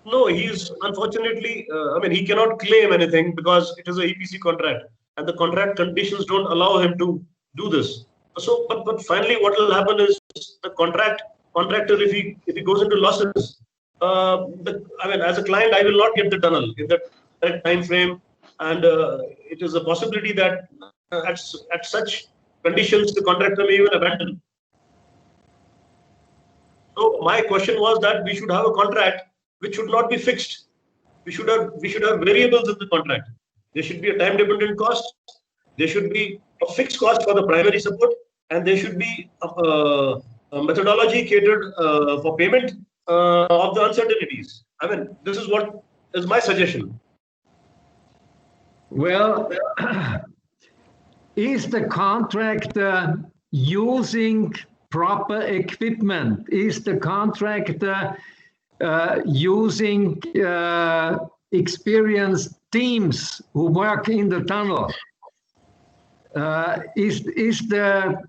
No, he's unfortunately, I mean, he cannot claim anything because it is an EPC contract and the contract conditions don't allow him to do this. So, but finally, what will happen is the contractor, if he goes into losses, I mean, as a client, I will not get the tunnel in that time frame, and it is a possibility that at such conditions, the contractor may even abandon. So my question was that we should have a contract which should not be fixed. We should have variables in the contract. There should be a time-dependent cost. There should be a fixed cost for the primary support, and there should be a methodology catered for payment of the uncertainties. I mean, this is what is my suggestion. Well, is the contractor using proper equipment? Is the contractor using experienced teams who work in the tunnel? Is the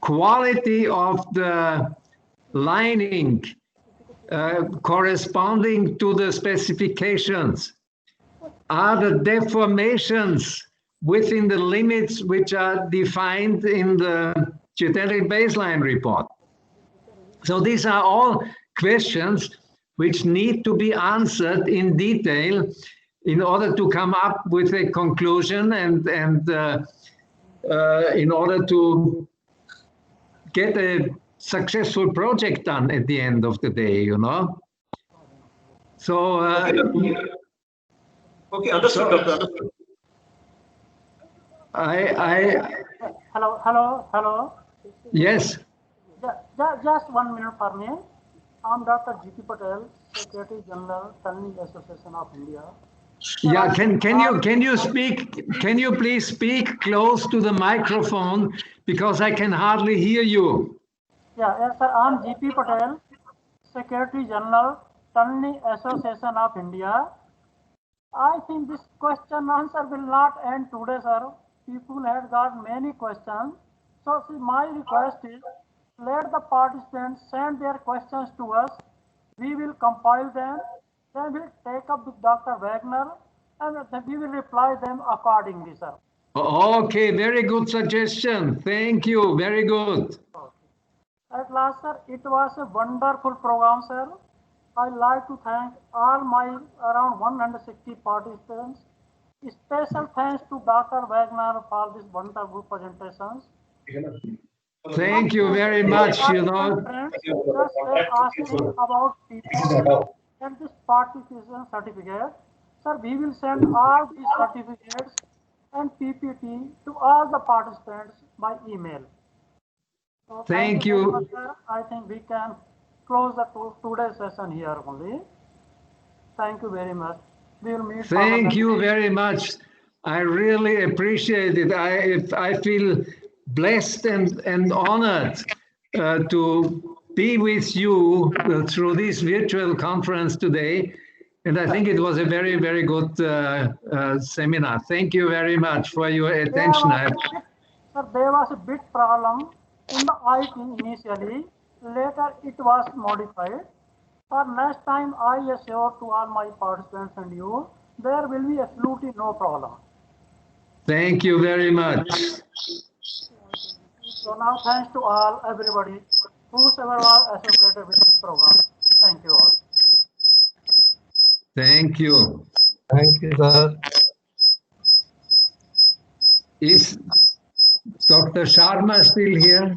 quality of the lining corresponding to the specifications? Are the deformations within the limits which are defined in the geodetic baseline report? So these are all questions which need to be answered in detail in order to come up with a conclusion and in order to get a successful project done at the end of the day, you know. So okay, understood, Doctor. Understood. Hello. Yes. Just 1 minute for me. I'm Dr. G.P. Patel, Secretary General, Tunneling Association of India. Yeah, can you please speak close to the microphone because I can hardly hear you. Yeah, sir. I'm G.P. Patel, Secretary General, Tunneling Association of India. I think this question answer will not end today, sir. People have got many questions. So my request is, let the participants send their questions to us. We will compile them. Then we'll take up with Dr. Wagner and we will reply them accordingly, sir. Okay, very good suggestion. Thank you. Very good. At last, sir, it was a wonderful program, sir. I'd like to thank all my around 160 participants. Special thanks to Dr. Wagner for this wonderful presentations. Thank you very much. You know, just asking about PPT and this participation certificate. Sir, we will send all these certificates and PPT to all the participants by email. So thank you. Very much, sir. I think we can close the today's session here only. Thank you very much. We will meet. Thank you very much. I really appreciate it. I feel blessed and honored to be with you through this virtual conference today. And I think it was a very, very good seminar. Thank you very much for your attention. Sir, there was a big problem in the IT initially, later it was modified. For next time, I assure to all my participants and you, there will be absolutely no problem. Thank you very much. So now thanks to all, everybody, whosoever was associated with this program. Thank you all. Thank you. Thank you, sir. Is Dr. Sharma still here?